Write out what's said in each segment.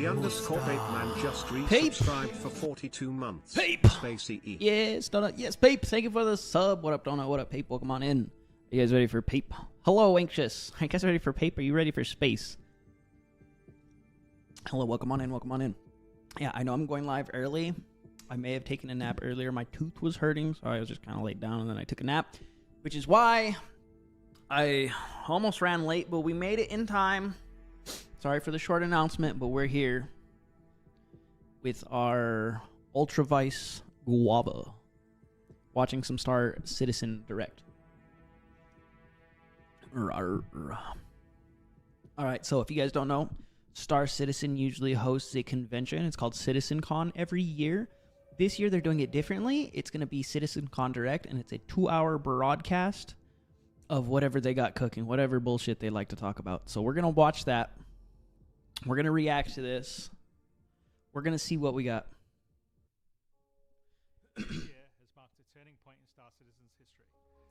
The underscore Pape man just Pape. resubscribed for 42 months. Pape. Spacey E. Yes, Donut. Yes, Pape. Thank you for the sub. What up, Donut? What up, Pape? Welcome on in. Are you guys ready for Pape? Hello, Anxious. Are you guys ready for Pape? Are you ready for space? Hello, welcome on in. Welcome on in. Yeah, I know I'm going live early. I may have taken a nap earlier. My tooth was hurting, so I was just kind of laid down, and then I took a nap, which is why I almost ran late, but we made it in time. Sorry for the short announcement, but we're here with our Ultra Vice Guava, watching some Star Citizen Direct. Alright, so if you guys don't know, Star Citizen usually hosts a convention. It's called Citizencon every year. This year they're doing it differently. It's going to be Citizencon Direct, and it's a 2-hour broadcast of whatever they got cooking, whatever bullshit they like to talk about. So we're going to watch that. We're going to react to this. We're going to see what we got. This year has marked a turning point in Star Citizen's history.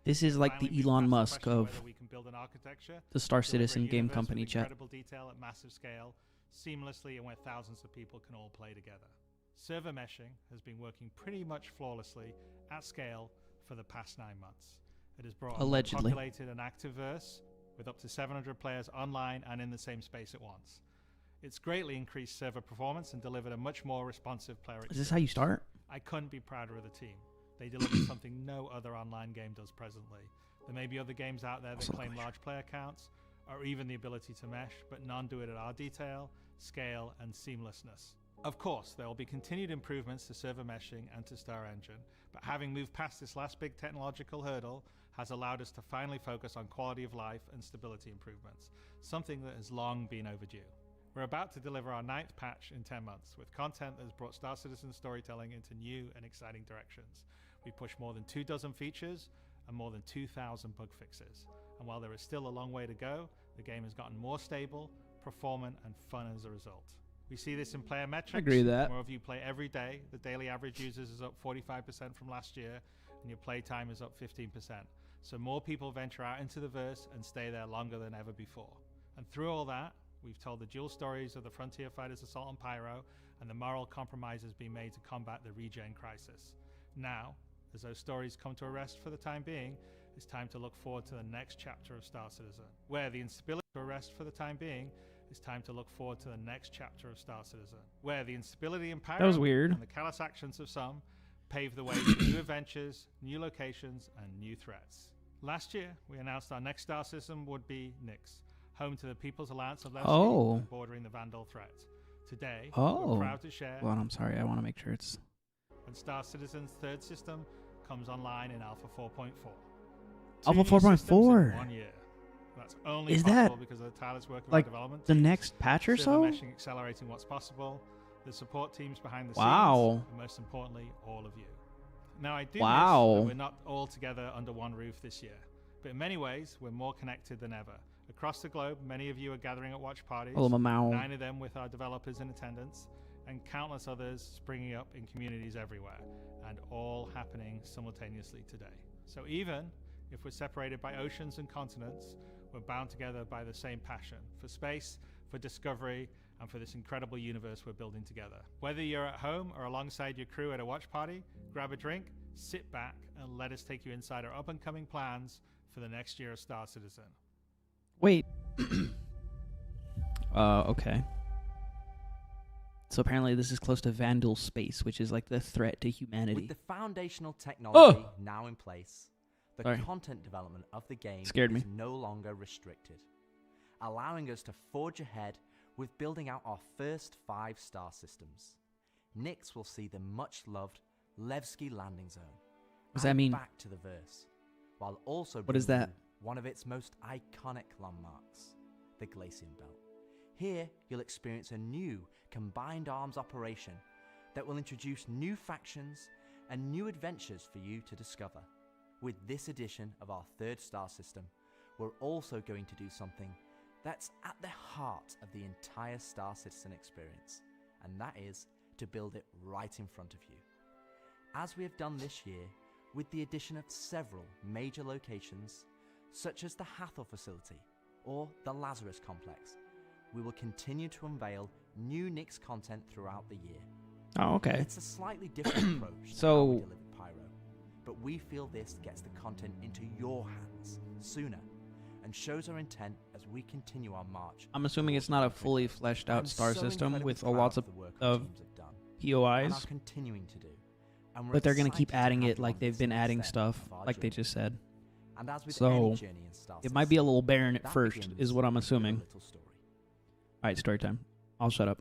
This is like the Elon Musk of the Star Citizen game company chat. Incredible detail at massive scale, seamlessly, and where thousands of people can all play together. Server meshing has been working pretty much flawlessly at scale for the past 9 months. It has brought Allegedly. a populated and active verse with up to 700 players online and in the same space at once. It's greatly increased server performance and delivered a much more responsive player experience. Is this how you start? I couldn't be prouder of the team. They delivered something no other online game does presently. There may be other games out there that claim large player counts or even the ability to mesh, but none do it at our detail, scale, and seamlessness. Of course, there will be continued improvements to server meshing and to Star Engine, but having moved past this last big technological hurdle has allowed us to finally focus on quality of life and stability improvements, something that has long been overdue. We're about to deliver our 9th patch in 10 months, with content that has brought Star Citizen storytelling into new and exciting directions. We pushed more than 24 features and more than 2,000 bug fixes. And while there is still a long way to go, the game has gotten more stable, performant, and fun as a result. We see this in player metrics. I agree with that. More of you play every day. The daily average users is up 45% from last year, and your play time is up 15%. So more people venture out into the verse and stay there longer than ever before. And through all that, we've told the dual stories of the Frontier Fighters Assault on Pyro and the moral compromises being made to combat the regen crisis. Now, as those stories come to a rest for the time being, it's time to look forward to the next chapter of Star Citizen, where the instability to arrest for the time being, it's time to look forward to the next chapter of Star Citizen, where the instability in Pyro That was weird. and the callous actions of some pave the way to new adventures, new locations, and new threats. Last year, we announced our next Star Citizen would be Nyx, home to the People's Alliance of Levski and bordering the Vandal threat. Today, we're proud to share. Well, I'm sorry. I want to make sure it's... When Star Citizen's third system comes online in Alpha 4.4. Alpha 4.4? 1 year. That's only Is possible that because of the tireless work of like our development the teams, next patch or so? meshing accelerating what's possible, the support teams behind the Wow. scenes, and most importantly, all of you. Now, I do Wow. miss that we're not all together under one roof this year, but in many ways, we're more connected than ever. Across the globe, many of you are gathering at watch parties, Oh, Mamau. 9 of them with our developers in attendance, and countless others springing up in communities everywhere, and all happening simultaneously today. So even if we're separated by oceans and continents, we're bound together by the same passion for space, for discovery, and for this incredible universe we're building together. Whether you're at home or alongside your crew at a watch party, grab a drink, sit back, and let us take you inside our up-and-coming plans for the next year of Star Citizen. Wait. Okay. So apparently this is close to Vandal space, which is like the threat to humanity. With the foundational technology now in place, the content development of the game is no longer restricted, allowing us to forge ahead with building out our first 5-star systems. Nyx will see the much-loved Levski landing zone. What does that mean? Back to the verse, while also what is that? One of its most iconic landmarks, the Glacian Belt. Here, you'll experience a new combined arms operation that will introduce new factions and new adventures for you to discover. With this edition of our 3rd star system, we're also going to do something that's at the heart of the entire Star Citizen experience, and that is to build it right in front of you. As we have done this year, with the addition of several major locations, such as the Hathor facility or the Lazarus complex, we will continue to unveil new Nix content throughout the year. Oh, okay. It's a slightly different approach So- to how we deliver Pyro, but we feel this gets the content into your hands sooner and shows our intent as we continue our march. I'm assuming it's not a fully fleshed out I'm star so system incredibly with proud lots of the work our of teams have done and POIs, are continuing to do. And we're but they're going to keep excited adding have it you like on they've this been next adding step stuff, of our like they journey. just said. And as with So, any journey in Star It might be a Citizen, little barren at that first, begins is what I'm with a assuming. little story. All right, story time. I'll shut up.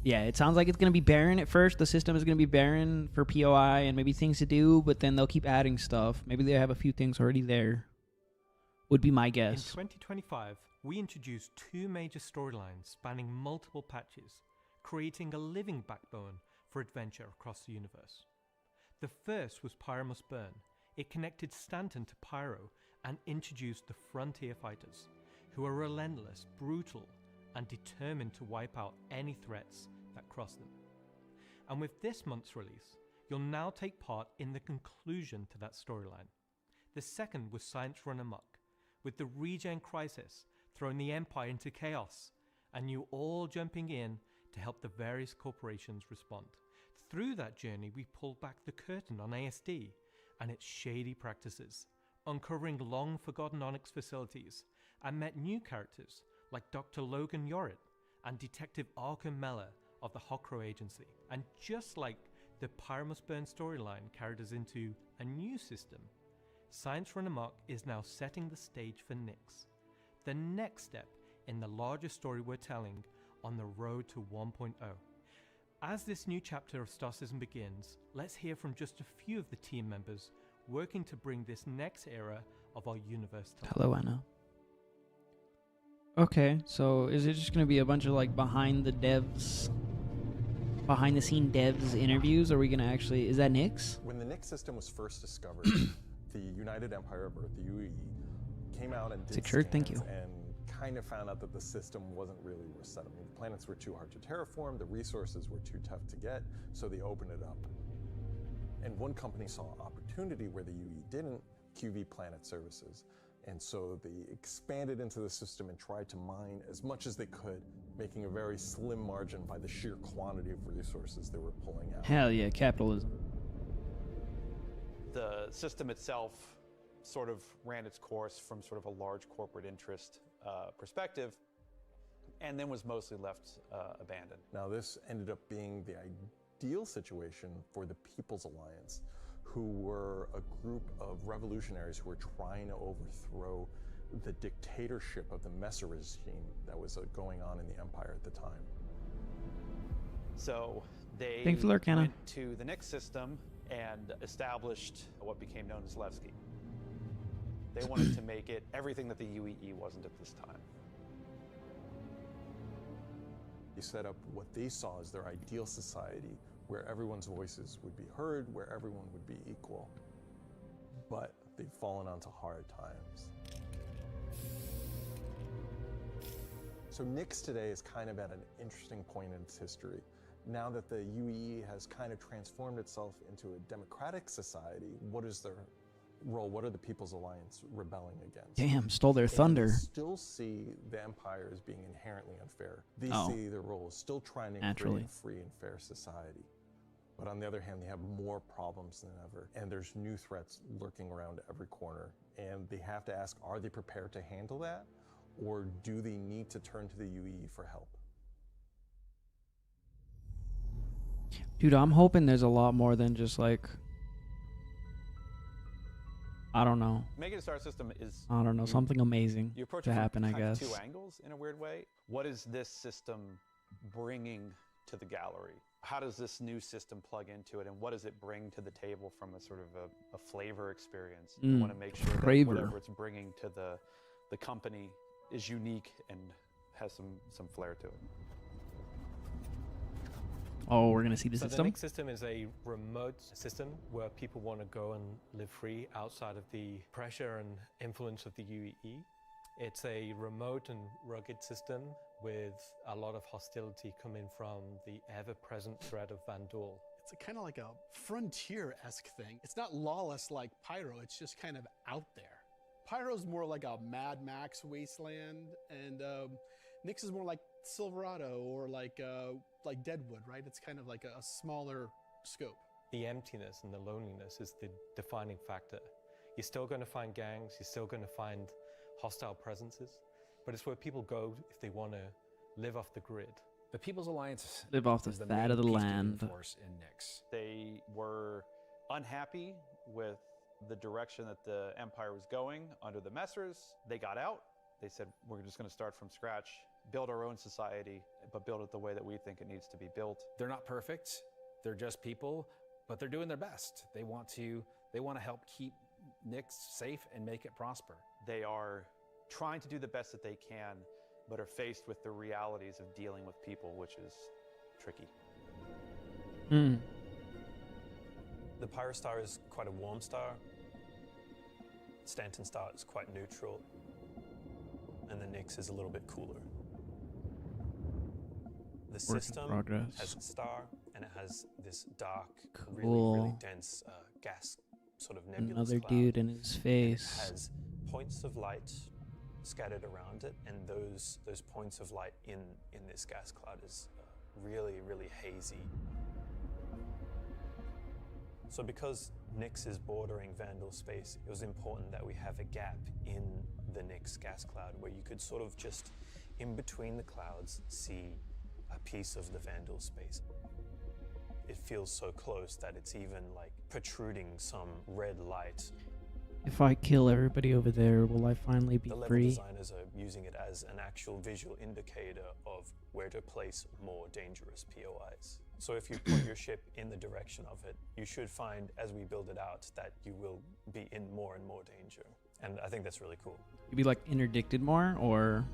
Yeah, it sounds like it's going to be barren at first. The system is going to be barren for POI and maybe things to do, but then they'll keep adding stuff. Maybe they have a few things already there. Would be my In guess. 2025, we introduced 2 major storylines spanning multiple patches, creating a living backbone for adventure across the universe. The first was Pyro Must Burn. It connected Stanton to Pyro and introduced the Frontier Fighters, who are relentless, brutal, and determined to wipe out any threats that cross them. And with this month's release, you'll now take part in the conclusion to that storyline. The second was Science Run Amok, with the Regen Crisis throwing the Empire into chaos, and you all jumping in to help the various corporations respond. Through that journey, we pulled back the curtain on ASD and its shady practices, uncovering long-forgotten Onyx facilities, and met new characters like Dr. Logan Yorit and Detective Arkham Mella of the Hokro Agency. And just like the Pyro Must Burn storyline carried us into a new system, Science Run Amok is now setting the stage for Nix, the next step in the larger story we're telling on the road to 1.0. As this new chapter of Star Citizen begins, let's hear from just a few of the team members working to bring this next era of our universe to life. Hello, Anna. Okay, so is it just going to be a bunch of like behind the scene devs interviews? Are we going to actually, is that Nix? When the Nix system was first discovered, the United Empire of Earth, the UE, came out and did Sick shirt, thank scans you. and kind of found out that the system wasn't really worth settling. The planets were too hard to terraform, the resources were too tough to get, so they opened it up. And one company saw opportunity where the UE didn't, QV Planet Services. And so they expanded into the system and tried to mine as much as they could, making a very slim margin by the sheer quantity of resources they were pulling out. Hell yeah, capitalism. The system itself sort of ran its course from sort of a large corporate interest perspective, and then was mostly left abandoned. Now this ended up being the ideal situation for the People's Alliance, who were a group of revolutionaries who were trying to overthrow the dictatorship of the Messer regime that was going on in the Empire at the time. So they Thanks for lurking, Anna. went to the next system and established what became known as Levski. They wanted to make it everything that the UEE wasn't at this time. They set up what they saw as their ideal society, where everyone's voices would be heard, where everyone would be equal. But they've fallen onto hard times. So Nix today is kind of at an interesting point in its history. Now that the UEE has kind of transformed itself into a democratic society, what is their role? What are the People's Alliance rebelling against? Damn, stole their And thunder. they still see the Empire as being inherently unfair. They Oh. see their role as still trying to Naturally. create a free and fair society. But on the other hand, they have more problems than ever, and there's new threats lurking around every corner. And they have to ask, are they prepared to handle that? Or do they need to turn to the UEE for help? Dude, I'm hoping there's a lot more than just like, I don't know. Making a star system is Something amazing you approach to it from happen, I kind of guess. two angles in a weird way. What is this system bringing to the gallery? How does this new system plug into it, and what does it bring to the table from a sort of a flavor experience? You want to make sure that flavor. whatever it's bringing to the company is unique and has some flair to it. Oh, we're gonna see the So the system. Nix system is a remote system where people want to go and live free outside of the pressure and influence of the UEE. It's a remote and rugged system with a lot of hostility coming from the ever-present threat of Vandal. It's kind of like a frontier-esque thing. It's not lawless like Pyro, it's just kind of out there. Pyro's more like a Mad Max wasteland, and Nyx is more like Silverado or like Deadwood, right? It's kind of like a smaller scope. The emptiness and the loneliness is the defining factor. You're still going to find gangs, you're still going to find hostile presences, but it's where people go if they want to live off the grid. The People's Alliance Live off the is fat main of the peacekeeping land. force in Nyx. They were unhappy with the direction that the Empire was going under the Messers. They got out. They said, we're just going to start from scratch, build our own society, but build it the way that we think it needs to be built. They're not perfect. They're just people, but they're doing their best. They want to help keep Nyx safe and make it prosper. They are trying to do the best that they can, but are faced with the realities of dealing with people, which is tricky. Hmm. The Pyro Star is quite a warm star. Stanton Star is quite neutral. And the Nyx is a little bit cooler. The Work in system progress. has a star, and it has this dark, Cool. really dense gas, sort of nebulous Another cloud. dude in his It face. has points of light scattered around it, and those points of light in this gas cloud is really, really hazy. So because Nyx is bordering Vandal space, it was important that we have a gap in the Nyx gas cloud where you could sort of just, in between the clouds, see a piece of the Vandal space. It feels so close that it's even like protruding some red light. If I kill everybody over there, will I finally be The level free? designers are using it as an actual visual indicator of where to place more dangerous POIs. So if you put your ship in the direction of it, you should find, as we build it out, that you will be in more and more danger. And I think that's really cool. You'd be like interdicted more, or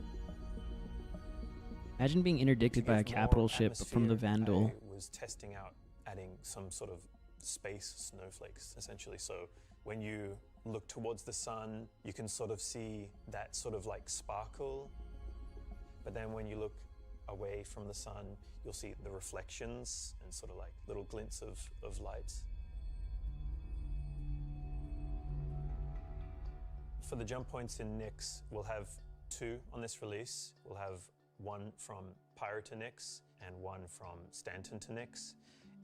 imagine being interdicted by a Give capital more ship from the atmosphere, Vandal. I was testing out adding some sort of space snowflakes, essentially. So when you look towards the sun, you can sort of see that sort of like sparkle. But then when you look away from the sun, you'll see the reflections and sort of like little glints of light. For the jump points in Nyx, we'll have 2 on this release. We'll have one from Pyro to Nyx and one from Stanton to Nyx.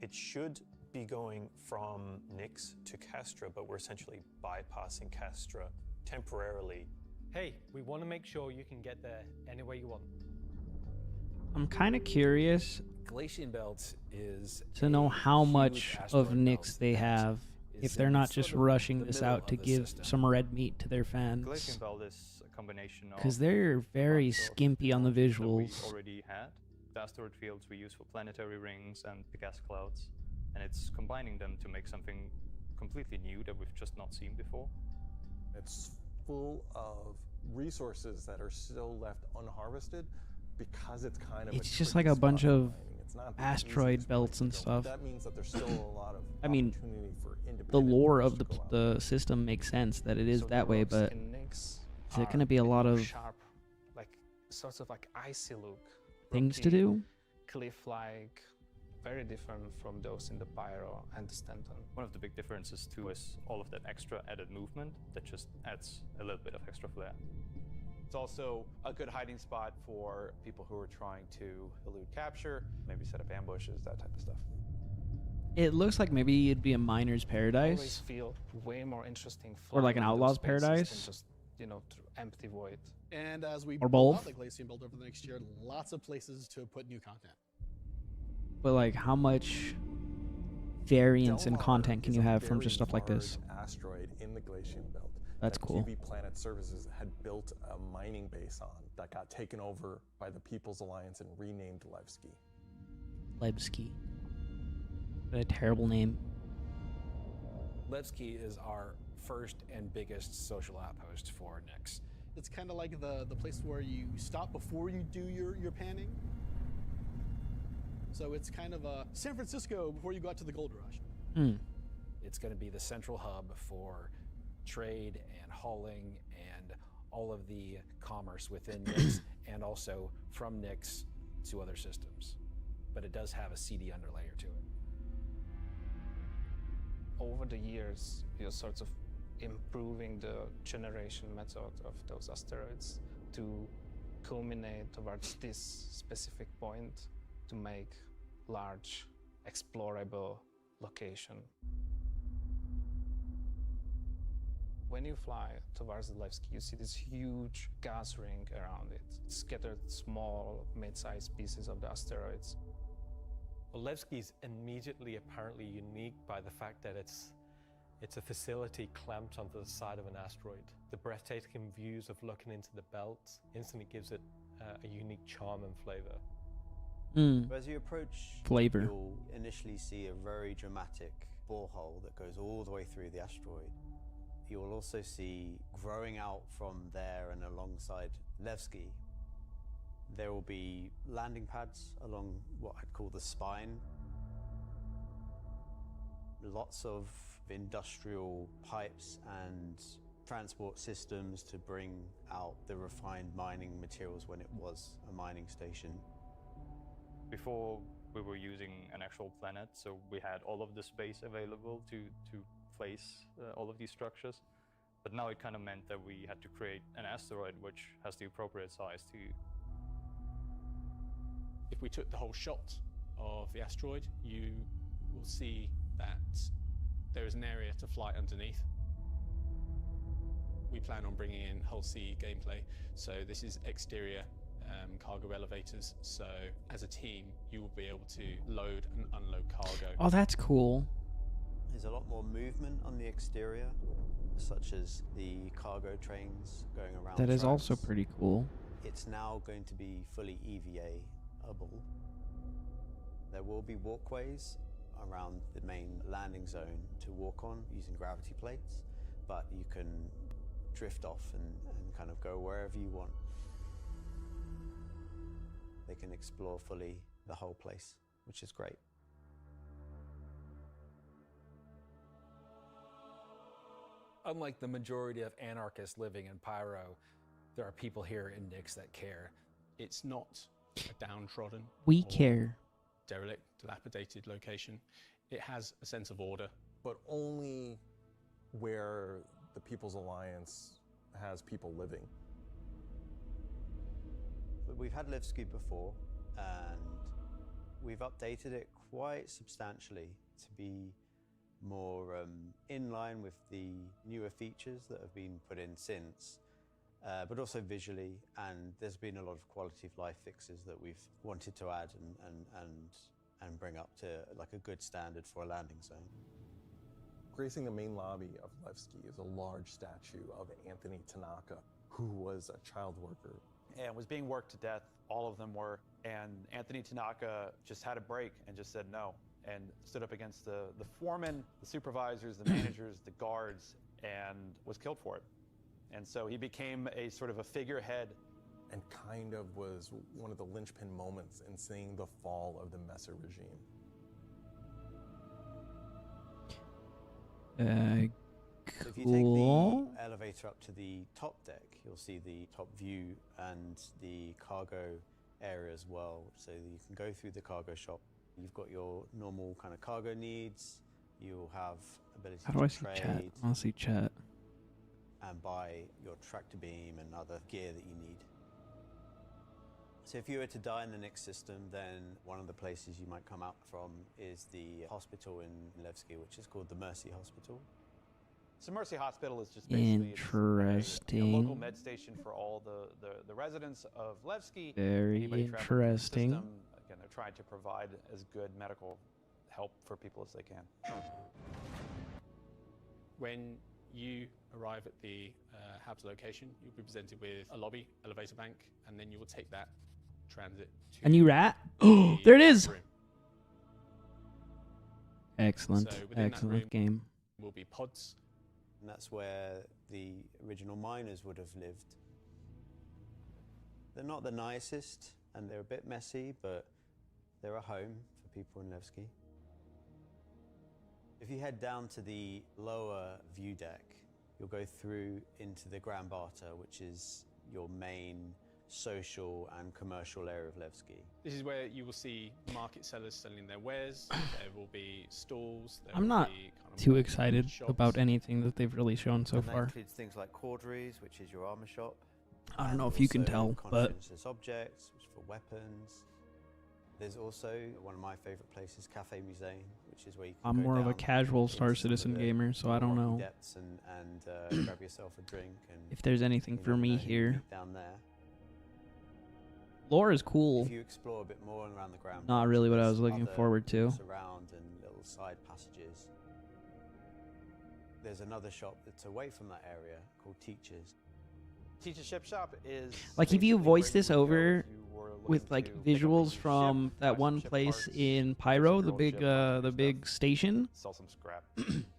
It should be going from Nyx to Castra, but we're essentially bypassing Castra temporarily. Hey, we want to make sure you can get there any way you want. I'm kind of curious Glacian Belt is to know a how huge much of asteroid belt Nyx they that have, is if they're in not sort just of rushing the this middle out to of the give system. some red meat to their fans. Glacian Belt is a combination of... Because they're very parts of skimpy on the technologies that visuals. we already had. The asteroid fields we use for planetary rings and the gas clouds. And it's combining them to make something completely new that we've just not seen before. It's full of resources that are still left unharvested because it's kind of It's a just tricky like a bunch spot for of mining. It's not the asteroid easiest belts place to and go. stuff. That means that there's still a lot of I mean, opportunity for The independent lore groups of to go out. the system makes sense that it is So that the way, rocks but in Nyx is there are going to be a bit lot more of sharp, like sorts of like icy look, things to rocky, do? cliff-like, very different from those in the Pyro and the Stanton. One of the big differences too is all of that extra added movement that just adds a little bit of extra flair. It's also a good hiding spot for people who are trying to elude capture, maybe set up ambushes, that type of stuff. It looks like maybe it'd be a miner's Always paradise. feel way more interesting. Or like an flying in those outlaws spaces paradise. than just, empty void. And as we Or build both. out the Glacian Build over the next year, lots of places to put new content. But like, how much variance and Delmar content can is you a have from very just stuff like this? large asteroid in the Glacian Belt. That's that cool. QB Planet Services had built a mining base on that got taken over by the People's Alliance and renamed Levski. Lebsky. What a terrible name. Levski is our first and biggest social outpost for Nyx. It's kind of like the place where you stop before you do your panning. So it's kind of a San Francisco before you go out to the gold rush. Hmm. It's going to be the central hub for trade and hauling and all of the commerce within Nyx and also from Nyx to other systems. But it does have a CD underlayer to it. Over the years, you're sort of improving the generation method of those asteroids to culminate towards this specific point to make large explorable location. When you fly towards the Levski, you see this huge gas ring around it, scattered small, mid-sized pieces of the asteroids. Well, Levski is immediately apparently unique by the fact that it's a facility clamped onto the side of an asteroid. The breathtaking views of looking into the belt instantly gives it a unique charm and flavor. As you approach, Flavor. you'll initially see a very dramatic borehole that goes all the way through the asteroid. You'll also see, growing out from there and alongside Levski, there will be landing pads along what I'd call the spine. Lots of industrial pipes and transport systems to bring out the refined mining materials when it was a mining station. Before we were using an actual planet, so we had all of the space available to place all of these structures. But now it kind of meant that we had to create an asteroid which has the appropriate size to. If we took the whole shot of the asteroid, you will see that there is an area to fly underneath. We plan on bringing in hull C gameplay, so this is exterior cargo elevators, so as a team you will be able to load and unload cargo. Oh, that's cool. There's a lot more movement on the exterior, such as the cargo trains going around. That is tracks. also pretty cool. It's now going to be fully EVA-able. There will be walkways around the main landing zone to walk on using gravity plates, but you can drift off and kind of go wherever you want. They can explore fully the whole place, which is great. Unlike the majority of anarchists living in Pyro, there are people here in Nyx that care. It's not a downtrodden, We or care. derelict, dilapidated location. It has a sense of order. But only where the People's Alliance has people living. But we've had Levski before, and we've updated it quite substantially to be more in line with the newer features that have been put in since, but also visually, and there's been a lot of quality of life fixes that we've wanted to add and bring up to like a good standard for a landing zone. Gracing the main lobby of Levski is a large statue of Anthony Tanaka, who was a child worker. And was being worked to death, all of them were. And Anthony Tanaka just had a break and just said no, and stood up against the foremen, the supervisors, the managers, the guards, and was killed for it. And so he became a sort of a figurehead. And kind of was one of the linchpin moments in seeing the fall of the Messer regime. So if you take the elevator up to the top deck, you'll see the top view and the cargo area as well. So you can go through the cargo shop. You've got your normal kind of cargo needs. You'll have ability How do I to see trade chat? I want to see chat. and buy your tractor beam and other gear that you need. So if you were to die in the Nyx system, then one of the places you might come out from is the hospital in Levski, which is called the Mercy Hospital. So Mercy Hospital is just basically a local med station for all the residents of Levski. Very Anybody traveling through the interesting. system. Again, they're trying to provide as good medical help for people as they can. When you arrive at the Habs location, you'll be presented with a lobby, elevator bank, and then you will take that transit to A new rat? the Oh, there it is! room. Excellent, So within that excellent room game. will be pods. And that's where the original miners would have lived. They're not the nicest, and they're a bit messy, but they're a home for people in Levski. If you head down to the lower view deck, you'll go through into the Grand Barter, which is your main social and commercial area of Levski. This is where you will see market sellers selling their wares. There will be stalls. There I'm will not be kind of too excited shops. about anything that they've really shown so And that far. includes things like Corderies, which is your armor shop, I don't know And if you can also tell, but conscientious objects, which for weapons. There's also one of my favorite places, Cafe Musée, which is where you can I'm go more of a down casual Star into some of Citizen the gamer, so I don't rocky know depths and grab yourself a drink. And if there's anything you for never me know who you here. meet down there. Lore is cool. If you explore a bit more around the ground, Not really what I there's was looking other forward to. rooms around and little side passages. There's another shop that's away from that area called Teachers. Teacher Ship Shop is Like if you basically voice where this you would go over if you were looking with like to pick up a visuals new ship, from buy that some one ship place parts, in do Pyro, some the girl big ship hunting the stuff, big station, sell some scrap.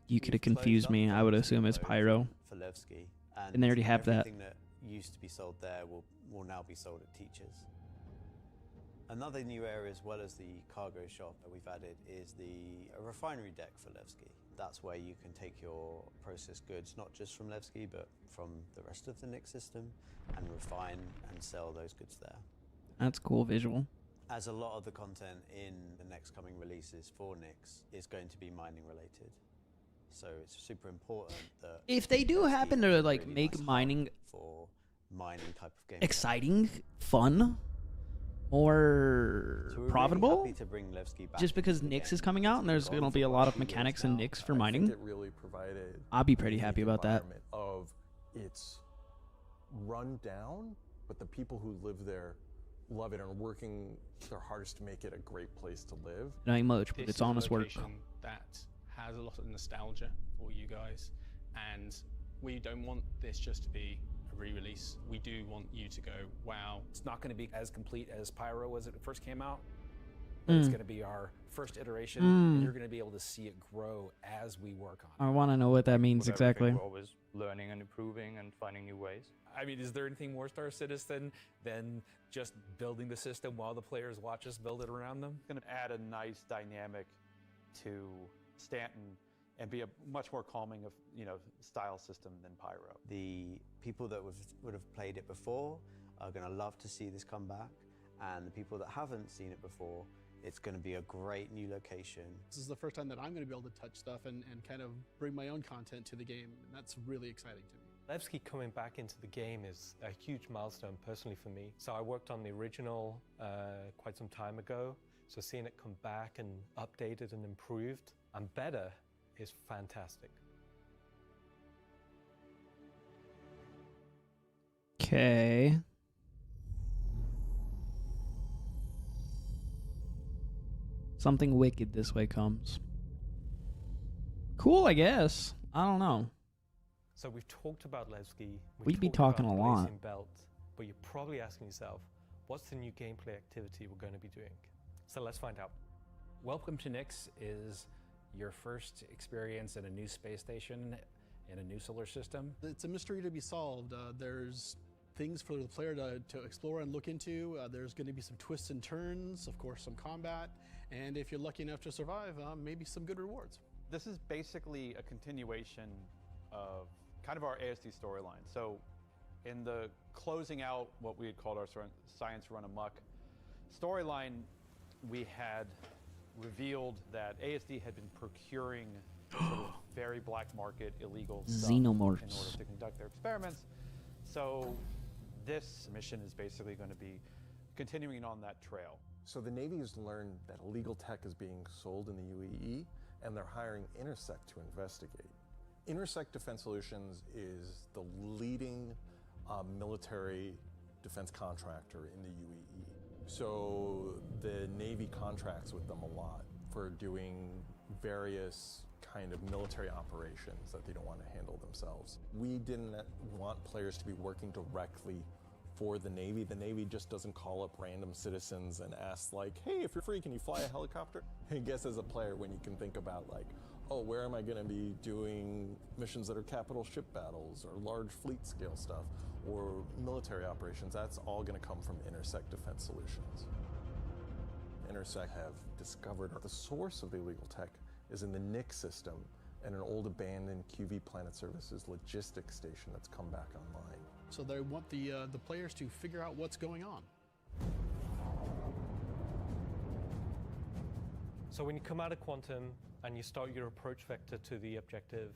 you could have We've closed confused up me. I would the assume it's depot Pyro. for Levski, And they already have that. everything that used to be sold there will now be sold at Teachers. Another new area, as well as the cargo shop that we've added, is a refinery deck for Levski. That's where you can take your processed goods, not just from Levski, but from the rest of the Nix system, and refine and sell those goods there. That's cool visual. As a lot of the content in the next coming releases for Nix is going to be mining related. So it's super important that If they do Levski happen has to a like really make nice hub mining for mining type of game, exciting, fun, more so we're profitable, really happy to bring Levski back just because into the Nix game. is coming out and there's It's going gone to be a for lot quite of few years mechanics in now. Nix for I mining, think it really provided I'd be pretty a happy unique about that. environment of it's run down, but the people who live there love it and are working their hardest to make it a great place to live. It ain't much, but This it's is a honest work. location that has a lot of nostalgia for you guys, and we don't want this just to be a re-release. We do want you to go, wow. It's not going to be as complete as Pyro was when it first came out, but it's Mm. going to be our first iteration, and you're going to be able to see it grow as we work on it. I want to know what that means With everything, exactly. We're always learning and improving and finding new ways. I mean, is there anything more Star Citizen than just building the system while the players watch us build it around them? Going to add a nice dynamic to Stanton and be a much more calming of style system than Pyro. The people that would have played it before are going to love to see this come back, and the people that haven't seen it before, it's going to be a great new location. This is the first time that I'm going to be able to touch stuff and kind of bring my own content to the game, and that's really exciting to me. Levski coming back into the game is a huge milestone personally for me. So I worked on the original quite some time ago. So seeing it come back and updated and improved and better is fantastic. Okay. Something wicked this way comes. Cool, I guess. I don't know. So we've talked about Levski. We'd be talked talking about a lot. Blazing Belt, but you're probably asking yourself, what's the new gameplay activity we're going to be doing? So let's find out. Welcome to Nix is your first experience in a new space station in a new solar system. It's a mystery to be solved. There's things for the player to explore and look into. There's going to be some twists and turns, of course, some combat, and if you're lucky enough to survive, maybe some good rewards. This is basically a continuation of kind of our ASD storyline. So in the closing out what we had called our Science Run Amok storyline, we had revealed that ASD had been procuring sort of very black market illegal stuff Xenomorphs. in order to conduct their experiments. So this mission is basically going to be continuing on that trail. So the Navy has learned that illegal tech is being sold in the UAE, and they're hiring Intersect to investigate. Intersect Defense Solutions is the leading military defense contractor in the UAE. So the Navy contracts with them a lot for doing various kind of military operations that they don't want to handle themselves. We didn't want players to be working directly for the Navy. The Navy just doesn't call up random citizens and ask like, hey, if you're free, can you fly a helicopter? I guess as a player, when you can think about like, oh, where am I going to be doing missions that are capital ship battles or large fleet scale stuff or military operations, that's all going to come from Intersect Defense Solutions. Intersect have discovered the source of the illegal tech is in the Nix system and an old abandoned QV Planet Services logistics station that's come back online. So they want the players to figure out what's going on. So when you come out of Quantum and you start your approach vector to the objective,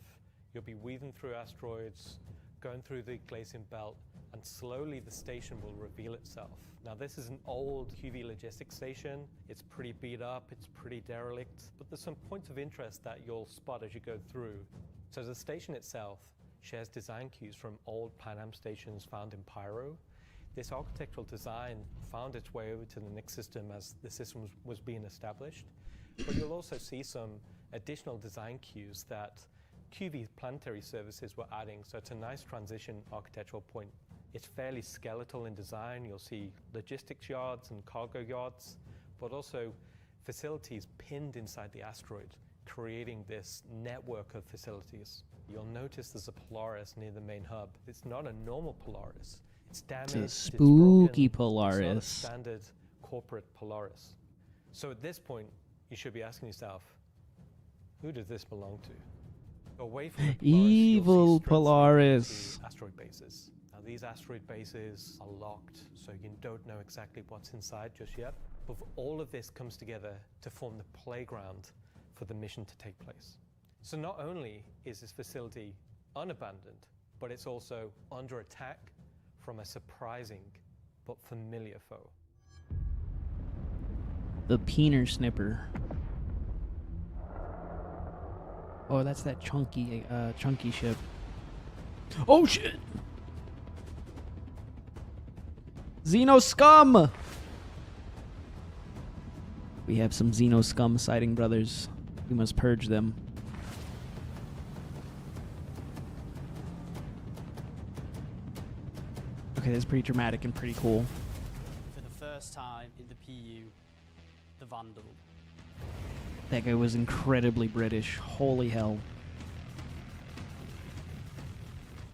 you'll be weaving through asteroids, going through the Glacian Belt, and slowly the station will reveal itself. Now this is an old QV logistics station. It's pretty beat up, it's pretty derelict, but there's some points of interest that you'll spot as you go through. So the station itself shares design cues from old Pan Am stations found in Pyro. This architectural design found its way over to the Nix system as the system was being established. But you'll also see some additional design cues that QV planetary services were adding, so it's a nice transition architectural point. It's fairly skeletal in design. You'll see logistics yards and cargo yards, but also facilities pinned inside the asteroid, creating this network of facilities. You'll notice there's a Polaris near the main hub. It's not a normal Polaris. It's damaged, It's a spooky it's broken. Polaris. It's not a standard corporate Polaris. So at this point, you should be asking yourself, who does this belong to? Away from the Polaris, Evil you'll see Polaris. to asteroid bases. Now these asteroid bases are locked, so you don't know exactly what's inside just yet. But all of this comes together to form the playground for the mission to take place. So not only is this facility unabandoned, but it's also under attack from a surprising but familiar foe. The Peener Snipper. Oh, that's that chunky ship. Oh shit! Xeno scum! We have some Xeno scum sighting, brothers. We must purge them. Okay, that's pretty dramatic and pretty cool. For the first time in the PU, the Vandal. That guy was incredibly British. Holy hell.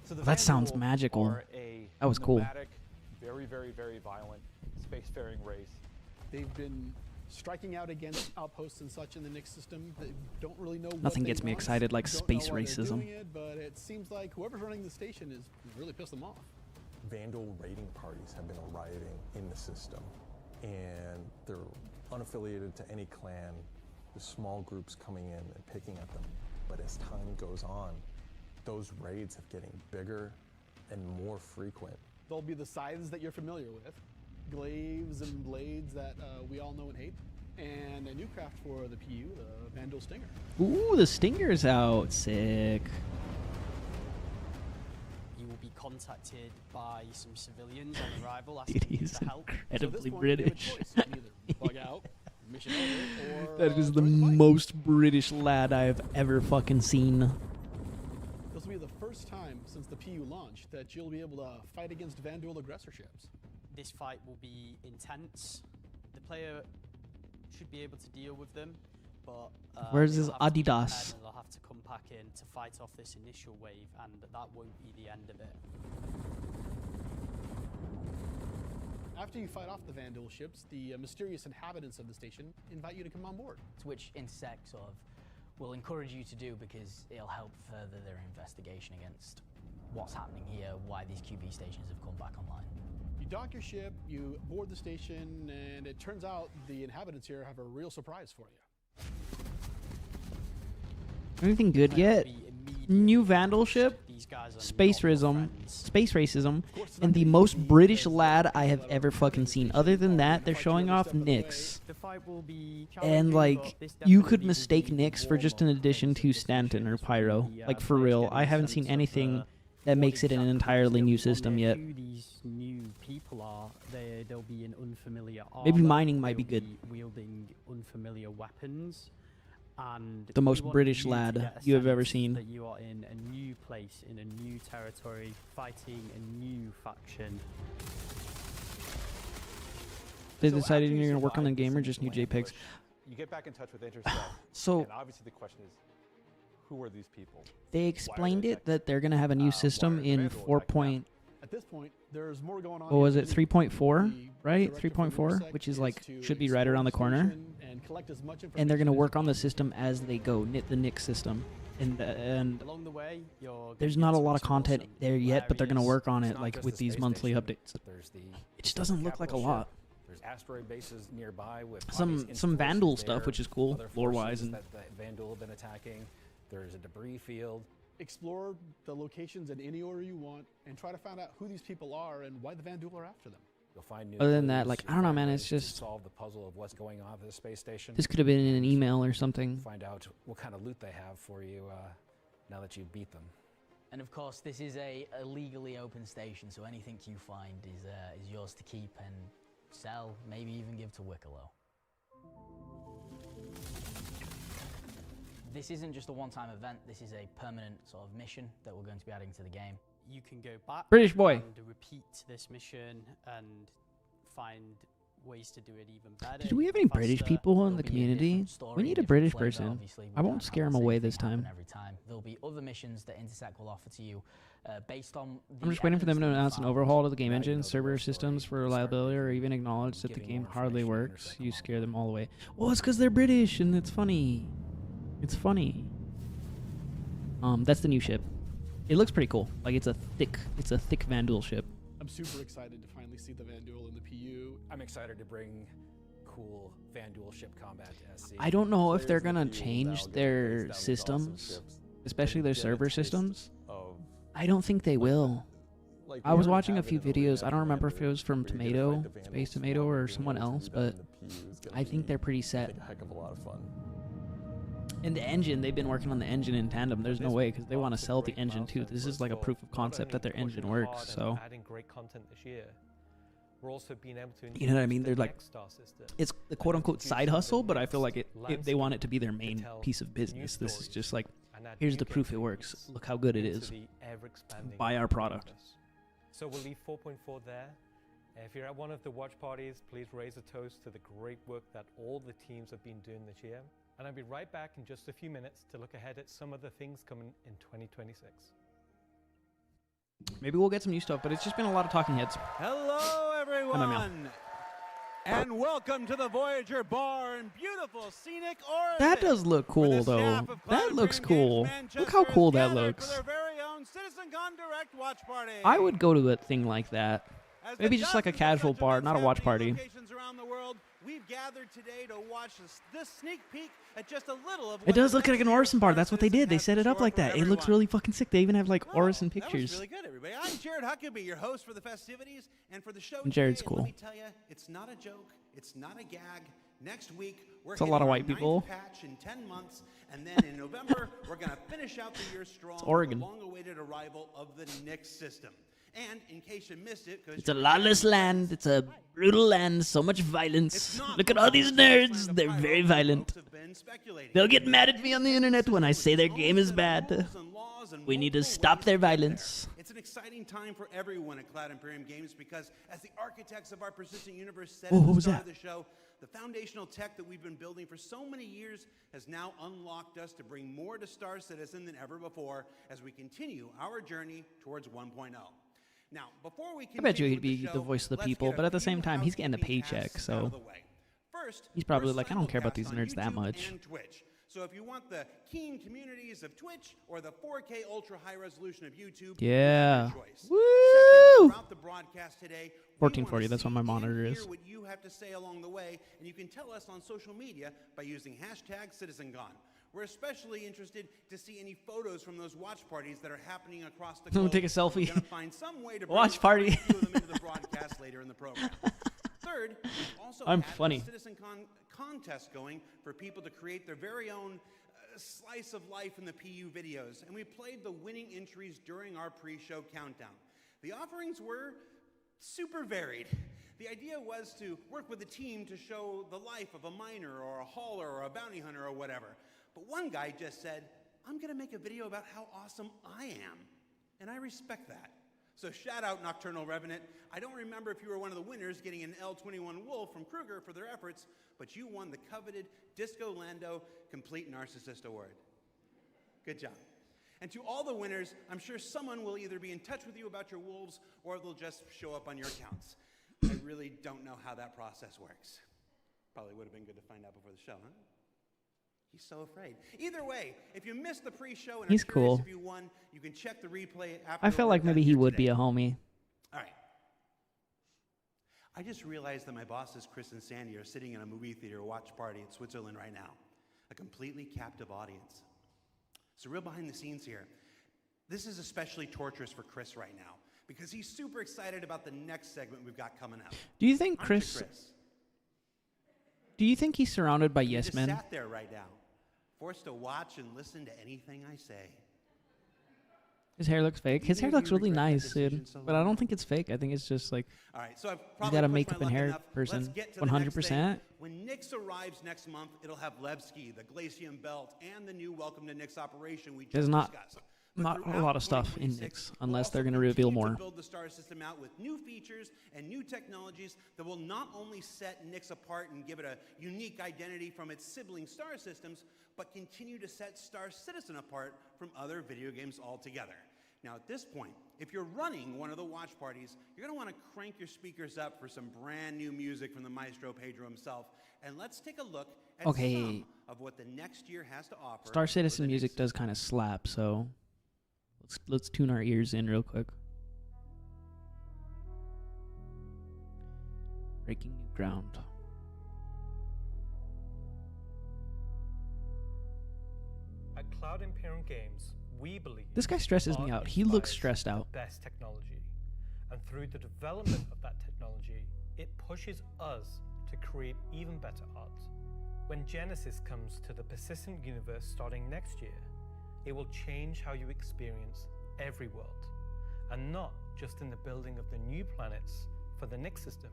So the That sounds Vandal magical. are a That was cool. nomadic, very, very, very violent spacefaring race. They've been striking out against outposts and such in the Nix system. They don't really know what Nothing they gets me want, excited like don't know space why they're racism. doing it, but it seems like whoever's running the station is really pissed them off. Vandal raiding parties have been rioting in the system, and they're unaffiliated to any clan. There's small groups coming in and picking at them. But as time goes on, those raids are getting bigger and more frequent. There'll be the scythes that you're familiar with, glaives and blades that we all know and hate, and a new craft for the PU, the Vandal Stinger. Ooh, the Stinger's out. Sick. You will be contacted by some civilians on arrival asking Dude, you he's for help. incredibly So at this point, you have a British. choice. You can either bug out, mission over, or That is the join fight. most British lad I have ever fucking seen. This will be the first time since the PU launched that you'll be able to fight against Vandal aggressor ships. This fight will be intense. The player should be able to deal with them, but Where's they'll his have to be prepared Adidas? and they'll have to come back in to fight off this initial wave, and that won't be the end of it. After you fight off the Vandal ships, the mysterious inhabitants of the station invite you to come on board. Which INSEC sort of will encourage you to do because it'll help further their investigation against what's happening here, why these QV stations have come back online. You dock your ship, you board the station, and it turns out the inhabitants here have a real surprise for you. Anything good yet? New Vandal ship, space racism, and the most British lad I have ever fucking seen. Other than that, they're showing off Nix. And like, you could mistake Nix for just an addition to Stanton or Pyro. Like for real, I haven't seen anything that makes it an entirely new system yet. Who these new people are, they'll be in unfamiliar armor. Maybe mining might be They'll good. wielding unfamiliar weapons. And The most we want British you to lad get a you have ever sense seen. That you are in a new place, in a new territory, fighting a new faction. They So decided after you you're gonna work on the survive game or this just new initial JPEGs. ambush, you get back in touch with Intercept. So- and obviously the question is, who are these people? They explained it that they're gonna have a new system in 4. At this point, there's more going on. What was here it? than 3.4, right? director for 3.4, Intercept which is is like to should be right around the corner. and collect as much And they're gonna information work on the system as they go, knit the Nix system, and Along the way, you're there's gonna not a get lot to of content explore there some yet, but they're gonna areas. work on It's it not like just with the these space monthly station. updates. There's the It just doesn't look like a capital lot. ship. There's asteroid bases nearby with Some obvious Vandal installations stuff, there, which is cool, other lore-wise, forces and that the Vandal have been attacking. There's a debris field. explore the locations in any order you want, and try to find out who these people are and why the Vanduul are after them. You'll find new Other than that, clues, like, you'll I don't know, find man, ways it's to just- solve the puzzle of what's going on at the space station. This could have been in an email or something. Find out what kind of loot they have for you now that you've beat them. And of course, this is a legally open station, so anything you find is yours to keep and sell, maybe even give to Wicklow. This isn't just a one-time event, this is a permanent sort of mission that we're going to be adding to the game. You can go back British boy. and repeat this mission and find ways to do it even better. Did we have any even British faster. people in the There'll be a community? different story, We need a different British flavor, person. obviously. We I won't can't scare have him the away same this thing happen time. every time. There'll be other missions that Intersect will offer to you based on the I'm just waiting for them to evidence that we announce an found. overhaul to the game Now you engine, know the server real systems story. for Start reliability, or giving even acknowledge that the giving game more hardly information on works. Intersect You along scare the them all away. Well, it's because they're British and it's funny. It's funny. That's the new ship. It looks pretty cool. Like it's a thick Vanduul ship. I'm super excited to finally see the Vanduul in the PU. I'm excited to bring cool Vanduul ship combat to SC. I don't know if they're Players in the gonna PU will now change get their to face down these awesome systems, ships especially and their get a server taste systems. of, I don't think they will. like, I we was already watching a have it few in Arena videos. I don't remember if it Commander, was from where you get to Tomato, fight the Space Vandals Tomato, more, or being someone able to else, do that but in the PU is gonna I think be, they're pretty I set. think, a heck of a lot of fun. And the engine, they've been working on the engine in tandem. There's no way, because they want to sell the engine too. This is like a proof of concept that their engine works. So adding great content this year. We're also being able to you know what I introduce mean? the They're like, next Star System it's the and quote unquote introduce side some of hustle, the but I feel like next they want it to be their landscape main tell piece of new business. This is stories just like, and add here's new the proof it gameplay works. beats Look how good it into is. the ever-expanding Buy our product. universe. So we'll leave 4.4 there. If you're at one of the watch parties, please raise a toast to the great work that all the teams have been doing this year. And I'll be right back in just a few minutes to look ahead at some of the things coming in 2026. Maybe we'll get some new stuff, but it's just been a lot of talking heads. Hello, everyone, MML. and welcome to the Voyager Bar in beautiful scenic Oregon. That does look cool, though. That looks cool. Look how cool that looks. For their very own Citizencon Direct watch party. I would go to a thing like that. As the Maybe just like a dozens of casual such bar, events not a watch happening in party. locations around the world, we've gathered today to watch this sneak peek at just a little of It what does the look like next an year of Orison bar. Star That's what they Citizen did. They has set in it up store like for that. It looks everyone. really fucking sick. They even have like Orison That was pictures. really good, everybody. I'm Jared Huckabee, your host for the festivities and for the show. And Jared's today. cool. Let me tell you, it's not a joke. It's not a gag. Next week, we're It's a lot of hitting our white people. 9th patch in 10 months, and then in November, we're going to finish out the year strong with Oregon. the long-awaited arrival of the Nix system. And in case you missed it, because It's a lawless land. It's a brutal land. So much violence. Look at all these nerds. They're very violent. They'll get mad at me on the internet when I say their game is bad. We need to stop their violence. It's an exciting time for everyone at Cloud Imperium Games because, as the architects of our persistent universe said Oh, at what the was start that? of the show, the foundational tech that we've been building for so many years has now unlocked us to bring more to Star Citizen than ever before as we continue our journey towards 1.0. Now, before we I bet you continue he'd with be show, the voice of the let's people, get a but at the few same time, he's getting a housekeeping paycheck, tasks out of so the way. First, he's probably we're like, I don't care about these simulcast on nerds that YouTube much. and Twitch. So if you want the keen communities of Twitch or the 4K ultra high resolution of YouTube, Yeah. you have your choice. Woo! Second, throughout the broadcast today, we 1440, wanna that's what see my and monitor hear is. what you have to say along the way, and you can tell us on social media by using #Citizencon. We're especially interested to see any photos from those watch parties that are happening across the globe. Take a selfie. We're gonna find some way to bring Watch party. a few of them into the broadcast later in the program. Third, we've also I'm had funny. a Citizencon contest going for people to create their very own slice of life in the PU videos, and we played the winning entries during our pre-show countdown. The offerings were super varied. The idea was to work with a team to show the life of a miner or a hauler or a bounty hunter or whatever. But one guy just said, I'm going to make a video about how awesome I am. And I respect that. So shout out Nocturnal Revenant. I don't remember if you were one of the winners getting an L21 Wolf from Kruger for their efforts, but you won the coveted Disco Lando Complete Narcissist Award. Good job. And to all the winners, I'm sure someone will either be in touch with you about your wolves or they'll just show up on your accounts. I really don't know how that process works. Probably would have been good to find out before the show, huh? He's so afraid. Either way, if you missed the pre-show and He's are curious cool. if you won, you can check the replay after. I felt like maybe he would be a homie. All right. I just realized that my bosses, Chris and Sandy, are sitting in a movie theater watch party in Switzerland right now. A completely captive audience. So real behind the scenes here. This is especially torturous for Chris right now because he's super excited about the next segment we've got coming up. Do you think Aren't you, Chris? Do you think he's surrounded by You yes just men? sat there right now, forced to watch and listen to anything I say. His hair looks fake. His hair looks really nice, dude. But I don't think it's fake. I think it's just like. All right, so I've He's probably got a pushed makeup my and luck hair enough. person. Let's get to the next thing. 100%. When Nyx arrives next month, it'll have Levski, the Glacium Belt, and the new Welcome to Nyx operation we just There's not discussed. a lot of stuff in Nyx unless they're going to reveal more. To build the Star System out with new features and new technologies that will not only set Nyx apart and give it a unique identity from its sibling Star Systems, but continue to set Star Citizen apart from other video games altogether. Now, at this point, if you're running one of the watch parties, you're going to want to crank your speakers up for some brand new music from the Maestro Pedro himself. And let's take a look at some of what the next year has to offer. Star Citizen music does kind of slap, so let's tune our ears in real quick. Breaking new ground. At Cloud Imperium Games, we believe This guy stresses me art out. He looks inspires stressed out. the best technology, and through the development of that technology, it pushes us to create even better art. When Genesis comes to the persistent universe starting next year, it will change how you experience every world, and not just in the building of the new planets for the Nyx system.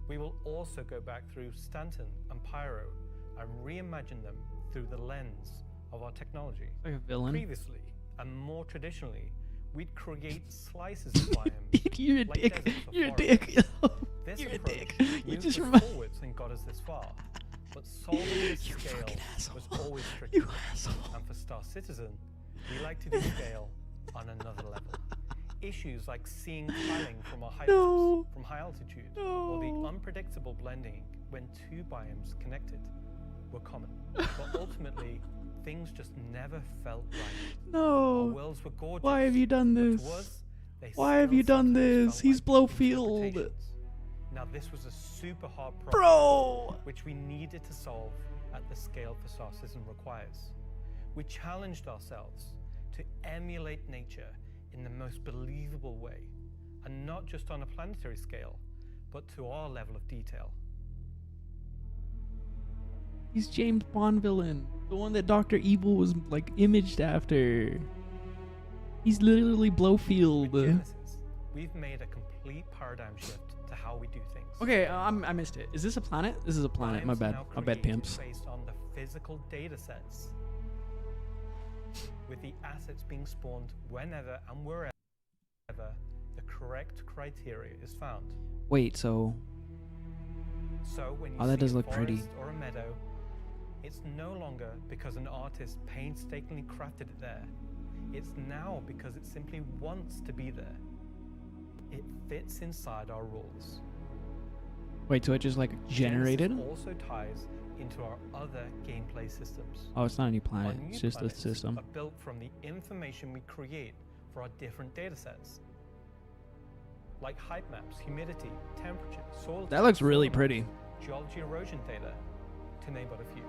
We will also go back through Stanton and Pyro and reimagine them through the lens of our technology. Like a villain. Previously, and more traditionally, we'd create slices of biomes. You're a like dick. deserts or You're a forests. dick. This You're a approach dick. moved You just us remind. forwards and got us this far. But solving this scale was always tricky. You asshole. And for Star Citizen, we like to do scale on another level. Issues like seeing tiling from our height maps from high altitude, or the unpredictable blending when two biomes connected were common. But ultimately, things just never felt right. No. Our worlds were gorgeous. Why have you done but this? to us, they Why have still you done sometimes this? felt He's like Blowfield. interpretations. Now this was a super hard problem, Bro! which we needed to solve at the scale for Star Citizen requires. We challenged ourselves to emulate nature in the most believable way, and not just on a planetary scale, but to our level of detail. He's James Bond villain. The one that Dr. Evil was like imaged after. He's literally Blowfield. Genesis, we've made a complete paradigm shift to how we do things. Okay, I missed it. Is this a planet? This is a planet. My Biomes bad. now My bad, created pimps. Based on the physical data sets, with the assets being spawned whenever and wherever the correct criteria is found. Wait, so So when you that see does a look pretty. forest or a meadow, it's no longer because an artist painstakingly crafted it there. It's now because it simply wants to be there. It fits inside our rules. wait, so it just like generated? Genesis also ties into our other gameplay systems. Oh, it's not a new Our planet. new It's just a planets system. are built from the information we create for our different data sets, like height maps, humidity, temperature, soil. That looks type, really soil pretty. maps, geology erosion data, to name but a few.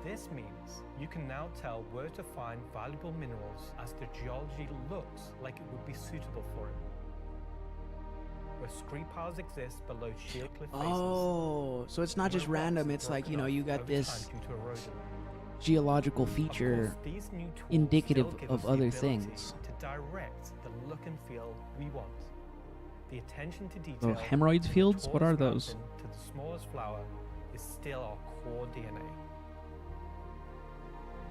This means you can now tell where to find valuable minerals as the geology looks like it would be suitable for it. Where scree piles exist below sheer cliff faces. Oh, so it's not just where random. rocks It's like, you know, broken you off got over this time due to erosion. geological Of feature course, these new tools indicative still give of us the other ability things. to direct the look and feel we want. The attention to Oh, detail. hemorrhoids from the fields? What are tallest those? mountain to the smallest flower is still our core DNA.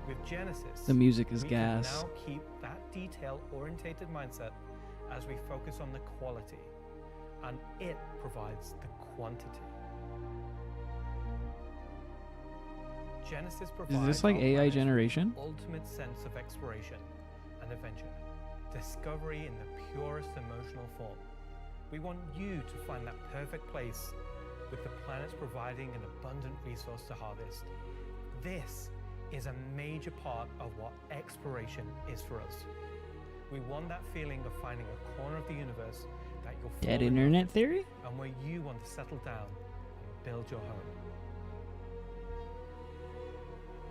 With Genesis, The music is we gas. can now keep that detail-orientated mindset as we focus on the quality, and it provides the quantity. Genesis provides Is this like our AI players with generation? the ultimate sense of exploration and adventure, discovery in the purest emotional form. We want you to find that perfect place, with the planets providing an abundant resource to harvest. This is a major part of what exploration is for us. We want that feeling of finding a corner of the universe that you'll fall Dead in love internet with, theory? and where you want to settle down and build your home.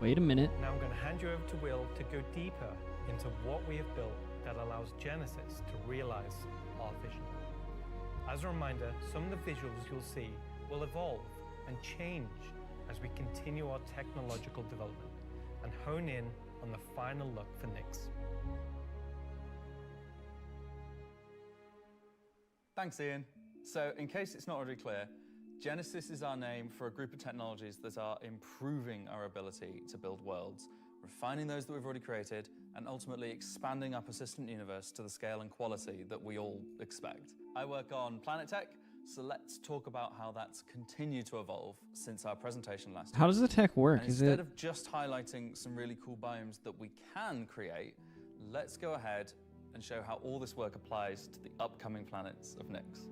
Wait a minute. Now I'm going to hand you over to Will to go deeper into what we have built that allows Genesis to realize our vision. As a reminder, some of the visuals you'll see will evolve and change as we continue our technological development and hone in on the final look for Nyx. Thanks, Ian. So, in case it's not already clear, Genesis is our name for a group of technologies that are improving our ability to build worlds, refining those that we've already created, and ultimately expanding our persistent universe to the scale and quality that we all expect. I work on Planet Tech, so let's talk about how that's continued to evolve since our presentation last year. How does the tech work? And Is instead it of just highlighting some really cool biomes that we can create, let's go ahead and show how all this work applies to the upcoming planets of Nyx.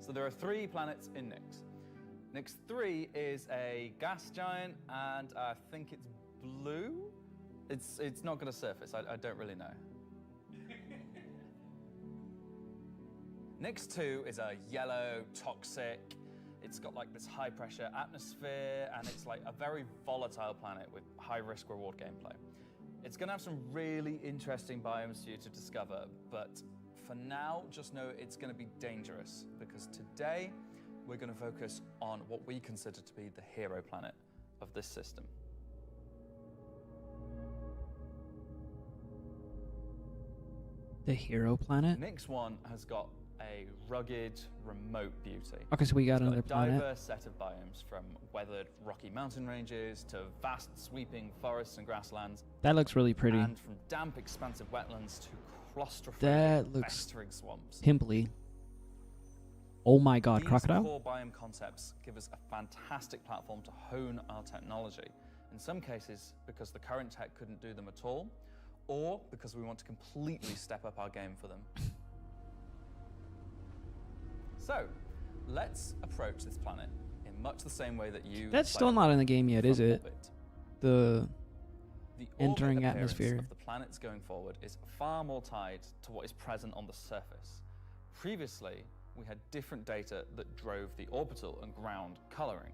So there are 3 planets in Nyx. Nyx 3 is a gas giant, and I think it's blue. It's not going to surface. I don't really know. Nyx 2 is a yellow, toxic. It's got like this high pressure atmosphere, and it's like a very volatile planet with high risk reward gameplay. It's going to have some really interesting biomes for you to discover, but for now, just know it's going to be dangerous, because today we're going to focus on what we consider to be the hero planet of this system. the hero planet? Nyx 1 has got a rugged, remote beauty. Okay, so we got It's another a planet. diverse set of biomes, from weathered rocky mountain ranges to vast sweeping forests and grasslands. That looks really pretty. And from damp, expansive wetlands to claustrophobic, That looks festering swamps. pimply. Oh my god, These crocodile? core biome concepts give us a fantastic platform to hone our technology. In some cases, because the current tech couldn't do them at all, or because we want to completely step up our game for them. So, let's approach this planet in much the same way that you... That's play still not in the game yet, is from it? orbit. The The entering orbit appearance atmosphere. of the planets going forward is far more tied to what is present on the surface. Previously, we had different data that drove the orbital and ground coloring.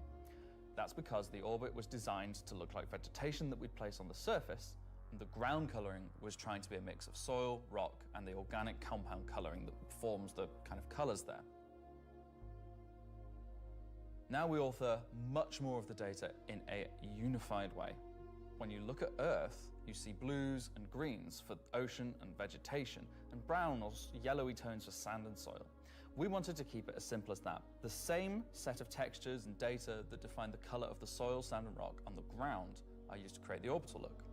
That's because the orbit was designed to look like vegetation that we'd place on the surface, and the ground coloring was trying to be a mix of soil, rock, and the organic compound coloring that forms the kind of colors there. Now we author much more of the data in a unified way. When you look at Earth, you see blues and greens for ocean and vegetation, and brown or yellowy tones for sand and soil. We wanted to keep it as simple as that. The same set of textures and data that define the color of the soil, sand, and rock on the ground are used to create the orbital look.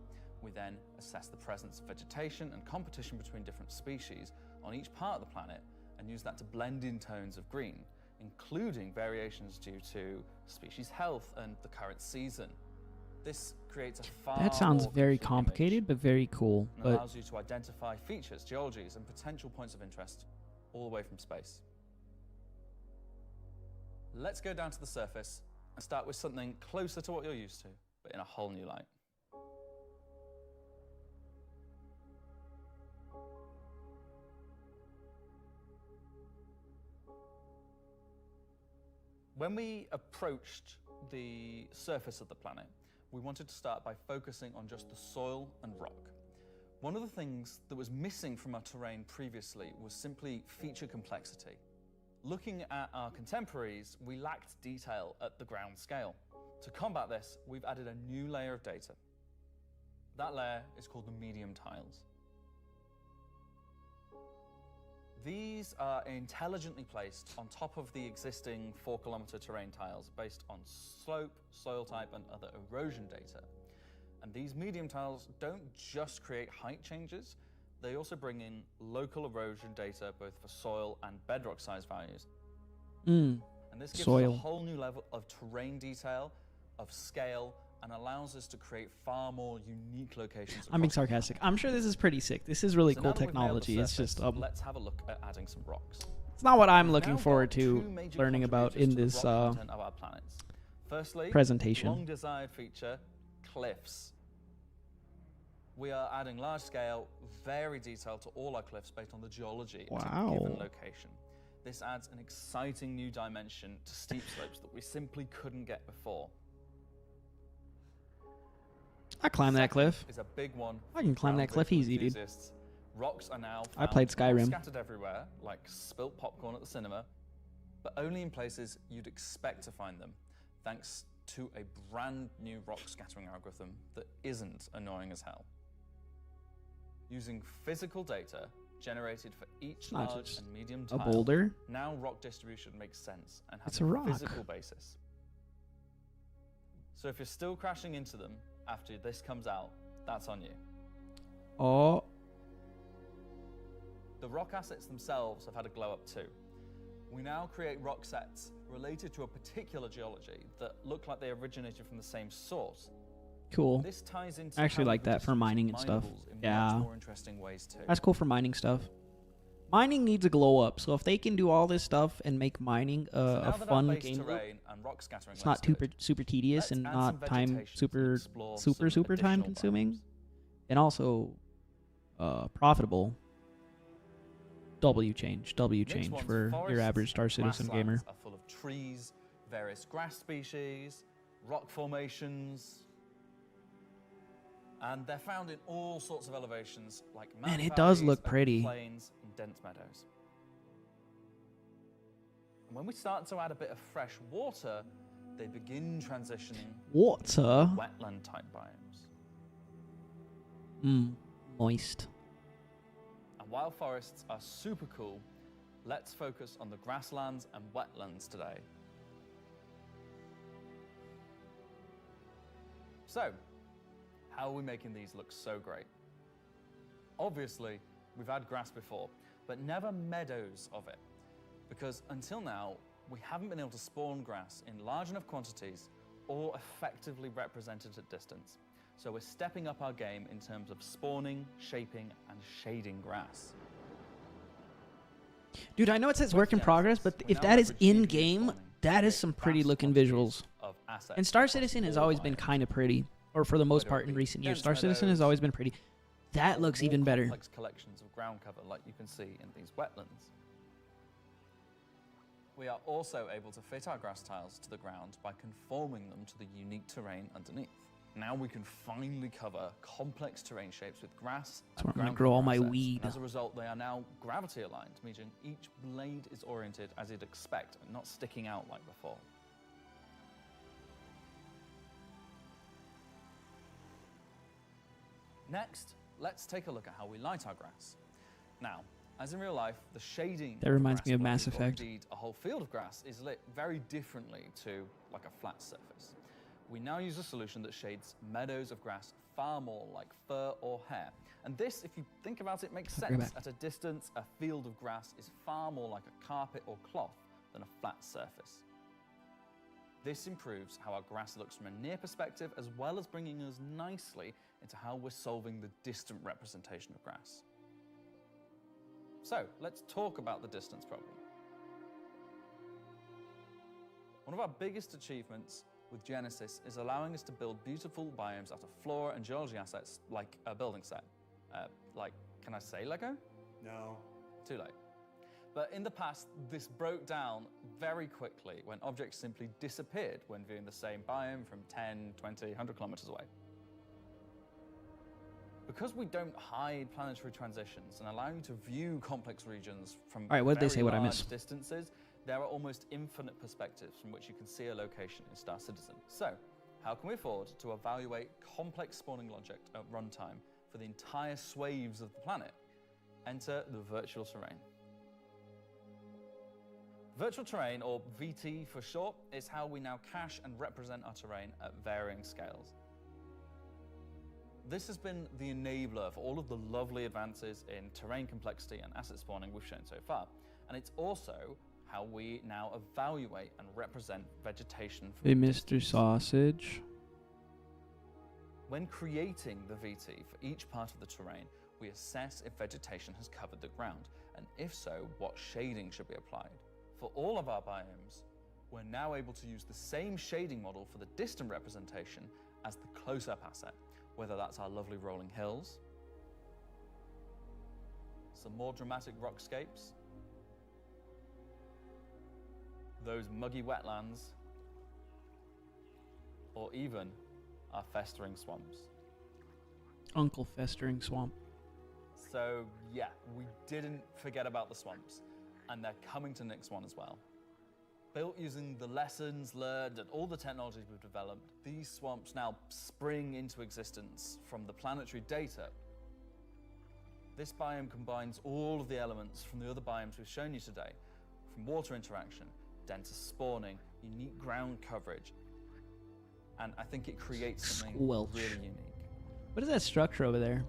We then assess the presence of vegetation and competition between different species on each part of the planet, and use that to blend in tones of green, including variations due to species health and the current season. This creates a far That sounds more very complete complicated, but very cool. and But allows you to identify features, geologies, and potential points of interest all the way from space. Let's go down to the surface and start with something closer to what you're used to, but in a whole new light. When we approached the surface of the planet, we wanted to start by focusing on just the soil and rock. One of the things that was missing from our terrain previously was simply feature complexity. Looking at our contemporaries, we lacked detail at the ground scale. To combat this, we've added a new layer of data. That layer is called the medium tiles. These are intelligently placed on top of the existing 4-kilometer terrain tiles based on slope, soil type, and other erosion data. And these medium tiles don't just create height changes, they also bring in local erosion data both for soil and bedrock size values. And this gives us a soil. whole new level of terrain detail, of scale, and allows us to create far more unique locations. I'm being across the map. sarcastic. I'm sure this is pretty sick. This is really So cool now that we've nailed the technology. It's surface, just let's have a look at adding some rocks. it's not what I'm We've looking now forward got to two major learning about in contributors this to the rock content of our planets. Firstly, presentation. long desired feature, cliffs. We are adding large scale, very detailed to all our cliffs based on the geology at a given Wow. location. This adds an exciting new dimension to steep slopes that we simply couldn't get before. I climbed that cliff. Is a big one. I can climb for that cliff ground easy, dude. enthusiasts. Rocks are now I played found not Skyrim. scattered everywhere, like spilt popcorn at the cinema, but only in places you'd expect to find them, thanks to a brand new rock scattering algorithm that isn't annoying as hell. Using physical data generated for each not large just and medium a tile, boulder. now rock distribution makes sense and has It's a rock. physical basis. So if you're still crashing into them after this comes out, that's on you. Oh, The rock assets themselves have had a glow up too. We now create rock sets related to a particular geology that look like they originated from the same source. cool. This ties into I actually how like we that for mining and distribute stuff. minables in Yeah. much more interesting ways too. That's cool for mining stuff. Mining needs a glow up, so if they can do all this stuff and make mining So now a that our fun base game loop, terrain and rock scattering it's not looks good, super tedious let's and add not some time vegetation to super explore some time additional consuming, and also profitable. W change Next one's for your forests average Star and Citizen grasslands gamer. are full of trees, various grass species, rock formations, and they're found in all sorts of elevations like Man, mountain it does valleys, look open pretty. plains, and dense meadows. And when we start to add a bit of fresh water, they begin transitioning Water? into wetland type biomes. Moist. And while forests are super cool, let's focus on the grasslands and wetlands today. So, how are we making these look so great? Obviously, we've had grass before, but never meadows of it. Because until now, we haven't been able to spawn grass in large enough quantities or effectively represented at distance. So we're stepping up our game in terms of spawning, shaping, and shading grass. Dude, I know it says With work in progress, but we if now that is leverage in GPU game, spawning that to is create some pretty vast looking quantities visuals. of assets And Star across Citizen has all always been biomes. kind of pretty, or for the most Whether part it in be recent years. dense Star Citizen has meadows always been pretty. That or looks more even better. complex collections of ground cover like you can see in these wetlands. We are also able to fit our grass tiles to the ground by conforming them to the unique terrain underneath. Now we can finally cover complex terrain shapes with grass That's and where I'm gonna ground grow all cover my assets. weed. And as a result, they are now gravity aligned, meaning each blade is oriented as you'd expect and not sticking out like before. Next, let's take a look at how we light our grass. Now, as in real life, the shading That of the reminds grass me of blade, Mass or Effect. indeed a whole field of grass, is lit very differently to like a flat surface. We now use a solution that shades meadows of grass far more like fur or hair. And this, if you think about it, makes Bring it sense. back. At a distance, a field of grass is far more like a carpet or cloth than a flat surface. This improves how our grass looks from a near perspective, as well as bringing us nicely into how we're solving the distant representation of grass. So, let's talk about the distance problem. One of our biggest achievements with Genesis is allowing us to build beautiful biomes out of flora and geology assets like a building set. Can I say Lego? No. Too late. But in the past, this broke down very quickly when objects simply disappeared when viewing the same biome from 10, 20, 100 kilometers away. Because we don't hide planetary transitions and allow you to view complex regions from All right, what did they very say? What I large missed? distances, there are almost infinite perspectives from which you can see a location in Star Citizen. So, how can we afford to evaluate complex spawning logic at runtime for the entire swathes of the planet? Enter the virtual terrain. Virtual terrain, or VT for short, is how we now cache and represent our terrain at varying scales. This has been the enabler for all of the lovely advances in terrain complexity and asset spawning we've shown so far. And it's also how we now evaluate and represent vegetation from Hey, a Mr. distance. Sausage. When creating the VT for each part of the terrain, we assess if vegetation has covered the ground, and if so, what shading should be applied. For all of our biomes, we're now able to use the same shading model for the distant representation as the close-up asset, whether that's our lovely rolling hills, some more dramatic rockscapes, those muggy wetlands, or even our festering swamps. Uncle Festering Swamp. So yeah, we didn't forget about the swamps, and they're coming to Nyx 1 as well. Built using the lessons learned and all the technologies we've developed, these swamps now spring into existence from the planetary data. This biome combines all of the elements from the other biomes we've shown you today, from water interaction, denser spawning, unique ground coverage, and I think it creates something Squelch. really unique. What is that structure over there?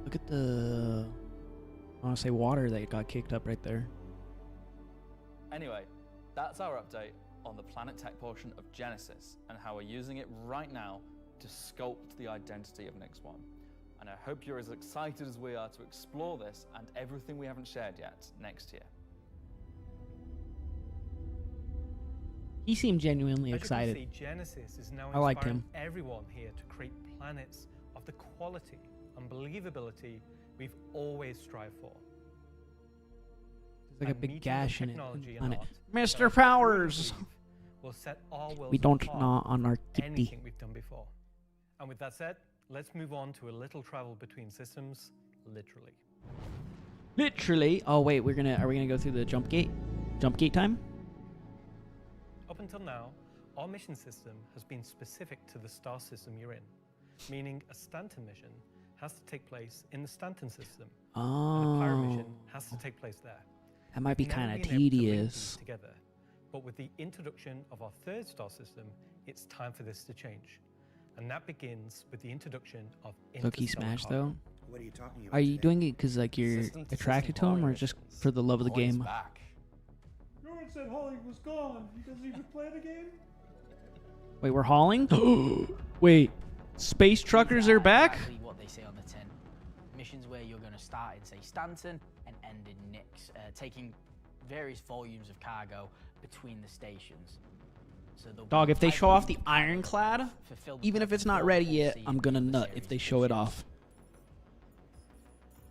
Look at the, I want to say water that got kicked up right there. Anyway, that's our update on the planet tech portion of Genesis and how we're using it right now to sculpt the identity of Nyx 1. And I hope you're as excited as we are to explore this and everything we haven't shared yet next year. He seemed genuinely excited. As you can see, Genesis is now I liked inspiring him. everyone here to create planets of the quality and believability we've always strived for. There's like a And big meeting gash the in it. technology and On it. art that Mr. I truly Powers! believe will set our worlds We don't apart gnaw on our from kitty. anything we've done before. And with that said, let's move on to a little travel between systems, literally. Literally. Oh wait, are we gonna go through the jump gate? Jump gate time? Up until now, our mission system has been specific to the star system you're in, meaning a Stanton mission has to take place in the Stanton system, and a Pyro mission has to take place there. That might be We've never kind of been able to link these tedious. together, but with the introduction of our third star system, it's time for this to change. And that begins with the introduction of Low-key interstellar smash cargo. though. What are you talking about Are you today? doing it because like you're System-to-system attracted to him, or hauling just missions. for the love of the Hauling's game? back. No one said Holling was gone. You guys even play the game? Wait, we're hauling? Wait, space truckers are back? Exactly what they say on the tin. Missions where you're going to start in, say, Stanton and end in Nyx, taking various volumes of cargo between the stations. So there'll Dog, be if they five show off the volumes of ironclad, cargo to fill the even if it's not full ready yet, sea I'm gonna of the nut if series they of show it missions. off.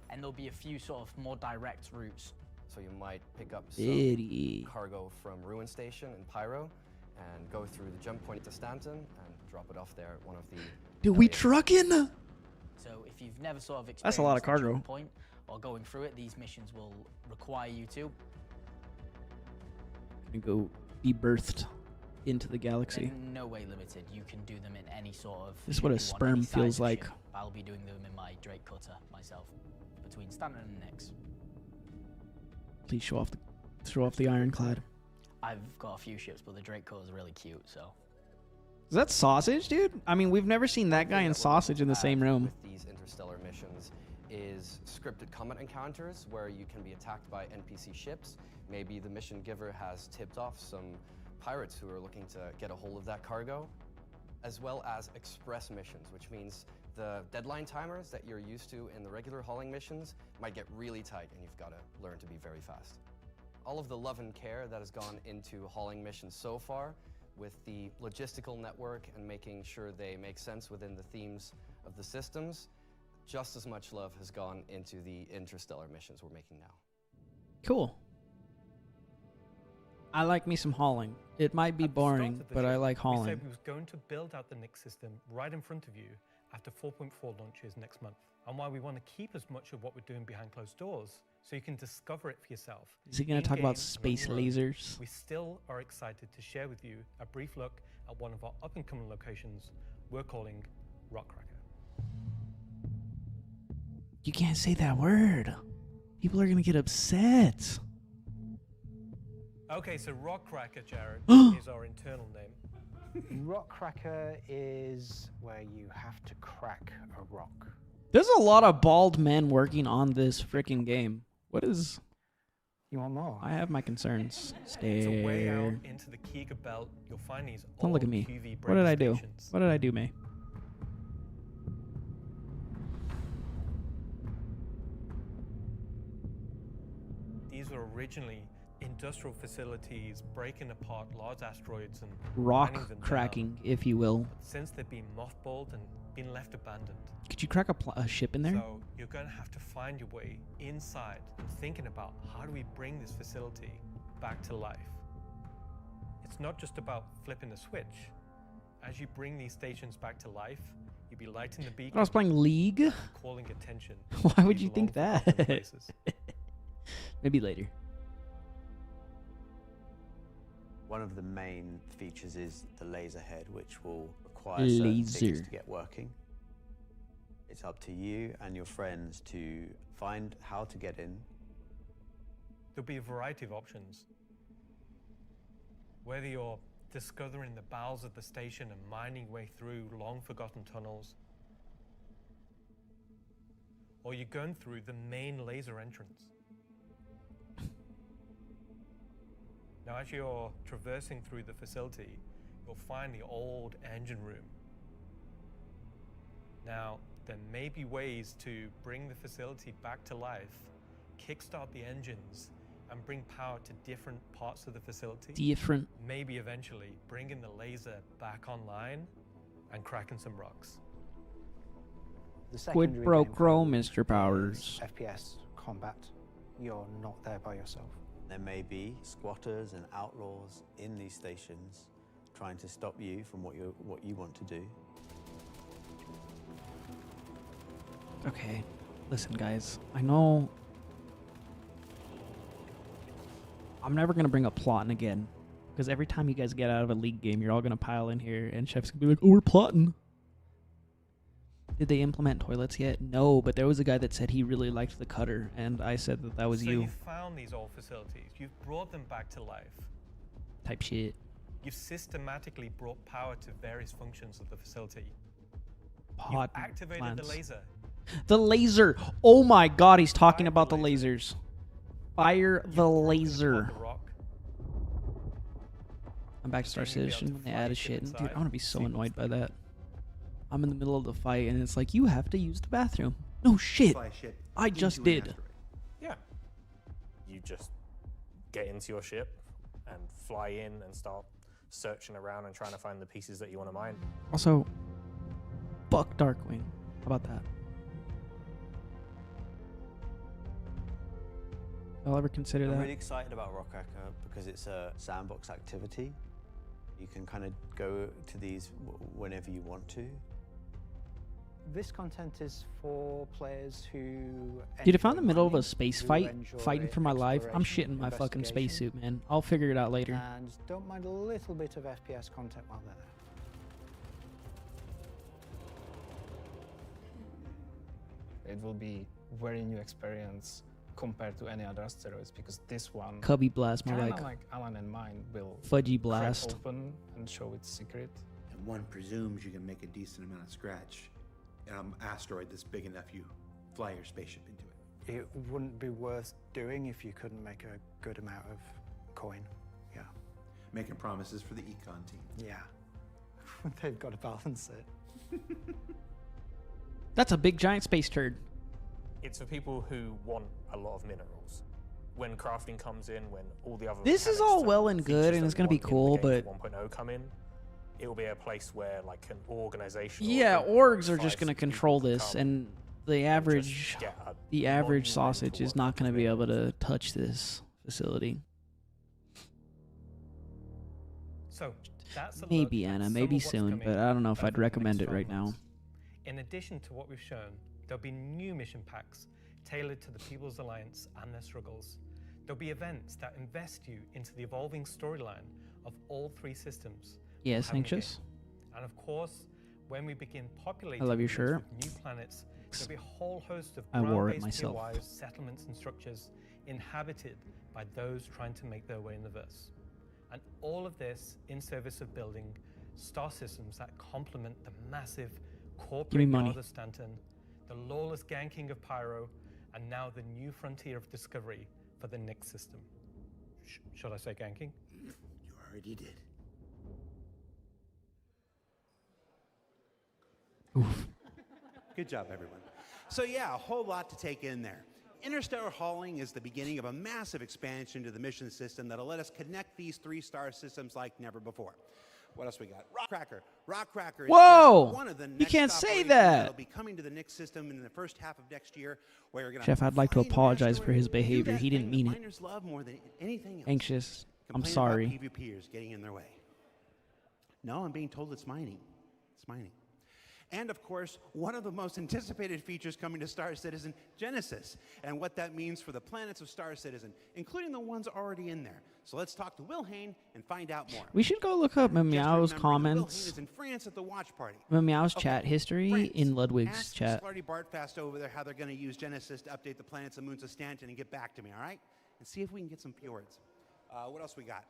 And there'll be a few sort of more direct routes. So you might pick up some Bitty. cargo from Ruin Station in Pyro and go through the jump point to Stanton and drop it off there at one of the... Dude, we affiliates. trucking? So if you've never sort of experienced That's a lot of the cargo. jump point or going through it, these missions will require you to. Gonna go be birthed into the galaxy. They're in no way limited. You can do them in any sort of. This is what a if you want, sperm any size feels of like. ship. I'll be doing them in my Drake cutter myself, between Stanton and Nyx. Please show off the ironclad. I've got a few ships, but the Drake cutter is really cute. So Is that Sausage, dude? I mean, we've never seen that guy and Sausage in the same room. With these interstellar missions is scripted combat encounters where you can be attacked by NPC ships. Maybe the mission giver has tipped off some pirates who are looking to get a hold of that cargo, as well as express missions, which means the deadline timers that you're used to in the regular hauling missions might get really tight and you've got to learn to be very fast. All of the love and care that has gone into hauling missions so far, with the logistical network and making sure they make sense within the themes of the systems, just as much love has gone into the interstellar missions we're making now. Cool. I like me some hauling. It might be At the start boring, of the but I show, like We hauling. said we was going to build out the Nyx system right in front of you after 4.4 launches next month, and why we want to keep as much of what we're doing behind closed doors so you can discover it for yourself. Is he gonna talk about space lasers? We still are excited to share with you a brief look at one of our up-and-coming locations we're calling Rockcracker. You can't say that word. People are gonna get upset. Okay, so Rockcracker, Jared, is our internal name. Rockcracker is where you have to crack a rock. There's a lot of bald men working on this freaking game. What is... You want more? I have my concerns. So way out Stare. into the Kiga belt, you'll find these Don't look at old me. UV What did I do? stations. What did I do, May? These were originally industrial facilities breaking apart large asteroids and Rock mining them down. cracking, if you will. But since they've been mothballed and been left abandoned, Could you crack a ship in there? so you're going to have to find your way inside and thinking about how do we bring this facility back to life. It's not just about flipping a switch. As you bring these stations back to life, you'll be lighting the beacon. I was playing League. Calling attention. Why would you think that? Maybe later. One of the main features is the laser head, which will require certain things to get working. It's up to you and your friends to find how to get in. There'll be a variety of options. Whether you're discovering the bowels of the station and mining your way through long-forgotten tunnels, or you're going through the main laser entrance. Now, as you're traversing through the facility, you'll find the old engine room. Now, there may be ways to bring the facility back to life, kickstart the engines, and bring power to different parts of the facility. Maybe eventually bringing the laser back online and cracking some rocks. Quid pro quo, Mr. Powers. FPS combat. You're not there by yourself. There may be squatters and outlaws in these stations trying to stop you from what you want to do. Okay, listen, guys. I know I'm never gonna bring up plotting again, because every time you guys get out of a League game, you're all gonna pile in here, and Chef's gonna be like, "Oh, we're plotting." Did they implement toilets yet? No, but there was a guy that said he really liked the cutter, and I said that that was So you. you found these old facilities. You've brought them back to life. Type shit. You've systematically brought power to various functions of the facility. Pot You've activated plants. the laser. The laser. Oh my God, he's talking about the lasers. Fire the laser. I'm back to Star Citizen when they added shit. And dude, I'm gonna be so annoyed by that. I'm in the middle of the fight and it's like, you have to use the bathroom. No shit. I just did. Yeah. You just get into your ship and fly in and start searching around and trying to find the pieces that you want to mine. Also, fuck Darkwing. How about that? Y'all ever consider I'm that? really excited about Rockracker because it's a sandbox activity. You can kind of go to these whenever you want to. This content is for players who... Dude, if I'm in the middle of a mining, space who fight, enjoy fighting for my life, I'm exploration, shitting my fucking investigation, spacesuit, man. I'll figure it out later. And don't mind a little bit of FPS content while they're there. It will be very new experience compared to any other asteroids, because this one, Cubby blast, more kinda like like Alan and mine, will fudgy crack blast. open and show its secret. And one presumes you can make a decent amount of scratch on an asteroid that's big enough you fly your spaceship into it. It wouldn't be worth doing if you couldn't make a good amount of coin. Yeah. Making promises for the econ team. Yeah. They've got to balance it. That's a big giant space turd. It's for people who want a lot of minerals. When crafting comes in, when all the other This is all well and good, and it's gonna be cool, but 1.0 come in, it will be a place where like an organization. yeah, orgs are just gonna control this, and the average sausage is not gonna be able to touch this facility. So that's a Maybe look at Anna, some maybe of what's soon, coming but I don't know if over I'd the recommend next it right 12 months. now. In addition to what we've shown, there'll be new mission packs tailored to the People's Alliance and their struggles. There'll be events that invest you into the evolving storyline of all three systems. Yes, having a game. anxious. And of course, when we begin populating I love your these shirt. with new planets, there'll be a whole host of I wore it ground-based myself. POIs, settlements and structures inhabited by those trying to make their way in the verse. And all of this in service of building star systems that complement the massive corporate money. yard of Stanton, the lawless ganking of Pyro, and now the new frontier of discovery for the Nyx system. Should I say ganking? You already did. Good job, everyone. So yeah, a whole lot to take in there. Interstellar hauling is the beginning of a massive expansion to the mission system that'll let us connect these three-star systems like never before. What else we got? Rockracker. Rockracker is Whoa! just one of the You next can't say operations that. that'll be coming to the Nyx system in the first half of next year, where you're gonna Chef, I'd like to find apologize for asteroids, his do behavior. that He didn't thing mean that it. miners love more than anything else. Anxious. I'm Complain sorry. About PvPers getting in their way. No, I'm being told it's mining. It's mining. And of course, one of the most anticipated features coming to Star Citizen, Genesis, and what that means for the planets of Star Citizen, including the ones already in there. So let's talk to Will Hain and find out more. We should go look up Meow's Will Hain comments. is in France at the watch party. Meow's chat history France. in Ludwig's Ask chat. Slarty Bartfast over there how they're going to use Genesis to update the planets and moons of Stanton and get back to me, all right? And see if we can get some fjords. What else we got?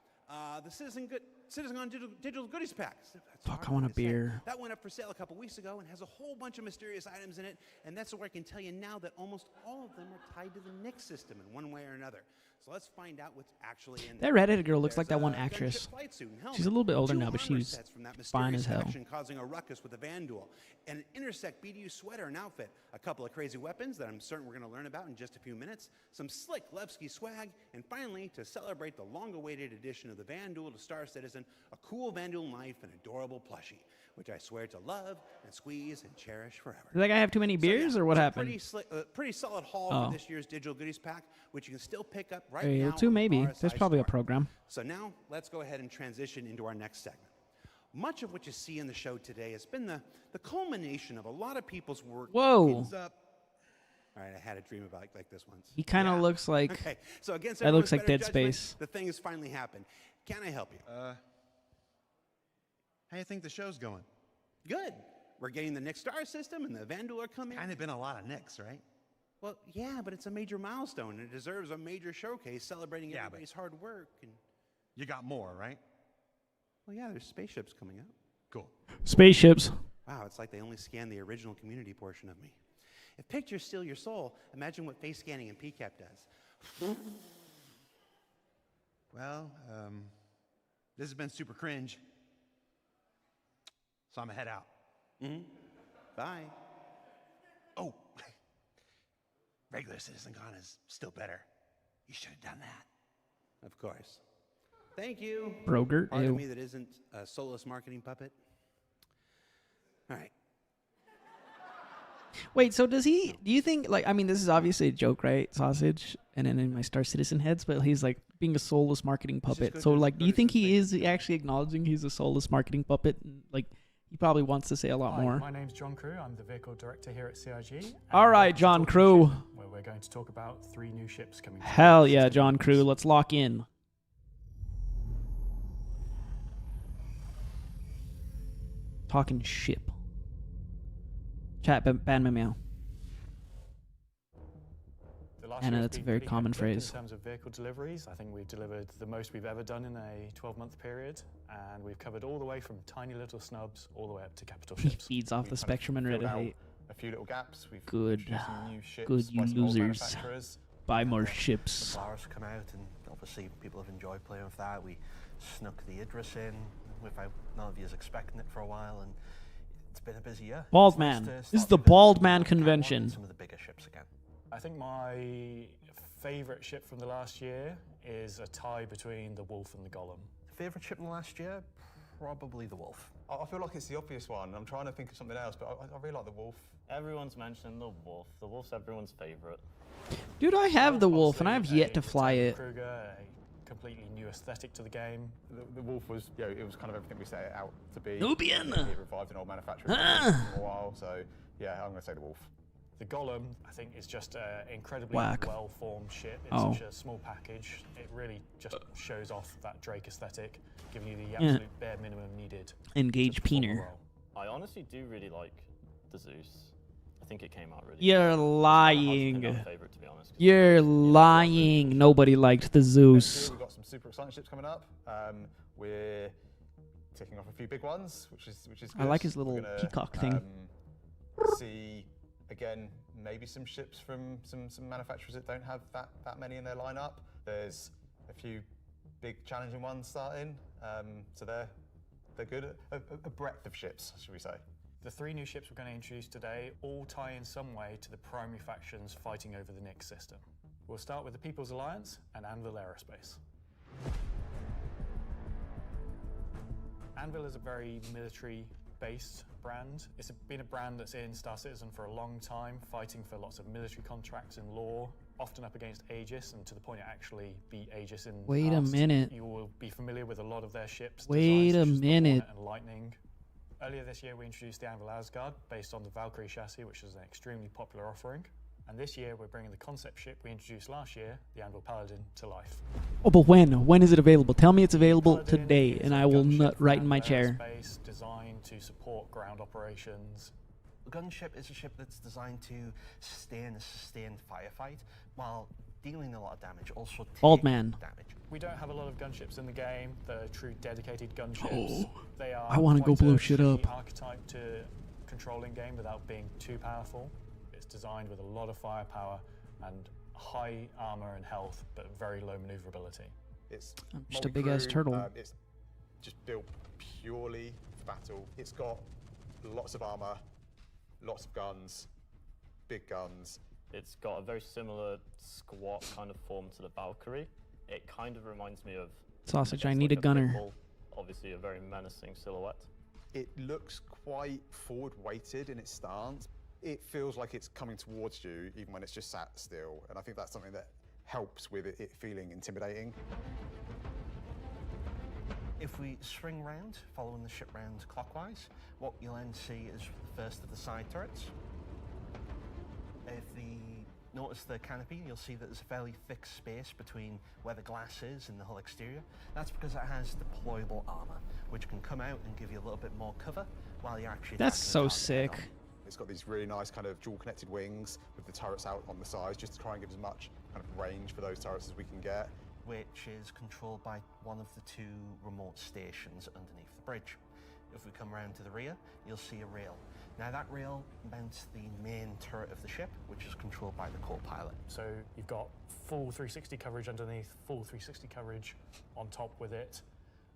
The Citizencon digital goodies packs. Fuck, I want a beer. That went up for sale a couple weeks ago and has a whole bunch of mysterious items in it. And that's where I can tell you now that almost all of them are tied to the Nix system in one way or another. So let's find out what's actually in there. That redheaded girl looks like There's that one a actress. gunship flight suit and helmet, She's a little bit older two now, but armor she's sets from that fine mysterious as hell. faction causing a ruckus with the Van Duel, an Intersect BDU sweater and outfit, a couple of crazy weapons that I'm certain we're going to learn about in just a few minutes, some slick Levski swag, and finally, to celebrate the long-awaited addition of the Van Duel to Star Citizen, a cool Van Duel knife and adorable plushie, which I swear to love and squeeze and cherish forever. Did that guy have too many beers, or what it's a happened? Pretty solid haul Oh. for this year's digital goodies pack, which you can still pick up right Able now. to, on the maybe. RSI There's probably a store. program. So now let's go ahead and transition into our next segment. Much of what you see in the show today has been the culmination of a lot of people's work. Whoa. Pins up. All right, I had a dream about like this once. He kind of looks like. Okay, so against that looks everyone's like better Dead judgment, Space. The thing has finally happened. Can I help you? How you think the show's going? Good. We're getting the next star system and the Van Duel are coming. Kind of been a lot of nicks, right? Well, yeah, but it's a major milestone and it deserves a major showcase celebrating everybody's hard work. And you got more, right? Well, yeah, there's spaceships coming out. Cool. Spaceships. Wow, it's like they only scanned the original community portion of me. If pictures steal your soul, imagine what face scanning in PCAP does. Well, this has been super cringe. So I'm gonna head out. Mm-hmm. Bye. Oh, regular Citizencon is still better. You should have done that. Of course. Thank you. Brogert, Part ew. of me that isn't a soulless marketing puppet. All right. Wait, so does he? Do you think, like, I mean, this is obviously a joke, right? Sausage, and then in my Star Citizen heads, but he's like being a soulless marketing puppet. So, like, do you think he is actually acknowledging he's a soulless marketing puppet? Like, he probably wants to say a lot Hi, more. my name's John Crew. I'm the vehicle director here at CIG. All right, John Crew. Where we're going to talk about 3 new ships coming. Hell yeah, John Crew. Let's lock in. Talking ship. Chat, ban meow. The last I know year has that's a been very pretty common hectic phrase. In terms of vehicle deliveries, I think we've delivered the most we've ever done in a 12-month period, and we've covered all the way from tiny little snubs all the way up to capital He ships. feeds off the spectrum and filled Reddit out hate. a few little gaps. We've Good. introduced some new ships Good, you by some old losers. manufacturers. Buy more ships. The Polaris come out, and obviously people have enjoyed playing with that. We snuck the Idris in without none of you expecting it for a while, and it's been a busy year. Bald It's nice Man. to This is start the reversing Bald Man some of the Cat 1 convention. and some of the bigger ships again. I think my favourite ship from the last year is a tie between the Wolf and the Golem. Favourite ship in the last year? Probably the Wolf. I feel like it's the obvious one. I'm trying to think of something else, but I really like the Wolf. Everyone's mentioning the Wolf. The Wolf's everyone's favourite. Dude, I have the Wolf, and I have yet to fly it. Kruger, a completely new aesthetic to the game. The Wolf was, you know, it was kind of everything we set it out to be. Nubian! It revived an old manufacturer Ah! for a while, so yeah, I'm going to say the Wolf. The Golem, I think, is just an incredibly Whack. well-formed ship in Oh. such a small package. It really just shows off that Drake aesthetic, giving you the Yeah. absolute bare minimum needed. Engage to perform the Peener. role. I honestly do really like the Zeus. I think it came out really You're well. lying. It's my favourite, to be honest. You're lying. Nobody liked the Next Zeus. year we've got some super exciting ships coming up. We're ticking off a few big ones, which is good. I like his little We're gonna, peacock thing. See again, maybe some ships from some manufacturers that don't have that many in their lineup. There's a few big challenging ones starting, so they're good. A breadth of ships, should we say? The 3 new ships we're going to introduce today all tie in some way to the primary factions fighting over the Nix system. We'll start with the People's Alliance and Anvil Aerospace. Anvil is a very military-based brand. It's been a brand that's in Star Citizen for a long time, fighting for lots of military contracts in lore, often up against Aegis, and to the point it actually beat Aegis in the Wait a past. minute. You will be familiar with a lot of their ships. Wait a designs such as the minute. Hornet and Lightning. Earlier this year, we introduced the Anvil Asgard based on the Valkyrie chassis, which is an extremely popular offering. And this year, we're bringing the concept ship we introduced last year, the Anvil Paladin, to life. Oh, but when? When is it available? Tell me it's available Paladin today, is and a I will gunship nut for right in my Anvil chair. Aerospace, designed to support ground operations. The gunship is a ship that's designed to stay in a sustained firefight while dealing a lot of damage, also Bald taking man. damage. We don't have a lot of gunships in the game. They're true dedicated gunships. Oh, They are I wanna go quite a blow shit tricky up. archetype to control in game without being too powerful. It's designed with a lot of firepower and high armor and health, but very low maneuverability. It's I'm just a big-ass turtle. It's just built purely for battle. It's got lots of armor, lots of guns, big guns. It's got a very similar squat kind of form to the Valkyrie. It kind of reminds me of Sausage, I guess, need like a gunner. Pimple, obviously a very menacing silhouette. It looks quite forward-weighted in its stance. It feels like it's coming towards you even when it's just sat still, and I think that's something that helps with it feeling intimidating. If we swing round, following the ship round clockwise, what you'll then see is the first of the side turrets. If you notice the canopy, you'll see that there's a fairly thick space between where the glass is and the whole exterior. That's because it has deployable armor, which can come out and give you a little bit more cover while you're actually That's attacking so the target sick. It's got these really nice kind of dual connected wings with the turrets out on the sides, just to try and give as much kind of range for those turrets as we can get. which is controlled by one of the two remote stations underneath the bridge. If we come around to the rear, you'll see a rail. Now that rail mounts the main turret of the ship, which is controlled by the co-pilot. So you've got full 360 coverage underneath, full 360 coverage on top with it,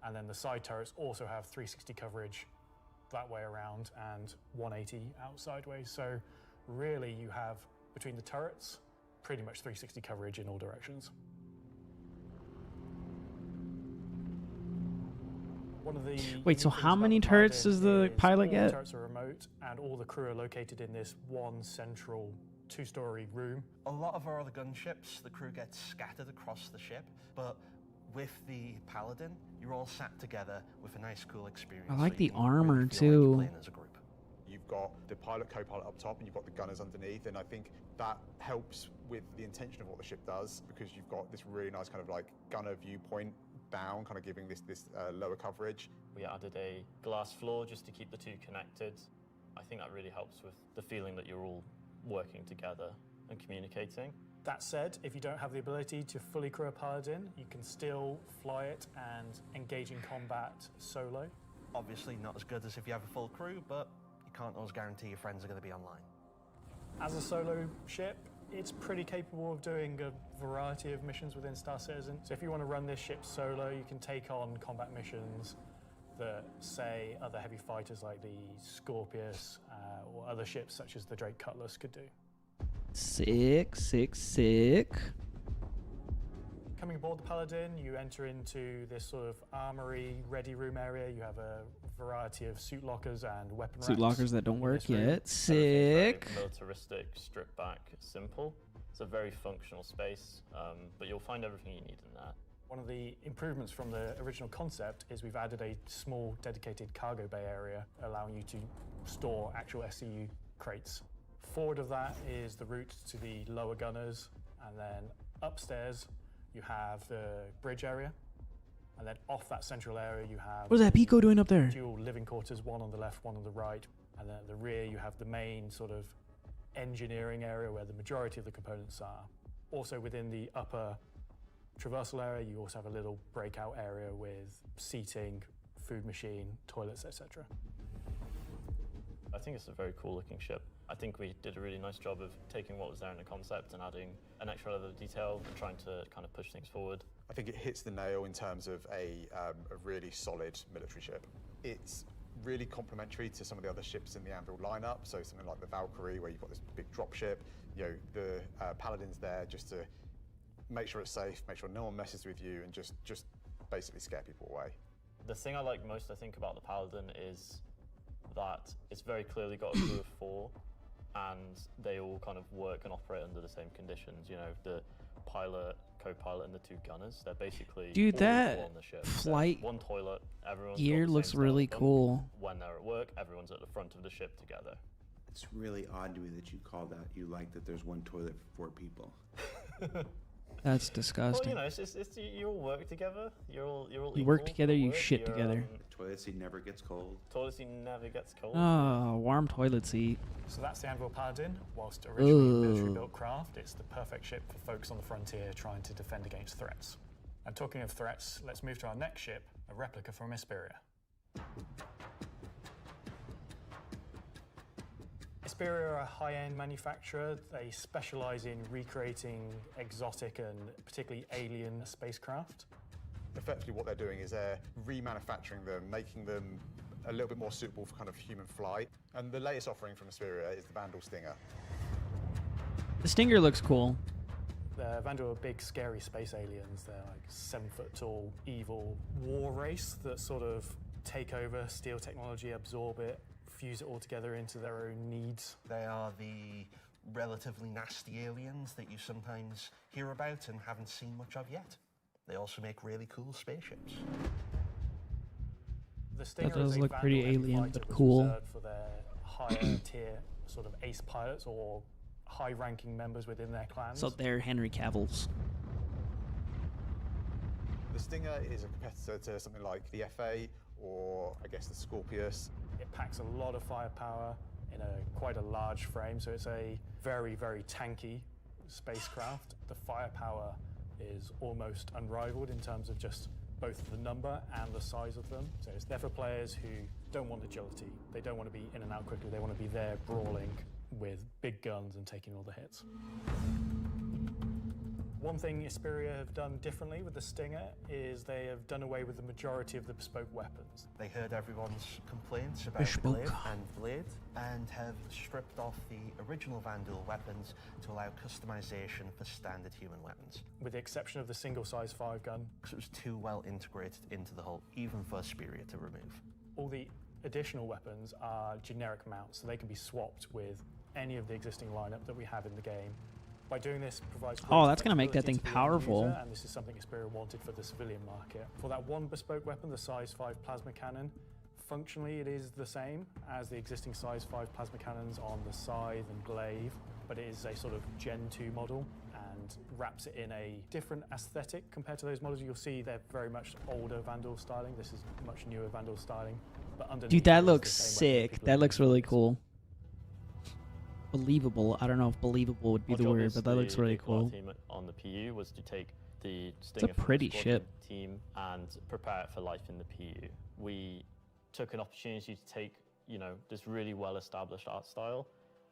and then the side turrets also have 360 coverage that way around and 180 out sideways. So really you have, between the turrets, pretty much 360 coverage in all directions. One of the Wait, so unique how things many about the turrets does Paladin the is pilot all get? The turrets are remote, and all the crew are located in this one central two-story room. A lot of our other gunships, the crew gets scattered across the ship, but with the Paladin, you're all sat together with a nice, cool experience. I like so the you can armor really feel like you're too. playing as a group. You've got the pilot, co-pilot up top, and you've got the gunners underneath, and I think that helps with the intention of what the ship does, because you've got this really nice kind of like gunner viewpoint down, kind of giving this lower coverage. We added a glass floor just to keep the two connected. I think that really helps with the feeling that you're all working together and communicating. That said, if you don't have the ability to fully crew a Paladin, you can still fly it and engage in combat solo. Obviously not as good as if you have a full crew, but you can't always guarantee your friends are going to be online. As a solo ship, it's pretty capable of doing a variety of missions within Star Citizen. So if you want to run this ship solo, you can take on combat missions that, say, other heavy fighters like the Scorpius or other ships such as the Drake Cutlass could do. Sick, sick, sick. Coming aboard the Paladin, you enter into this sort of armory ready room area. You have a variety of suit lockers and weapon racks. Suit lockers that don't in work this room. yet. Sick. Very militaristic, stripped back, simple. It's a very functional space, but you'll find everything you need in that. One of the improvements from the original concept is we've added a small dedicated cargo bay area, allowing you to store actual SCU crates. Forward of that is the route to the lower gunners, and then upstairs you have the bridge area, and then off that central area you have What is that Pico doing up there? dual living quarters, one on the left, one on the right, and then at the rear you have the main sort of engineering area where the majority of the components are. Also within the upper traversal area you also have a little breakout area with seating, food machine, toilets, etc. I think it's a very cool looking ship. I think we did a really nice job of taking what was there in the concept and adding an extra level of detail and trying to kind of push things forward. I think it hits the nail in terms of a really solid military ship. It's really complementary to some of the other ships in the Anvil lineup, so something like the Valkyrie, where you've got this big drop ship. You know, the Paladin's there just to make sure it's safe, make sure no one messes with you, and just basically scare people away. The thing I like most, I think, about the Paladin is that it's very clearly got a crew of 4, and they all kind of work and operate under the same conditions. You know, the pilot, co-pilot and the 2 gunners. They're basically Dude, all that equal on the ship. flight One toilet, everyone's gear got the looks same really style bunk. cool. When they're at work, everyone's at the front of the ship together. It's really odd to me that you called out you like that there's one toilet for 4 people. That's disgusting. Well, you know, it's you all work together. You're all You work equal together, at you work. shit You're, together. The toilet seat never gets cold. Toilet seat never gets cold. Oh, warm toilet seat. So that's the Anvil Paladin. Whilst originally military Ooh. built craft, it's the perfect ship for folks on the frontier trying to defend against threats. And talking of threats, let's move to our next ship, a replica from Hesperia. Hesperia are a high-end manufacturer. They specialize in recreating exotic and particularly alien spacecraft. Effectively what they're doing is they're remanufacturing them, making them a little bit more suitable for kind of human flight. And the latest offering from Hesperia is the Vandal Stinger. The Stinger looks cool. The Vandal are big, scary space aliens. They're like 7-foot-tall, evil war race that sort of take over, steal technology, absorb it, fuse it all together into their own needs. They are the relatively nasty aliens that you sometimes hear about and haven't seen much of yet. They also make really cool spaceships. The Stinger That does is a look Vandal pretty heavy alien, fighter but was cool. reserved for their higher tier sort of ace pilots or high-ranking members within their clans. So they're Henry Cavill's. The Stinger is a competitor to something like the FA or I guess the Scorpius. It packs a lot of firepower in quite a large frame, so it's a very, very tanky spacecraft. The firepower is almost unrivaled in terms of just both the number and the size of them. So it's there for players who don't want agility. They don't want to be in and out quickly. They want to be there brawling with big guns and taking all the hits. One thing Hesperia have done differently with the Stinger is they have done away with the majority of the bespoke weapons. They heard everyone's complaints about Bespoke. the glaive and blade and have stripped off the original Vandal weapons to allow customization for standard human weapons. With the exception of the single-size 5-gun. Because it was too well integrated into the whole, even for Hesperia to remove. All the additional weapons are generic mounts, so they can be swapped with any of the existing lineup that we have in the game. By doing this, provides Oh, that's gonna make that flexibility thing to the end powerful. user, and this is something Hesperia wanted for the civilian market. For that one bespoke weapon, the size 5 plasma cannon, functionally it is the same as the existing size 5 plasma cannons on the Scythe and Glaive, but it is a sort of Gen 2 model and wraps it in a different aesthetic compared to those models. You'll see they're very much older Vandal styling. This is much newer Vandal styling, but underneath Dude, that it is the looks same weapon sick. people That are looks using. really cool. Believable. I don't know if believable would be Our the job word, as but that looks the really Core cool. team on the PU was to take the a Stinger from the pretty Squadron ship. team and prepare it for life in the PU. We took an opportunity to take, you know, this really well-established art style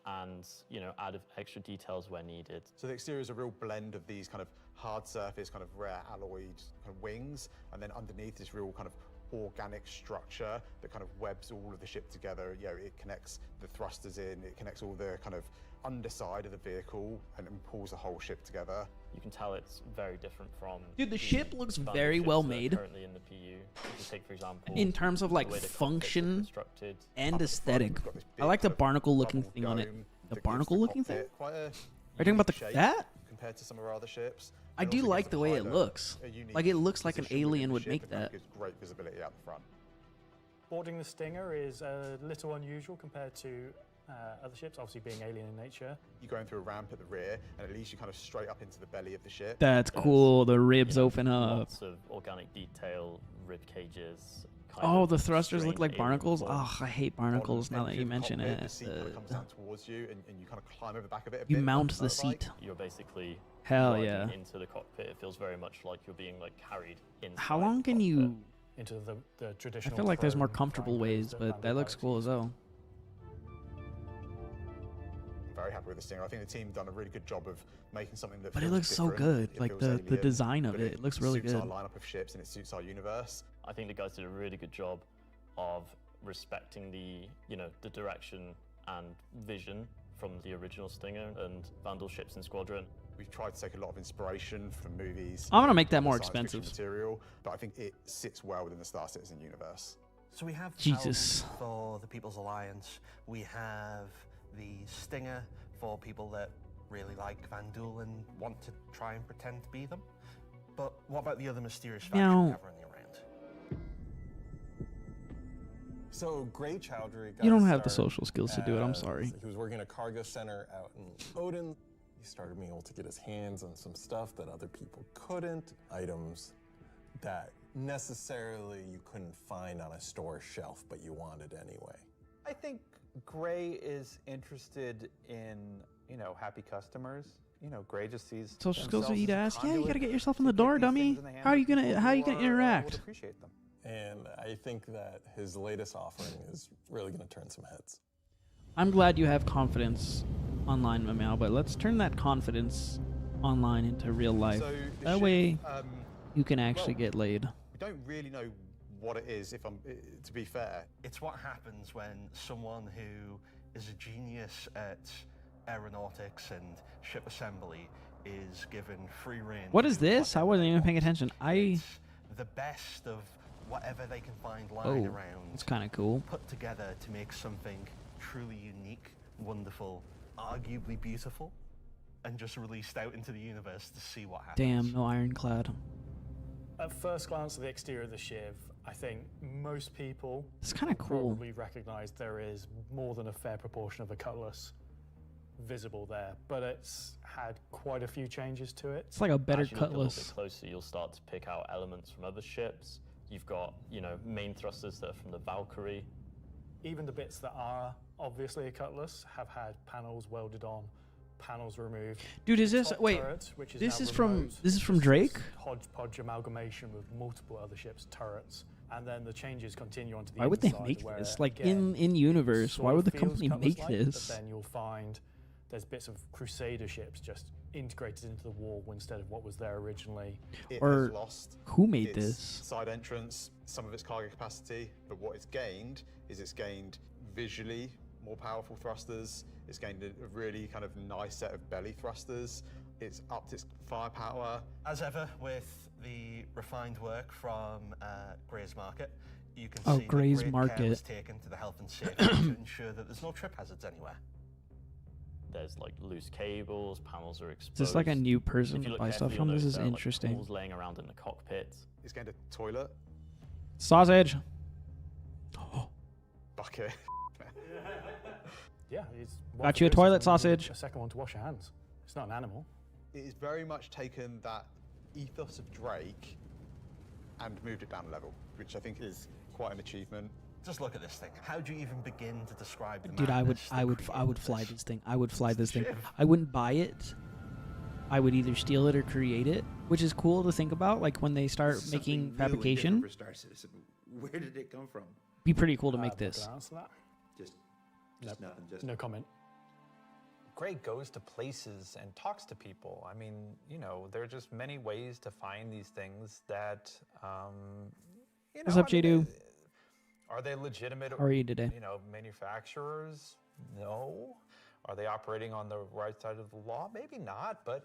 and, you know, add extra details where needed. So the exterior is a real blend of these kind of hard surface, kind of rare alloyed kind of wings, and then underneath this real kind of organic structure that kind of webs all of the ship together. You know, it connects the thrusters in, it connects all the kind of underside of the vehicle and pulls the whole ship together. You can tell it's very different from. Dude, the ship looks standard very ships well that are made. Currently in the PU. If you take, for example, In terms of the like way the cockpits are function constructed. and Up the aesthetic. front, you've got this I like the big kind of barnacle looking bubble thing on it. dome The that gives barnacle looking thing? cockpit quite a Are you talking about the unique shape that? compared to some of our other ships. I and do also like gives the way it pilot looks. a unique Like it looks like an position within alien the would ship make and kind of that. gives great visibility out the front. Boarding the Stinger is a little unusual compared to other ships, obviously being alien in nature. You're going through a ramp at the rear, and it leads you kind of straight up into the belly of the ship. That's There's, cool. The ribs you know, open up. Lots of organic detail, rib cages. kind Oh, of the thrusters look strange like alien barnacles. form. Oh, I hate barnacles now that you Entry of the mention cockpit, it. The seat kind of comes down towards you, and you kind of climb over the back of it a You bit. mount like a the motorbike. seat. You're basically Hell riding yeah. into the cockpit. It feels very much like you're being like carried inside. How long the can cockpit. you? Into the I traditional. feel like there's more prone comfortable flying ways, modes but Vandal that looks pilots cool use. as well. I'm very happy with the Stinger. I think the team done a really good job of making something that But it feels looks so different, good. it Like feels the alien, design of but it. It looks really suits good. our lineup of ships and it suits our universe. I think the guys did a really good job of respecting the, you know, the direction and vision from the original Stinger and Vandal ships and Squadron. We've tried to take a lot of inspiration from movies. I'm gonna make that and more science fiction expensive. material, but I think it sits well within the Star Citizen universe. So we have Jesus. Paladin for the People's Alliance. We have the Stinger for people that really like Vandal and want to try and pretend to be them. But what about the other mysterious faction Now- we have running around? So Gray Chowdhury got You don't his have the start social skills to do it, I'm as- sorry. He was working at a cargo center out in Odin. He started being able to get his hands on some stuff that other people couldn't, items that necessarily you couldn't find on a store shelf, but you wanted anyway. I think Gray is interested in, happy customers. Gray just sees Social skills are themselves easy to as a ask. Yeah, you conduit gotta get yourself in to the door, get these dummy. things in the hands How are you of people gonna who would interact? appreciate them. And I think that his latest offering is really going to turn some heads. I'm glad you have confidence online, Mamau, but let's turn that confidence online into real life. So the That ship, way, you can actually well, get laid. We don't really know what it is, to be fair. It's what happens when someone who is a genius at aeronautics and ship assembly is given free rein. What to is do this? I wasn't even paying attention. the best of whatever they can find lying around. It's kind of cool. Put together to make something truly unique, wonderful, arguably beautiful, and just released out into the universe to see what happens. Damn, no ironclad. At first glance at the exterior of the Shiv, I think most people It's kinda cool. probably recognize there is more than a fair proportion of a cutlass visible there, but it's had quite a few changes to it. It's like a better As you look a little cutlass. bit closer, you'll start to pick out elements from other ships. You've got, main thrusters that are from the Valkyrie. Even the bits that are obviously a cutlass have had panels welded on, panels removed. Dude, is this Top wait? turret, which This now is from remote, this is from just Drake. this hodgepodge amalgamation with multiple other ships' turrets, and then the changes continue onto the Why would they inside, make where, this? Like again, in universe, sort why of would the feels company make cutlass-like, this? But then you'll find there's bits of Crusader ships just integrated into the wall instead of what was there originally. It Or has lost who made its this? side entrance, some of its cargo capacity, but what it's gained is it's gained visually more powerful thrusters. It's gained a really kind of nice set of belly thrusters. It's upped its firepower. As ever with the refined work from Gray's Market, you can Oh, see Gray's that great Market. care was taken to the health and safety to ensure that there's no trip hazards anywhere. There's like loose cables, panels are exposed. Is this like a new person If to you look buy stuff carefully, from? you'll This notice is there are, like, interesting. tools laying around in the cockpit. It's gained a toilet, Sausage. bucket. Yeah, it's Got you a toilet sausage. A second one to wash your hands. It's not an animal. It has very much taken that ethos of Drake and moved it down a level, which I think is quite an achievement. Just look at this thing. How do you even begin to describe the Dude, I would fly this thing. I would fly this thing. I wouldn't buy it. I would either steal it or create it, which is cool to think about. Like when they start Something making new and fabrication, different for Star Citizen. Where did it come from? be pretty cool to make I'm not this. gonna answer that. Just Nope. nothing. Just No comment. Gray goes to places and talks to people. I mean, there are just many ways to find these things that, What's up, Jadu? Are they legitimate? How are you today? Manufacturers? No. Are they operating on the right side of the law? Maybe not, but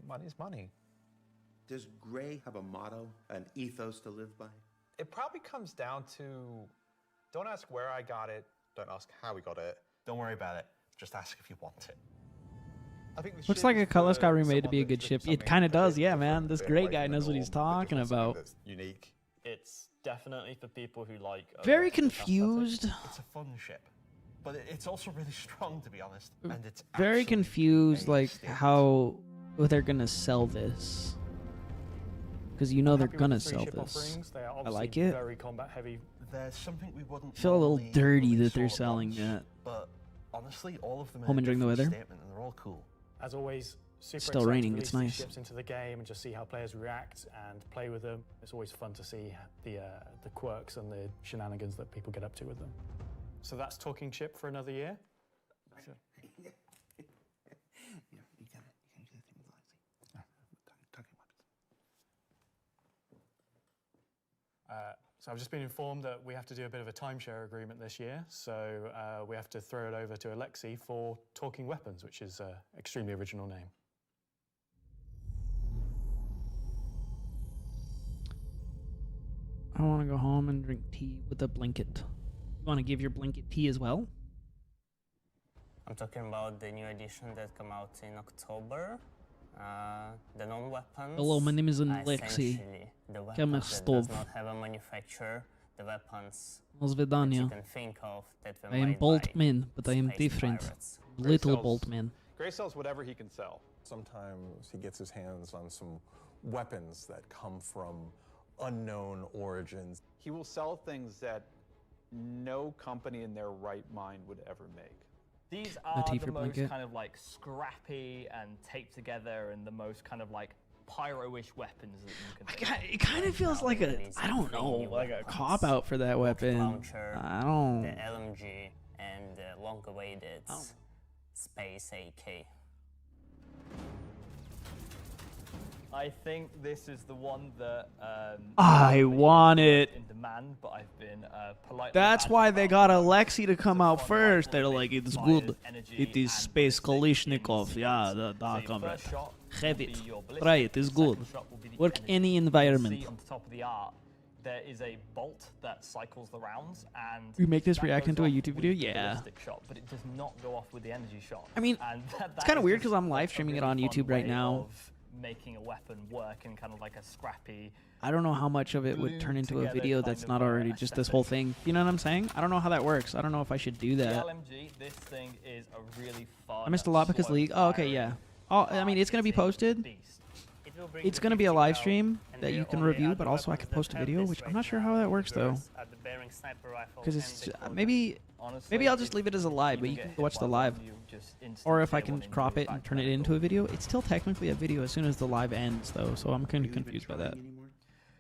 money's money. Does Gray have a motto, an ethos to live by? It probably comes down to don't ask where I got it, don't ask how we got it. Don't worry about it. Just ask if you want it. I think the Looks ship like a is Cutlass for got remade to someone be a that's good looking ship. for It something kind of a bit does, yeah, different, man. a This bit great away guy from the knows what he's norm, but talking just something about. that's unique. It's definitely for people who like. a Very rustic aesthetic. confused. It's a fun ship, but it's also really strong, to be honest. And it's Very absolutely confused, a like statement. how they're gonna sell this. Because they're Happy with gonna the free sell ship this. offerings. They are I obviously like it. very combat heavy. There's something we wouldn't Feel a little normally dirty release that they're all at selling once, that. But honestly, all of them are Home a enjoying the different weather? statement, and they're all cool. As always, super Still excited raining, to it's release these nice. ships into the game and just see how players react and play with them. It's always fun to see the quirks and the shenanigans that people get up to with them. So that's Talking Ship for another year. Yeah, you gotta do the thing with Lexi. Talking weapons. So I've just been informed that we have to do a bit of a timeshare agreement this year. So we have to throw it over to Alexi for Talking Weapons, which is an extremely original name. I want to go home and drink tea with a blanket. You want to give your blanket tea as well? I'm talking about the new edition that come out in October. The non-weapons. Hello, my name is are Alexei. essentially the weapons Камер that Стов. does not have a manufacturer. The weapons До that you свидания. can think of that were I am made by Boltman, but I am space different. pirates. Little Boltman. Gray sells whatever he can sell. Sometimes he gets his hands on some weapons that come from unknown origins. He will sell things that no company in their right mind would ever make. These are tea the for most blanket. kind of like scrappy and taped together and the most kind of like pyro-ish weapons that you can It kind of feels like a, I don't know, like a cop out for that weapon. Launcher, I don't. the LMG, and the long-awaited Space AK. I think this is the one that I want it. in demand, but I've been politely. That's why they got Alexei to come out first. They're like, it's good. It is Space Kalishnikov. Yeah, da comrade. Have it. Try it. It's good. Work any environment. See on the top of the art, there is a bolt that cycles the rounds, and You make this that react goes into a off YouTube with video? the Yeah. ballistic shot, but it does not go off with the energy shot. I mean, and it's kind of weird because I'm live a streaming it really on fun YouTube right way now. of making a weapon work in kind of like a scrappy. I don't know how much of it would glued turn into a together video kind that's of, not already just this whole thing. You know what I'm saying? I don't know how that works. I don't know if I should do The that. LMG, this thing is a really fun. I missed a lot because League. Oh, okay, yeah. Oh, I mean, it's gonna be posted. It's gonna be a live stream that you can review, but also I can post a video, which I'm not sure how that works though. Because it's maybe I'll just leave it as a live, but you can watch the live. Or if I can crop it and turn it into a video, it's still technically a video as soon as the live ends though. So I'm kind of confused by that.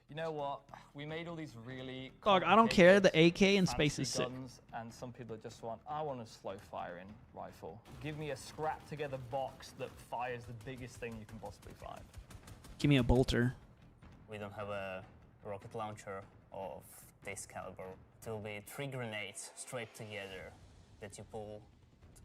You know what? We made all these really. Dog, I don't care. The AK in space fancy is sick. guns, and some people just want. I want a slow firing rifle. Give me a scrap together box that fires the biggest thing you can possibly find. Give me a bolter. We don't have a rocket launcher of this caliber. It will be 3 grenades straight together that you pull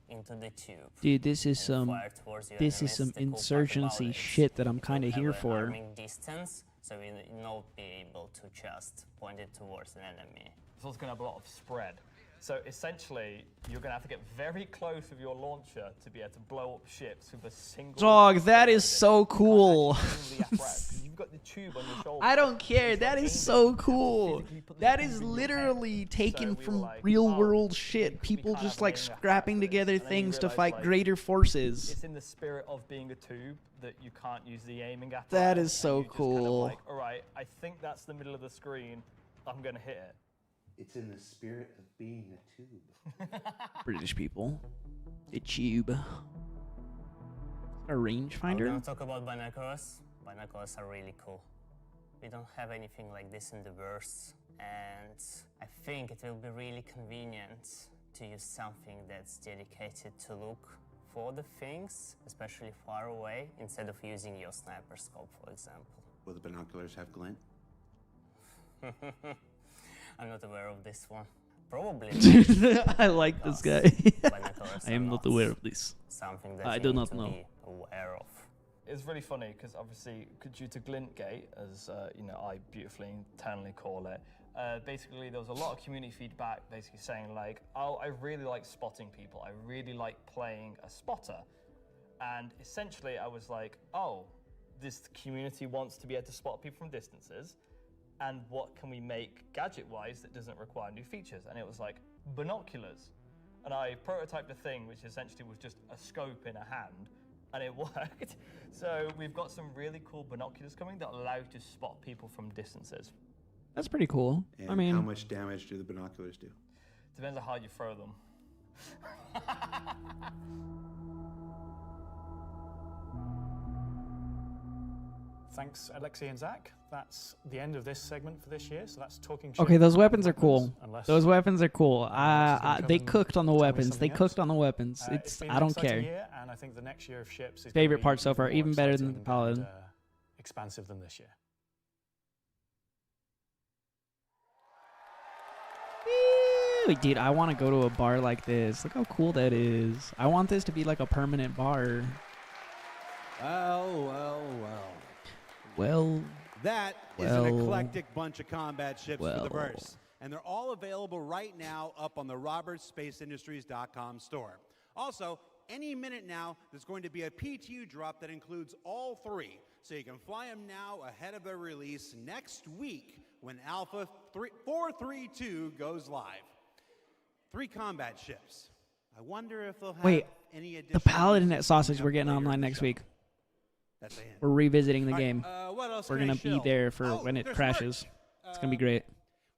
into the tube. Dude, this is and some fire towards your this is enemies. some The cool part insurgency about it, shit that I'm it will kind of have here an for. arming distance, so you'll not be able to just point it towards an enemy. It's also going to have a lot of spread. So essentially, you're going to have to get very close with your launcher to be able to blow up ships with a single. Dog, that is so cool. You've got the tube on your shoulder. I don't care. That is so cool. That is literally taken from real world shit. People just like scrapping together things to fight greater forces. It's in the spirit of being a tube that you can't use the aiming apparatus. That is and so you just kind of cool. like, all right, I think that's the middle of the screen. I'm going to hit it. It's in the spirit of being a tube. British people. A tube. A We're rangefinder? gonna talk about binoculars. Binoculars are really cool. We don't have anything like this in the bursts, and I think it will be really convenient to use something that's dedicated to look for the things, especially far away, instead of using your sniper scope, for example. Will the binoculars have glint? I'm not aware of this one. Probably. I like this guy. Binoculars I am are not aware of this. Something that I you do need not to know. be aware of. It's really funny because obviously, due to Glintgate, as I beautifully internally call it, basically there was a lot of community feedback, basically saying like, "Oh, I really like spotting people. I really like playing a spotter," and essentially I was like, "Oh, this community wants to be able to spot people from distances, and what can we make gadget-wise that doesn't require new features?" And it was like binoculars, and I prototyped a thing which essentially was just a scope in a hand. And it worked. So we've got some really cool binoculars coming that allow you to spot people from distances. That's pretty cool. And I mean, how much damage do the binoculars do? Depends on how you throw them. Thanks, Alexei and Zach. That's the end of this segment for this year. So that's talking. okay, shit those about weapons are cool. unless- Those weapons are cool. They come cooked on the tell me weapons. They something else. cooked on the weapons. It's been I an don't exciting care. Year, and I think the next year of ships is Favorite gonna be part so far, more even better than exciting the Paladin. and, expansive than this year. Ew, dude, I want to go to a bar like this. Look how cool that is. I want this to be like a permanent bar. Well, That is an eclectic bunch of combat ships for the verse. And they're all available right now up on the RobertSpaceIndustries.com store. Also, any minute now, there's going to be a PTU drop that includes all 3. So you can fly them now ahead of their release next week when Alpha 432 goes live. 3 combat ships. I wonder if they'll have any additional... The Paladin at Sausage we're getting online next week. That's a hint. We're revisiting the All right, game. what else We're can I going to be show? there for when it there's crashes. merch. It's going to be great.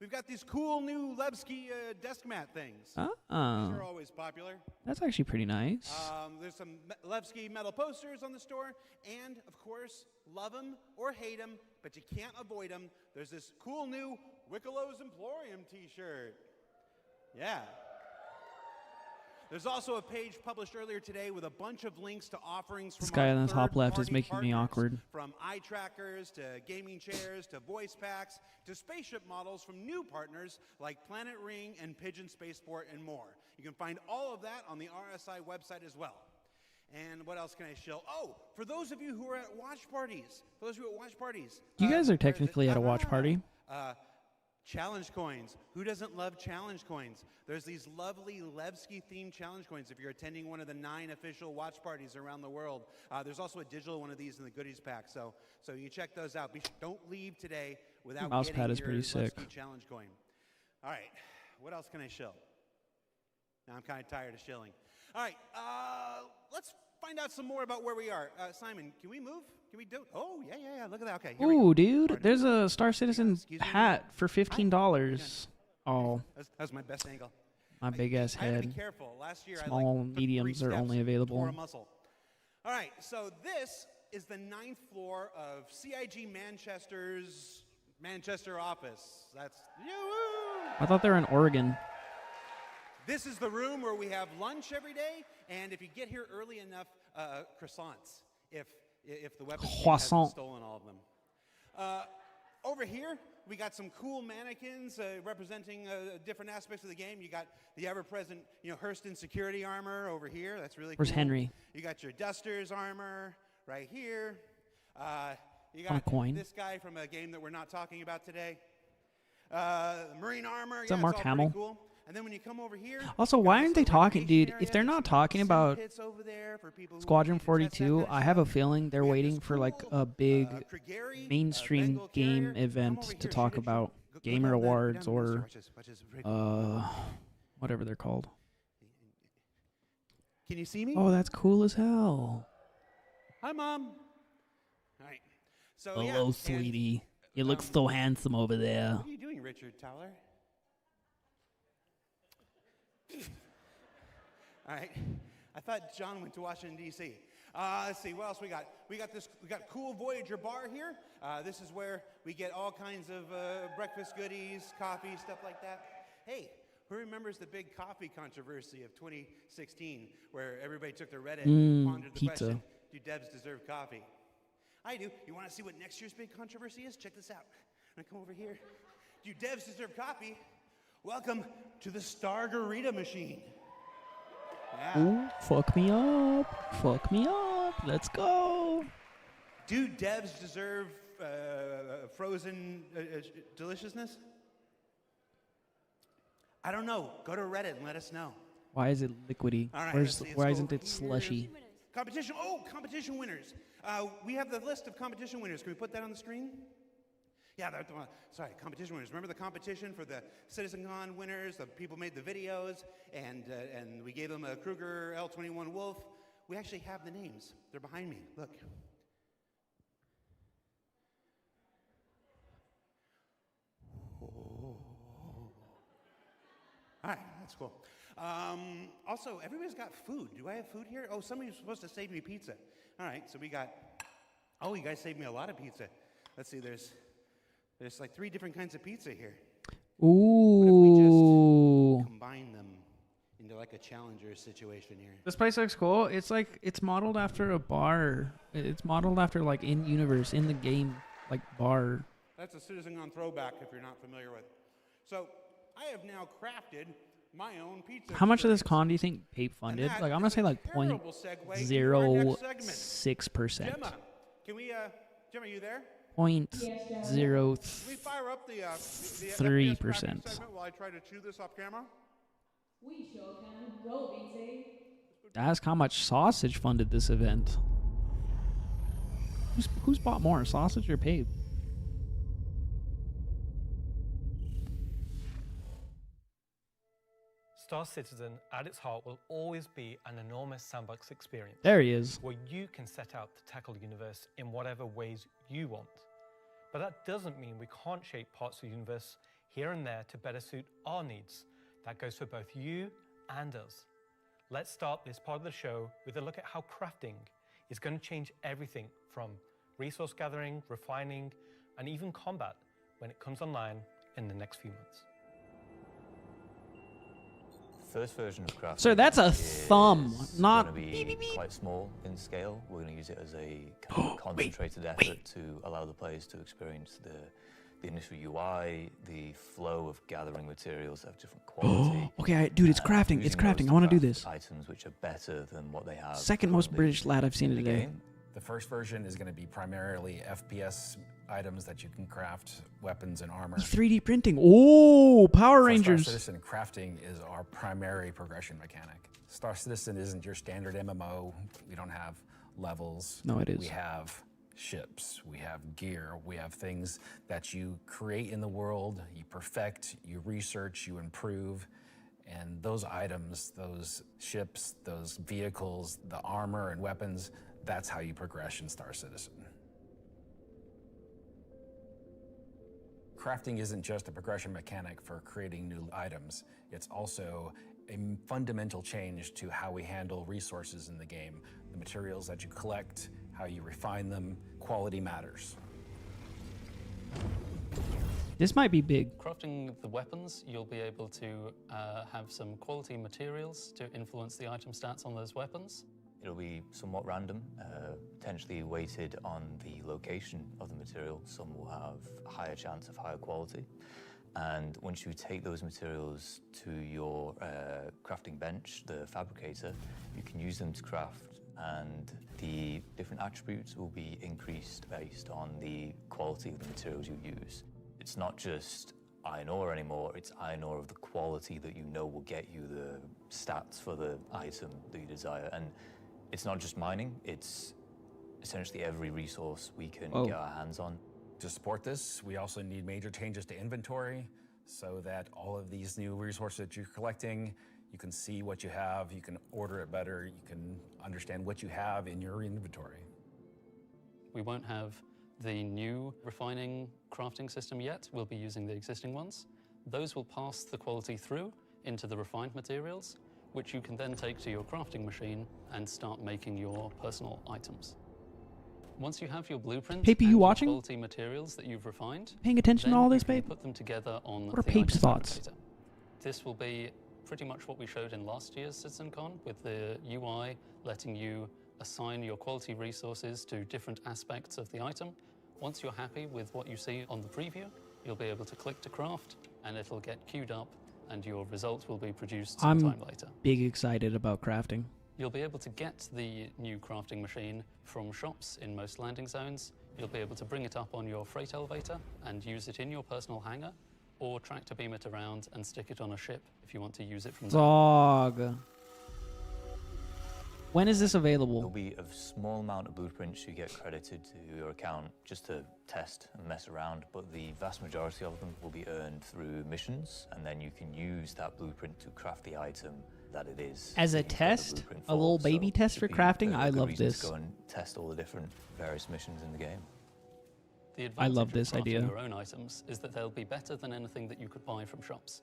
We've got these cool new Levski desk mat things. Oh. These are always popular. That's actually pretty nice. There's some Levski metal posters on the store, and of course, love them or hate them, but you can't avoid them. There's this cool new Wickelow's Emporium t-shirt. Yeah. There's also a page published earlier today with a bunch of links to offerings from This guy our on the top left is third-party making me partners, awkward. from eye trackers to gaming chairs to voice packs to spaceship models from new partners like Planet Ring and Pigeon Spaceport and more. You can find all of that on the RSI website as well. And what else can I show? Oh, for those of you who are at watch parties, You guys are technically at a watch party. Challenge coins. Who doesn't love challenge coins? There's these lovely Levski themed challenge coins if you're attending one of the 9 official watch parties around the world. There's also a digital one of these in the goodies pack, so you check those out. Don't leave today without Mouse getting pad is your pretty sick. Levski challenge coin. All right, what else can I show? Now I'm kind of tired of shilling. All right, let's find out some more about where we are. Simon, can we move? Can we do it? Oh, yeah. Look at that. Okay. Here we go. Ooh, dude, there's a Star Citizen hat for $15. Oh, That's my best angle. my big ass I had to head. be careful. Last year, Small, I took mediums 3 are steps only and available. tore a muscle. All right, so this is the 9th floor of CIG Manchester's Manchester office. That's I thought they were in Oregon. This is the room where we have lunch every day, and if you get here early enough, croissants. If the weapons team hasn't Croissant. stolen all of them. Over here, we got some cool mannequins representing different aspects of the game. You got the ever-present, Hurston security armor over here. That's really Where's cool. Henry? You got your Duster's armor right here. You On a got coin. this guy from a game that we're not talking about today. Marine armor. Is that yeah, Mark it's all Hamill? pretty cool. And then when you come over here, Also, why aren't they talking, dude? If they're not talking about pits over there for people who Squadron need to test that 42, kind of I have a feeling they're waiting for like a big Krigeri, mainstream Bengal game carrier. Come event over to here, talk shoot it, about shoot it. Go gamer down, go down, awards go down, or watch this, very cool. whatever they're called. Can you see me? Oh, that's cool as hell. Hi, Mom. All right. So Hello, yeah, sweetie. You look so handsome over there. What are you doing, Richard Towler? All right. I thought John went to Washington, D.C. Let's see, what else we got? We got a cool Voyager bar here. This is where we get all kinds of breakfast goodies, coffee, stuff like that. Hey, who remembers the big coffee controversy of 2016 where everybody took their Reddit and pondered the pizza. question, do devs deserve coffee? I do. You want to see what next year's big controversy is? Check this out. I'm going to come over here. Do devs deserve coffee? Welcome to the Stargarita machine. Yeah. Ooh, fuck me up. Fuck me up. Let's go. Do devs deserve frozen deliciousness? I don't know. Go to Reddit and let us know. Why is it liquidy? All right, let's see, let's Why go isn't over it slushy? Competition. Oh, competition winners. We have the list of competition winners. Can we put that on the screen? Yeah, sorry, competition winners. Remember the competition for the Citizencon winners? The people made the videos, and we gave them a Kruger L21 Wolf. We actually have the names. They're behind me. Look. All right, that's cool. Also, everybody's got food. Do I have food here? Oh, somebody's supposed to save me pizza. All right, so we got. Oh, you guys saved me a lot of pizza. Let's see. There's like 3 different kinds of pizza here. Ooh. What if we just combine them into like a challenger situation here? This place looks cool. It's like it's modeled after a bar. It's modeled after like in universe in the game like bar. That's a Citizencon throwback if you're not familiar with. So I have now crafted my own pizza. How much of this experience. con do you think Pape funded? that Like I'm gonna is say a like terrible segue into our next segment. 0.06%. Gemma, can we? Gemma, are you there? 0.03%. Can we fire up the FPS crafting segment while I try to chew this off camera? We sure can. Roll, BT. Ask how much Sausage funded this event. Who's bought more, Sausage or Pape? Star Citizen, at its heart, will always be an enormous sandbox experience. There he is. Where you can set out to tackle the universe in whatever ways you want. But that doesn't mean we can't shape parts of the universe here and there to better suit our needs. That goes for both you and us. Let's start this part of the show with a look at how crafting is going to change everything from resource gathering, refining, and even combat when it comes online in the next few months. First version of crafting. Sir, that's a thumb, not going to be quite small in scale. We're going to use it as a kind of concentrated effort to allow the players to experience the initial UI, the flow of gathering materials that have different quality. Okay, dude, it's crafting. It's crafting. I want to do this. Items which are better than what they have. Second most British lad I've seen today. The first version is going to be primarily FPS items that you can craft, weapons and armor. 3D printing. Oh, Power Rangers. Star Citizen, crafting is our primary progression mechanic. Star Citizen isn't your standard MMO. We don't have levels. No, it is. We have ships, we have gear, we have things that you create in the world, you perfect, you research, you improve. And those items, those ships, those vehicles, the armor and weapons, that's how you progress in Star Citizen. Crafting isn't just a progression mechanic for creating new items. It's also a fundamental change to how we handle resources in the game. The materials that you collect, how you refine them, quality matters. This might be big. Crafting the weapons, you'll be able to have some quality materials to influence the item stats on those weapons. It'll be somewhat random, potentially weighted on the location of the material. Some will have a higher chance of higher quality. And once you take those materials to your crafting bench, the fabricator, you can use them to craft, and the different attributes will be increased based on the quality of the materials you use. It's not just iron ore anymore, it's iron ore of the quality that you know will get you the stats for the item that you desire. And it's not just mining, it's essentially every resource we can get our hands on. To support this, we also need major changes to inventory so that all of these new resources that you're collecting, you can see what you have, you can order it better, you can understand what you have in your inventory. We won't have the new refining crafting system yet. We'll be using the existing ones. Those will pass the quality through into the refined materials, which you can then take to your crafting machine and start making your personal items. Once you have your blueprints Pape, are you and watching? your quality materials that you've refined, Paying attention to then all you this, can Pape? put them together on What are the Pape's item thoughts? fabricator. This will be pretty much what we showed in last year's Citizencon, with the UI letting you assign your quality resources to different aspects of the item. Once you're happy with what you see on the preview, you'll be able to click to craft, and it'll get queued up, and your result will be produced sometime later. Big excited about crafting. You'll be able to get the new crafting machine from shops in most landing zones. You'll be able to bring it up on your freight elevator and use it in your personal hangar, or tractor beam it around and stick it on a ship if you want to use it from there. Dog. When is this available? There'll be a small amount of blueprints you get credited to your account just to test and mess around, but the vast majority of them will be earned through missions, and then you can use that blueprint to craft the item that it is. As a that you've got the test? blueprint A little for. baby So test for it'd be crafting? a I good love reason this. To go and test all the different various missions in the game. The I love advantage this of crafting idea. your own items is that they'll be better than anything that you could buy from shops.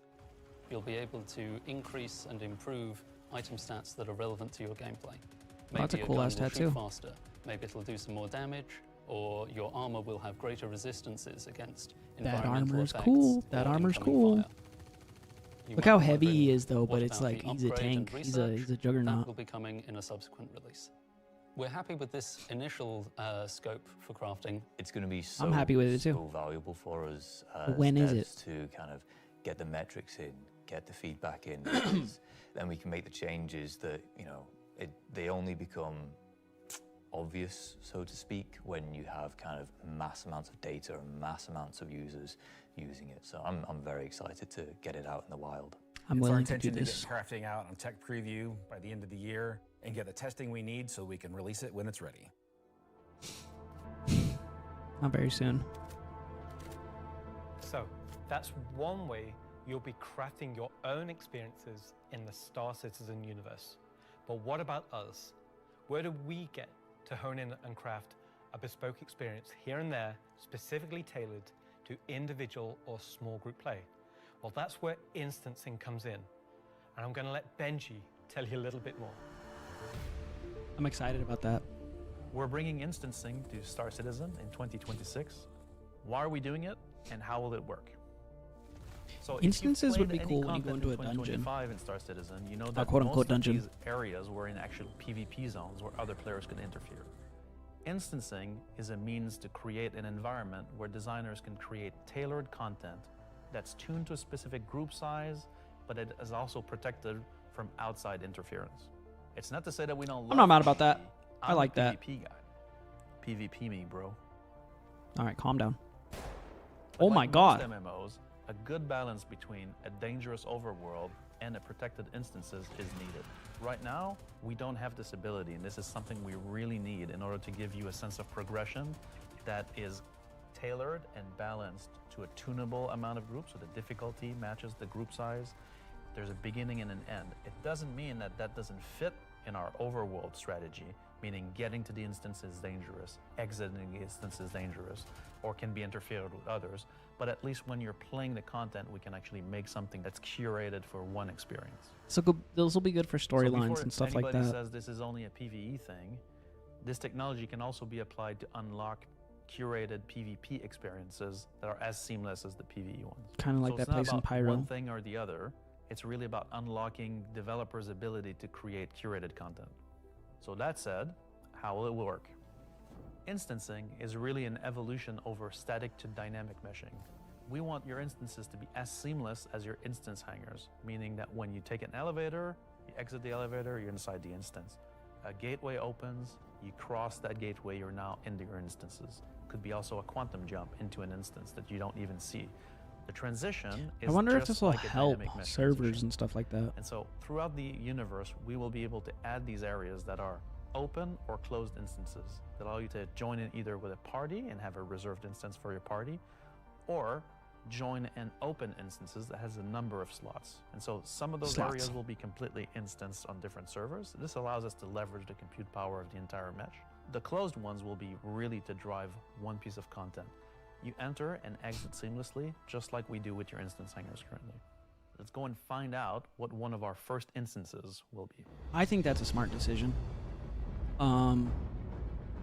You'll be able to increase and improve item stats that are relevant to your gameplay. Maybe That's a your cool gun ass will shoot tattoo. faster. Maybe it'll do some more damage, or your armor will have greater resistances against That environmental armor's effects cool. That or armor's incoming cool. fire. You Look might how be heavy wondering, he is, though, what but it's about like the he's a upgrade and tank. He's a research? juggernaut. That will be coming in a subsequent release. We're happy with this initial scope for crafting. It's going to be so, I'm happy with it too. so valuable for us When is devs to kind of get the metrics in, get the feedback in, because then we can make the changes that, you know, they only become obvious, so to speak, when you have kind of mass amounts of data and mass amounts of users using it. So I'm very excited to get it out in the wild. I'm It's our willing to do intention to this. get crafting out on tech preview by the end of the year. and get the testing we need so we can release it when it's ready. Not very soon. So that's one way you'll be crafting your own experiences in the Star Citizen universe. But what about us? Where do we get to hone in and craft a bespoke experience here and there, specifically tailored to individual or small group play? Well, that's where instancing comes in. And I'm going to let Benji tell you a little bit more. I'm excited about that. We're bringing instancing to Star Citizen in 2026. Why are we doing it, and how will it work? So if you've Instances would played be any cool when you content go into in a dungeon. 2025 in Star Citizen, you know A that quote-unquote most dungeon. of these areas were in actual PvP zones where other players could interfere. Instancing is a means to create an environment where designers can create tailored content that's tuned to a specific group size, but it is also protected from outside interference. It's not to say that we don't love I'm not mad about that. PvP. I I'm like a that. PvP guy. PvP me, bro. All right, calm down. But Oh my like god. most MMOs, a good balance between a dangerous overworld and a protected instances is needed. Right now, we don't have this ability, and this is something we really need in order to give you a sense of progression that is tailored and balanced to a tunable amount of groups, so the difficulty matches the group size. There's a beginning and an end. It doesn't mean that that doesn't fit in our overworld strategy, meaning getting to the instance is dangerous, exiting the instance is dangerous, or can be interfered with others. But at least when you're playing the content, we can actually make something that's curated for one experience. So those will be good for storylines before and stuff like anybody that. says this is only a PvE thing, this technology can also be applied to unlock curated PvP experiences that are as seamless as the PvE ones. Kinda like So that it's not place in about Pyro. one thing or the other. It's really about unlocking developers' ability to create curated content. So that said, how will it work? Instancing is really an evolution over static to dynamic meshing. We want your instances to be as seamless as your instance hangars, meaning that when you take an elevator, you exit the elevator, you're inside the instance. A gateway opens, you cross that gateway, you're now into your instances. Could be also a quantum jump into an instance that you don't even see. The transition is I wonder if just this will like a help dynamic mesh servers transition. and stuff like that. And so throughout the universe, we will be able to add these areas that are open or closed instances that allow you to join in either with a party and have a reserved instance for your party, or join an open instances that has a number of slots. And so some of those Slots. areas will be completely instanced on different servers. This allows us to leverage the compute power of the entire mesh. The closed ones will be really to drive one piece of content. You enter and exit seamlessly, just like we do with your instance hangars currently. Let's go and find out what one of our first instances will be. I think that's a smart decision.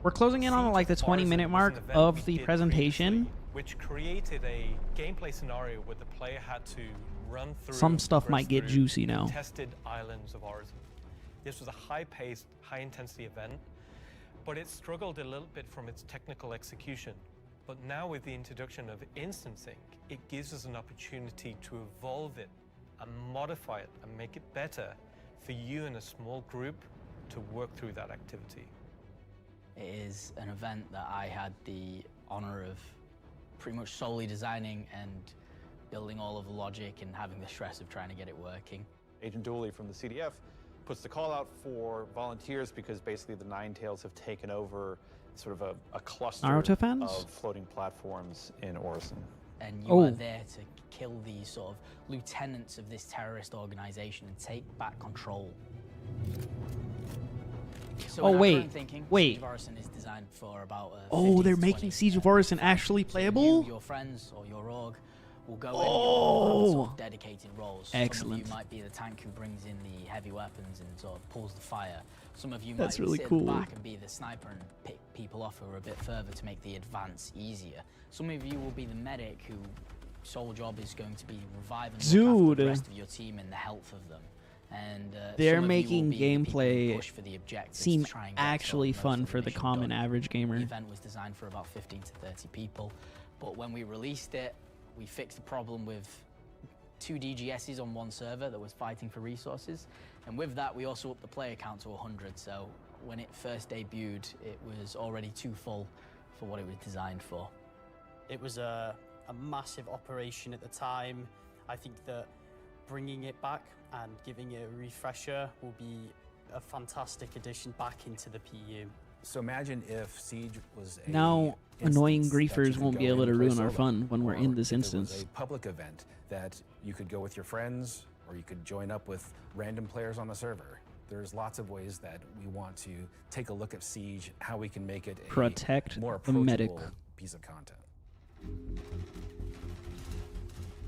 We're closing in on like the 20-minute mark of the presentation. Which created a gameplay scenario where the player had to run through Some stuff progress might get through juicy now. Tested islands of origin. This was a high-paced, high-intensity event, but it struggled a little bit from its technical execution. But now with the introduction of instancing, it gives us an opportunity to evolve it and modify it and make it better for you in a small group to work through that activity. It is an event that I had the honor of pretty much solely designing and building all of the logic and having the stress of trying to get it working. Agent Dooley from the CDF puts the call out for volunteers because basically the Nine Tails have taken over sort of a cluster Naruto fans? of floating platforms in Orison. And you are there to kill these sort of lieutenants of this terrorist organization and take back control. So Oh, in our wait. current thinking, Wait. Siege of Orison is designed for about Oh, 50 they're to making 20, Siege of Orison actually playable? You, your friends or your org will go in Oh. and sort of dedicated roles. Some of Excellent. you might be the tank who brings in the heavy weapons and sort of pulls the fire. Some of you That's might really sit at cool. the back and be the sniper and pick people off who are a bit further to make the advance easier. Some of you will be the medic who sole job is going to be revive and look after the Dude. rest of your team and the health of them. And They're some of you will making be the people who gameplay push for the objectives seem to try and get actually sort of most fun of the for the mission common done. average gamer. The event was designed for about 15 to 30 people, but when we released it, we fixed the problem with 2 DGSs on one server that was fighting for resources, and with that we also upped the player count to 100, so when it first debuted it was already too full for what it was designed for. It was a massive operation at the time. I think that bringing it back and giving it a refresher will be a fantastic addition back into the PU. So imagine if Siege was a Now, instance annoying that you griefers could won't go be in able to and play ruin our solo, fun when we're in this or if it was instance. a public event that you could go with your friends, or you could join up with random players on the server. There's lots of ways that we want to take a look at Siege, how we can make it a Protect more the medic. approachable piece of content.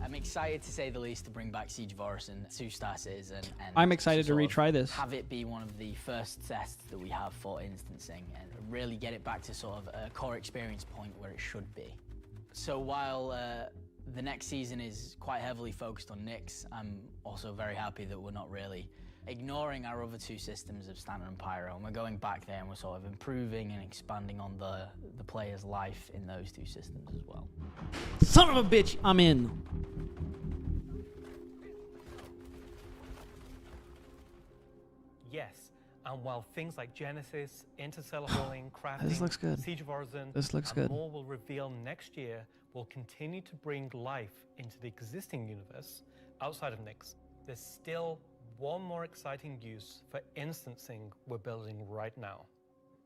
I'm excited, to say the least, to bring back Siege of Orison to Star Citizen. And I'm excited to sort of retry this. Have it be one of the first tests that we have for instancing and really get it back to sort of a core experience point where it should be. So while the next season is quite heavily focused on Nyx, I'm also very happy that we're not really ignoring our other two systems of Standard and Pyro, and we're going back there and we're sort of improving and expanding on the player's life in those two systems as well. Son of a bitch, I'm in. Yes, and while things like Genesis, interstellar hauling, crafting, This looks good. Siege of Orison, This looks and good. more will reveal next year, will continue to bring life into the existing universe outside of Nyx. There's still one more exciting use for instancing we're building right now.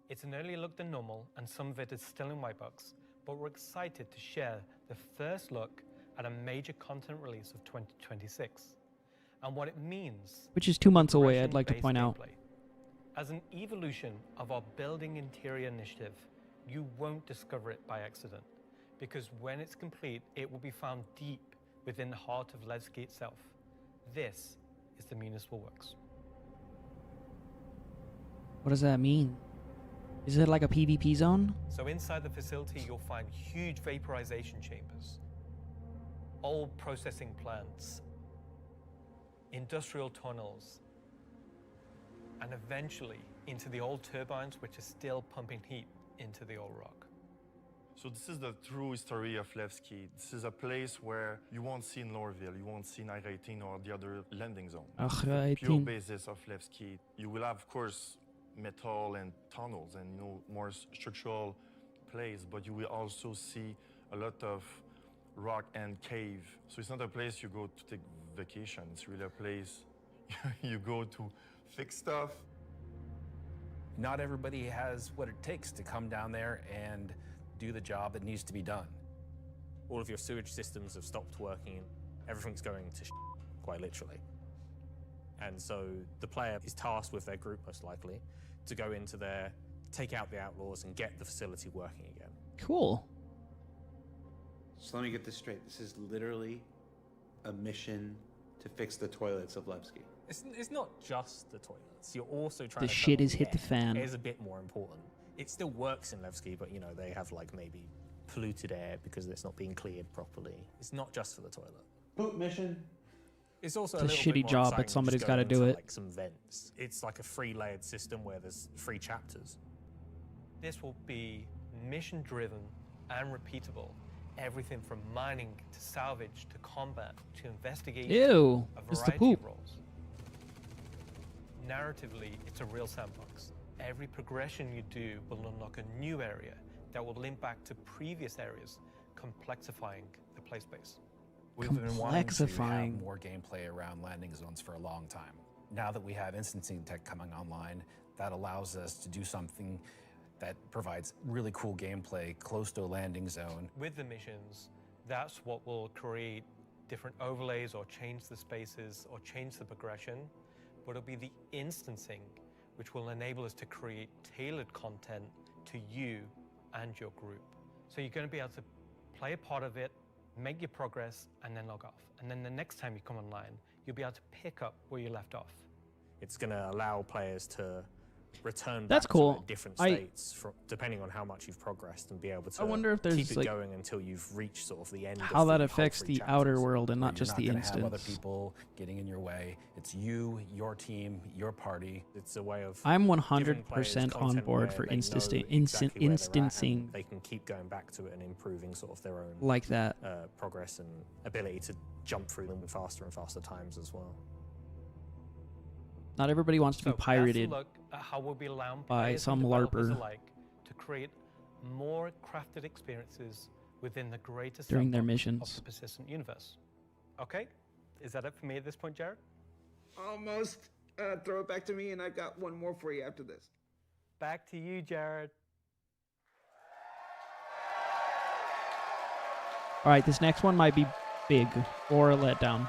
It's an earlier look than normal, and some of it is still in white box, but we're excited to share the first look at a major content release of 2026 and what it means. Which is 2 months away, I'd like to point out. As an evolution of our building interior initiative, you won't discover it by accident, because when it's complete, it will be found deep within the heart of Levski itself. This is the Municipal Works. What does that mean? Is it like a PvP zone? So inside the facility, you'll find huge vaporization chambers, old processing plants, industrial tunnels, and eventually into the old turbines, which are still pumping heat into the old rock. So this is the true history of Levski. This is a place where you won't see in Lorville, you won't see 918 or the other landing zone. The pure 918. basis of Levski. You will have, of course, metal and tunnels and more structural place, but you will also see a lot of rock and cave. So it's not a place you go to take vacation. It's really a place you go to fix stuff. Not everybody has what it takes to come down there and do the job that needs to be done. All of your sewage systems have stopped working. Everything's going to quite literally. And so the player is tasked with their group, most likely, to go into there, take out the outlaws, and get the facility working again. Cool. So let me get this straight. This is literally a mission to fix the toilets of Levski. It's not just the toilets. You're also trying The to shit cover has hit the air. fan. It is a bit more important. It still works in Levski, but they have like maybe polluted air because it's not being cleared properly. It's not just for the toilet. Poop mission. It's also It's a little shitty bit more job, exciting but than somebody's just gotta going do into, it. Like some vents. It's like a 3-layered system where there's 3 chapters. This will be mission-driven and repeatable. Everything from mining to salvage to combat to investigation. Ew, a it's the variety poop. of roles. Narratively, it's a real sandbox. Every progression you do will unlock a new area that will link back to previous areas, complexifying the play space. We've been wanting to have Complexifying. more gameplay around landing zones for a long time. Now that we have instancing tech coming online, that allows us to do something that provides really cool gameplay close to a landing zone. With the missions, that's what will create different overlays or change the spaces or change the progression, but it'll be the instancing which will enable us to create tailored content to you and your group. So you're going to be able to play a part of it, make your progress, and then log off. And then the next time you come online, you'll be able to pick up where you left off. It's going to allow players to return That's back cool. to different I- states depending on how much you've progressed and be able to I wonder if there's, keep it like, going until you've reached sort of the end How of that the affects whole 3 the outer chapters. world and not You're just the gonna have other instance. people getting in your way. It's you, your team, your party. It's a way of I'm giving 100% players on content board where for they know instancing. exactly where they're at, and Instancing they can keep going back to it and improving sort of their own like that. progress and ability to jump through them in faster and faster times as well. Not everybody wants to be So that's a pirated look at how we'll be allowing by players some and developers LARPer alike to create more crafted experiences within the greater during their sandbox missions. of the persistent universe. Okay, is that it for me at this point, Jared? Almost. Throw it back to me, and I've got one more for you after this. Back to you, Jared. All right, this next one might be big or a letdown.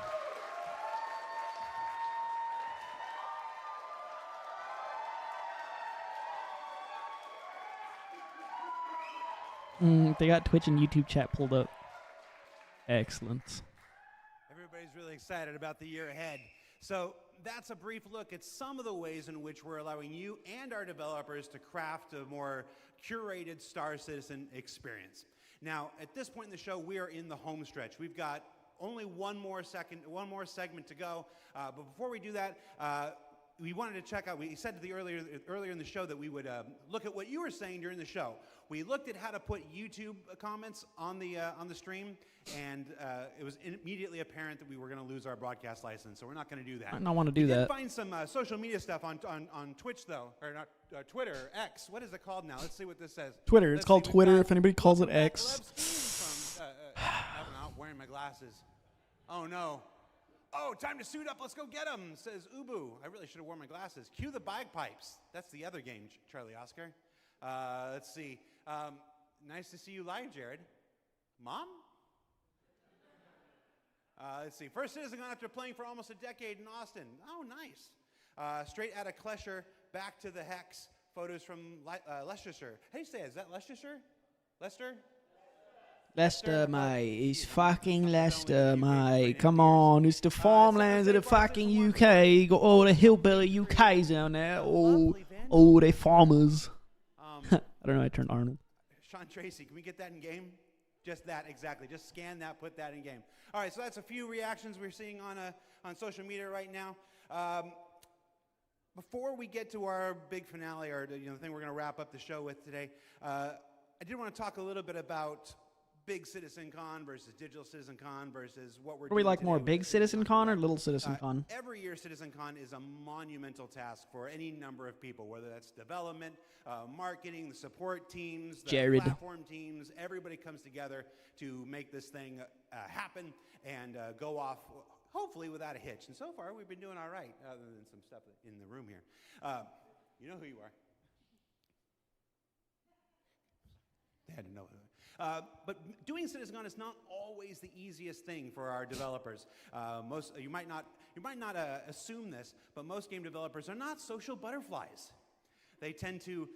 They got Twitch and YouTube chat pulled up. Excellent. Everybody's really excited about the year ahead. So that's a brief look at some of the ways in which we're allowing you and our developers to craft a more curated Star Citizen experience. Now, at this point in the show, we are in the home stretch. We've got only one more segment to go. But before we do that, we wanted to check out. We said earlier in the show that we would look at what you were saying during the show. We looked at how to put YouTube comments on the stream, and it was immediately apparent that we were going to lose our broadcast license. So we're not going to do that. I don't want to do we that. did find some social media stuff on Twitch though, or not Twitter, X. What is it called now? Let's see what this says. Twitter. It's called Twitter. If anybody calls it X. I'm not wearing my glasses. Oh no. Oh, time to suit up. Let's go get them, says Ubu. I really should have worn my glasses. Cue the bagpipes. That's the other game, Charlie Oscar. Let's see. Nice to see you live, Jared. Mom? Let's see. First Citizencon after playing for almost a decade in Austin. Oh, nice. Straight out of Klesher, back to the Hex. Photos from Leicestershire. How do you say it? Is that Leicestershire? Leicester? Leicester, mate. It's fucking Leicester, mate. Come on. It's the farmlands of the fucking UK. You got all the hillbilly UKs down there. All they farmers. I don't know. I turned Arnold. Sean Tracy, can we get that in game? Just that, exactly. Just scan that, put that in game. All right, so that's a few reactions we're seeing on social media right now. Before we get to our big finale, or the thing we're going to wrap up the show with today, I did want to talk a little bit about big Citizencon versus digital Citizencon versus what we're Are we doing like today more with big Citizencon. Citizencon or little Citizencon? Every year, Citizencon is a monumental task for any number of people, whether that's development, marketing, the support teams, the Jared. platform teams. Everybody comes together to make this thing happen and go off, hopefully without a hitch. And so far, we've been doing all right, other than some stuff in the room here. You know who you are. They had to know. But doing Citizencon is not always the easiest thing for our developers. You might not assume this, but most game developers are not social butterflies. They tend to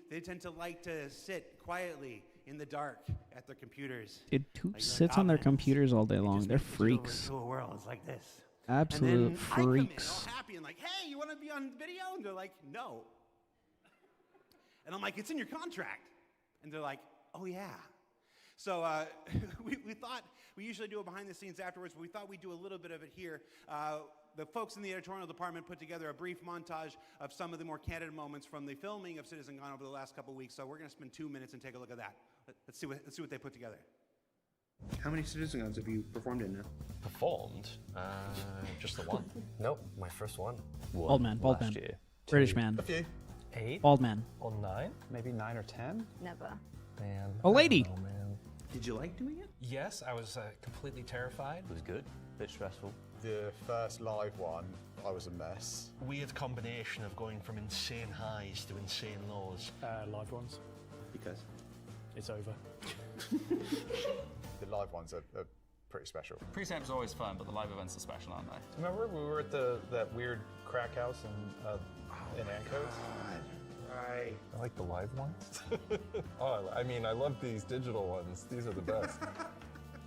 like to sit quietly in the dark at their computers. Dude, who sits on their computers all day long? They're freaks. To a world it's like this. Absolute and then freaks. I come in all happy and like, hey, you want to be on video? And they're like, no. And I'm like, it's in your contract. And they're like, oh yeah. So we thought, we usually do it behind the scenes afterwards, but we thought we'd do a little bit of it here. The folks in the editorial department put together a brief montage of some of the more candid moments from the filming of Citizencon over the last couple of weeks. So we're going to spend 2 minutes and take a look at that. Let's see what they put together. How many Citizencons have you performed in now? Performed? Just the one. Nope, my first one. Bald man, bald man. British man. A few. 8. Bald man. Or 9. Maybe 9 or 10. Never. Man. A lady. I don't know, man. Did you like doing it? Yes, I was completely terrified. It was good. A bit stressful. The first live one, I was a mess. Weird combination of going from insane highs to insane lows. Live ones. Because? It's over. The live ones are pretty special. Pre-samp's always fun, but the live events are special, aren't they? Remember we were at that weird crack house in Ancoats? Right. I like the live ones. Oh, I mean, I love these digital ones. These are the best.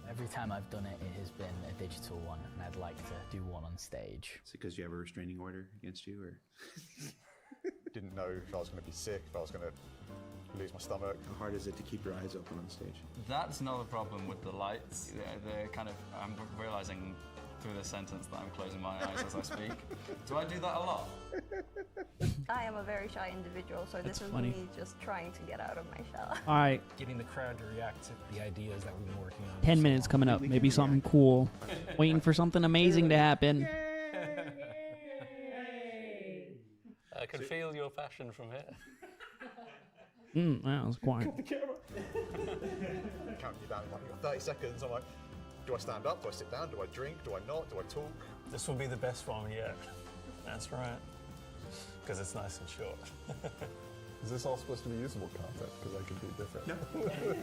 Every time I've done it, it has been a digital one, and I'd like to do one on stage. Is it because you have a restraining order against you, or? Didn't know if I was going to be sick, if I was going to lose my stomach. How hard is it to keep your eyes open on stage? That's not a problem with the lights. They're kind of, I'm realizing through this sentence that I'm closing my eyes as I speak. Do I do that a lot? I am a very shy individual, so That's this is funny. me just trying to get out of my shell. All right. Getting the crowd to react to the ideas that we've been working on. 10 minutes coming up. Maybe something cool. Waiting for something amazing to happen. I can feel your passion from here. That was quiet. Cut the camera. Counting you down, like, you've got 30 seconds. I'm like, do I stand up? Do I sit down? Do I drink? Do I not? Do I talk? This will be the best one yet. That's right. Because it's nice and short. Is this all supposed to be usable content? Because I could be different. No.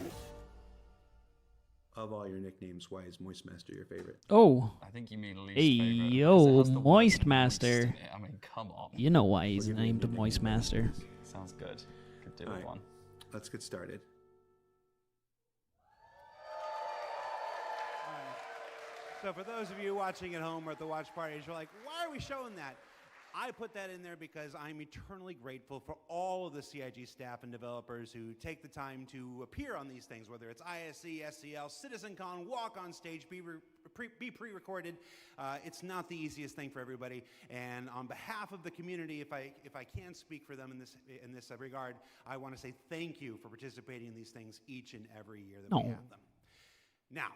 Of all your nicknames, why is Moist Master your favorite? Oh. I think you mean least Hey, favorite. yo, because it has the word Moist moist Master. in it. I mean, come on. You know why he's named Moist Master. Sounds good. Could do All with right, one. let's get started. So for those of you watching at home or at the watch parties, you're like, why are we showing that? I put that in there because I'm eternally grateful for all of the CIG staff and developers who take the time to appear on these things, whether it's ISC, SCL, Citizencon, walk on stage, be pre-recorded. It's not the easiest thing for everybody. And on behalf of the community, if I can speak for them in this regard, I want to say thank you for participating in these things each and every year that we have them. Now,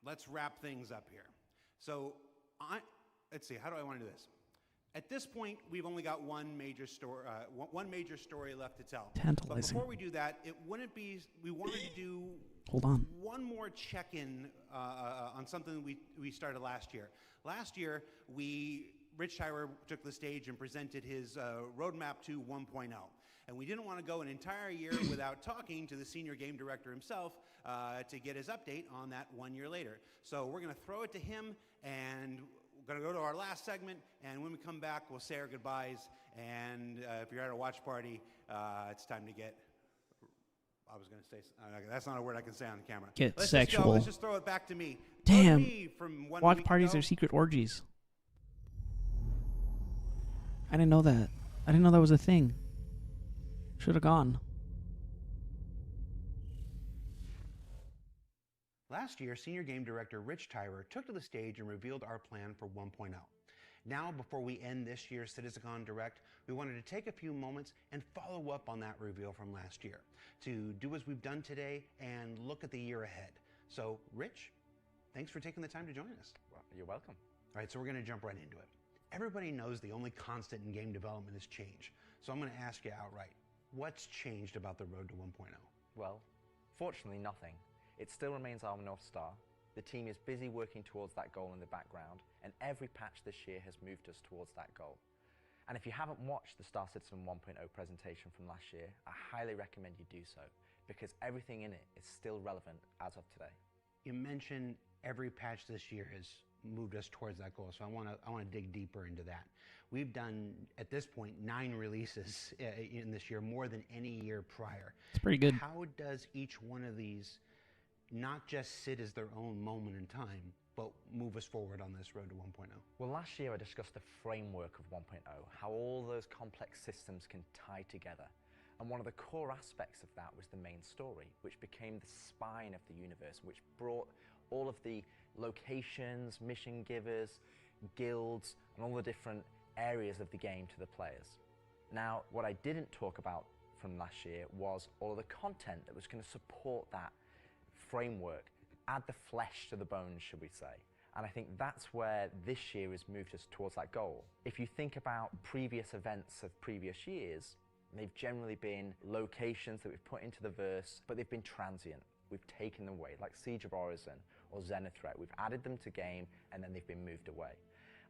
let's wrap things up here. So, let's see, how do I want to do this? At this point, we've only got one major story left to tell. Tantalizing. But before we do that, we wanted to do Hold on. one more check-in on something we started last year. Last year, Rich Tyler took the stage and presented his roadmap to 1.0. And we didn't want to go an entire year without talking to the senior game director himself to get his update on that 1 year later. So we're going to throw it to him, and we're going to go to our last segment, and when we come back, we'll say our goodbyes. And if you're at a watch party, it's time to get... I was going to say... that's not a word I can say on camera. Get Let's sexual. Let's just throw it back to me. Damn. From 1 Watch week parties ago. are secret orgies. I didn't know that. I didn't know that was a thing. Should have gone. Last year, Senior Game Director Rich Tyler took to the stage and revealed our plan for 1.0. Now, before we end this year's Citizencon Direct, we wanted to take a few moments and follow up on that reveal from last year, to do as we've done today and look at the year ahead. So, Rich, thanks for taking the time to join us. Well, you're welcome. All right, so we're going to jump right into it. Everybody knows the only constant in game development is change. So I'm going to ask you outright, what's changed about the road to 1.0? Well, fortunately nothing. It still remains our North Star. The team is busy working towards that goal in the background, and every patch this year has moved us towards that goal. And if you haven't watched the Star Citizen 1.0 presentation from last year, I highly recommend you do so, because everything in it is still relevant as of today. You mentioned every patch this year has moved us towards that goal, so I want to dig deeper into that. We've done, at this point, 9 releases in this year, more than any year prior. It's pretty good. How does each one of these not just sit as their own moment in time, but move us forward on this road to 1.0? Well, last year I discussed the framework of 1.0, how all those complex systems can tie together. And one of the core aspects of that was the main story, which became the spine of the universe, which brought all of the locations, mission givers, guilds, and all the different areas of the game to the players. Now, what I didn't talk about from last year was all of the content that was going to support that framework, add the flesh to the bones, should we say. And I think that's where this year has moved us towards that goal. If you think about previous events of previous years, they've generally been locations that we've put into the verse, but they've been transient. We've taken them away, like Siege of Orison or Zenithreat. We've added them to game, and then they've been moved away.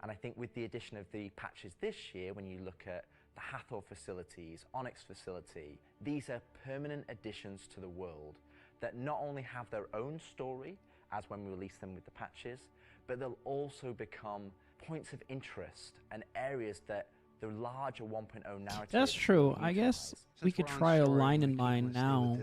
And I think with the addition of the patches this year, when you look at the Hathor facilities, Onyx facility, these are permanent additions to the world that not only have their own story, as when we release them with the patches, but they'll also become points of interest and areas that the larger 1.0 narrative... That's true. I guess we could try a line in mind now.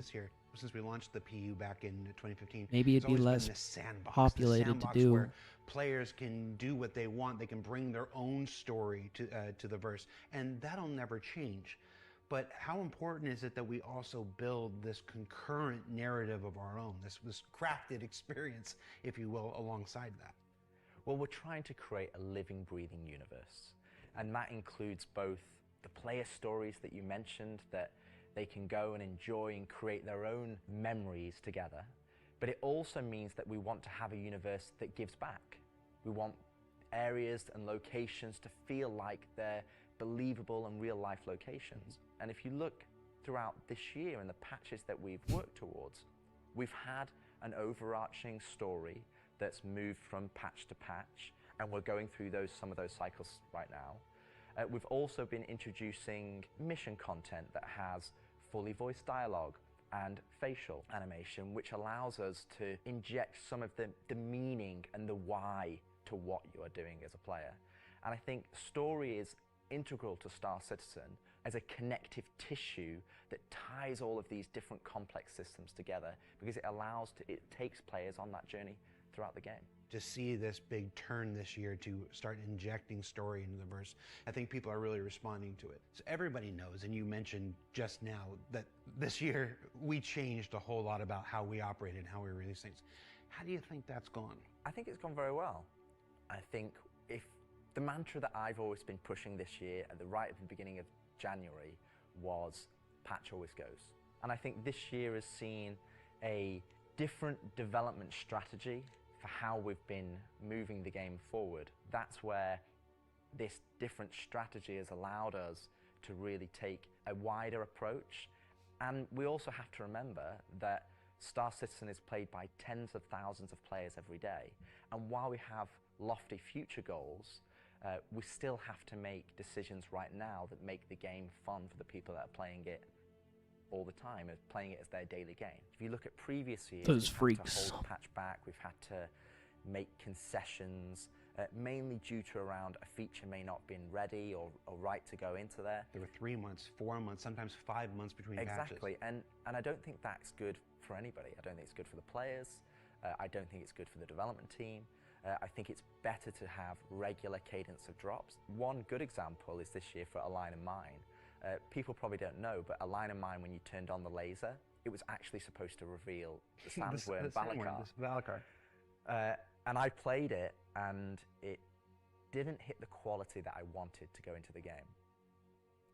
Since we launched the PU back in 2015, maybe it'd be less populated to do. Where players can do what they want. They can bring their own story to the verse, and that'll never change. But how important is it that we also build this concurrent narrative of our own, this crafted experience, if you will, alongside that? Well, we're trying to create a living, breathing universe. And that includes both the player stories that you mentioned, that they can go and enjoy and create their own memories together. But it also means that we want to have a universe that gives back. We want areas and locations to feel like they're believable and real life locations. And if you look throughout this year and the patches that we've worked towards, we've had an overarching story that's moved from patch to patch, and we're going through some of those cycles right now. We've also been introducing mission content that has fully voiced dialogue and facial animation, which allows us to inject some of the meaning and the why to what you are doing as a player. And I think story is integral to Star Citizen as a connective tissue that ties all of these different complex systems together, because it takes players on that journey throughout the game. To see this big turn this year to start injecting story into the verse, I think people are really responding to it. So everybody knows, and you mentioned just now, that this year we changed a whole lot about how we operate and how we release things. How do you think that's gone? I think it's gone very well. I think if the mantra that I've always been pushing this year at the beginning of January was patch always goes. And I think this year has seen a different development strategy for how we've been moving the game forward. That's where this different strategy has allowed us to really take a wider approach. And we also have to remember that Star Citizen is played by tens of thousands of players every day. And while we have lofty future goals, we still have to make decisions right now that make the game fun for the people that are playing it all the time, playing it as their daily game. If you look at previous years, Those we've had to freaks. hold the patch back, we've had to make concessions, mainly due to around a feature may not have been ready or right to go into there. There were 3 months, 4 months, sometimes 5 months between patches. Exactly, and I don't think that's good for anybody. I don't think it's good for the players. I don't think it's good for the development team. I think it's better to have regular cadence of drops. One good example is this year for A Line of Mine. People probably don't know, but A Line of Mine, when you turned on the laser, it was actually supposed to reveal the sandworm Valakar. And I played it, and it didn't hit the quality that I wanted to go into the game.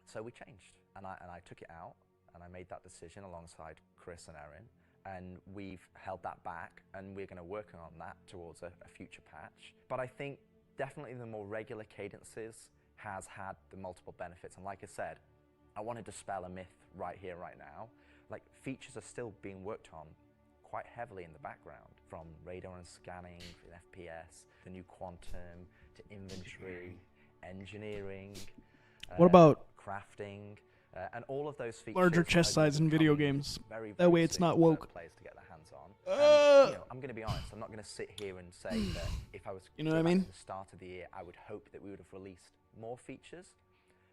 So we changed, and I took it out, and I made that decision alongside Chris and Erin, and we've held that back, and we're going to work on that towards a future patch. But I think definitely the more regular cadences has had the multiple benefits, and like I said, I want to dispel a myth right here, right now. Like, features are still being worked on quite heavily in the background, from radar and scanning, FPS, the new quantum, to inventory, engineering, What about crafting, and all of those features. larger chest size in video games? Very, That way it's soon not for woke. players to get their hands on. And, I'm going to be honest, I'm not going to sit here and say that if I was You know to what I go back mean? to the start of the year, I would hope that we would have released more features.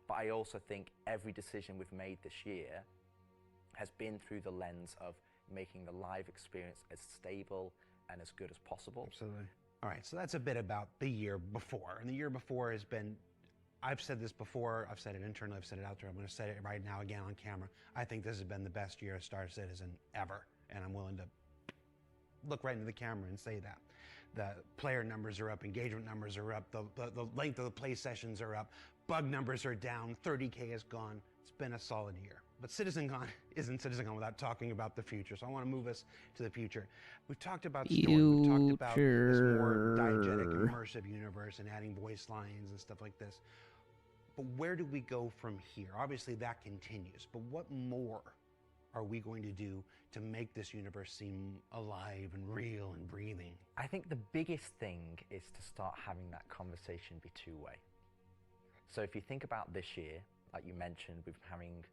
But I also think every decision we've made this year has been through the lens of making the live experience as stable and as good as possible. Absolutely. All right, so that's a bit about the year before. And the year before has been, I've said this before, I've said it internally, I've said it out there, I'm going to say it right now again on camera. I think this has been the best year of Star Citizen ever, and I'm willing to look right into the camera and say that. The player numbers are up, engagement numbers are up, the length of the play sessions are up, bug numbers are down, 30K is gone. It's been a solid year. But Citizencon isn't Citizencon without talking about the future, so I want to move us to the future. We've talked about story, we've talked about this more diegetic, immersive universe and adding voice lines and stuff like this. But where do we go from here? Obviously that continues, but what more are we going to do to make this universe seem alive and real and breathing? I think the biggest thing is to start having that conversation be two-way. So if you think about this year, like you mentioned, we've been having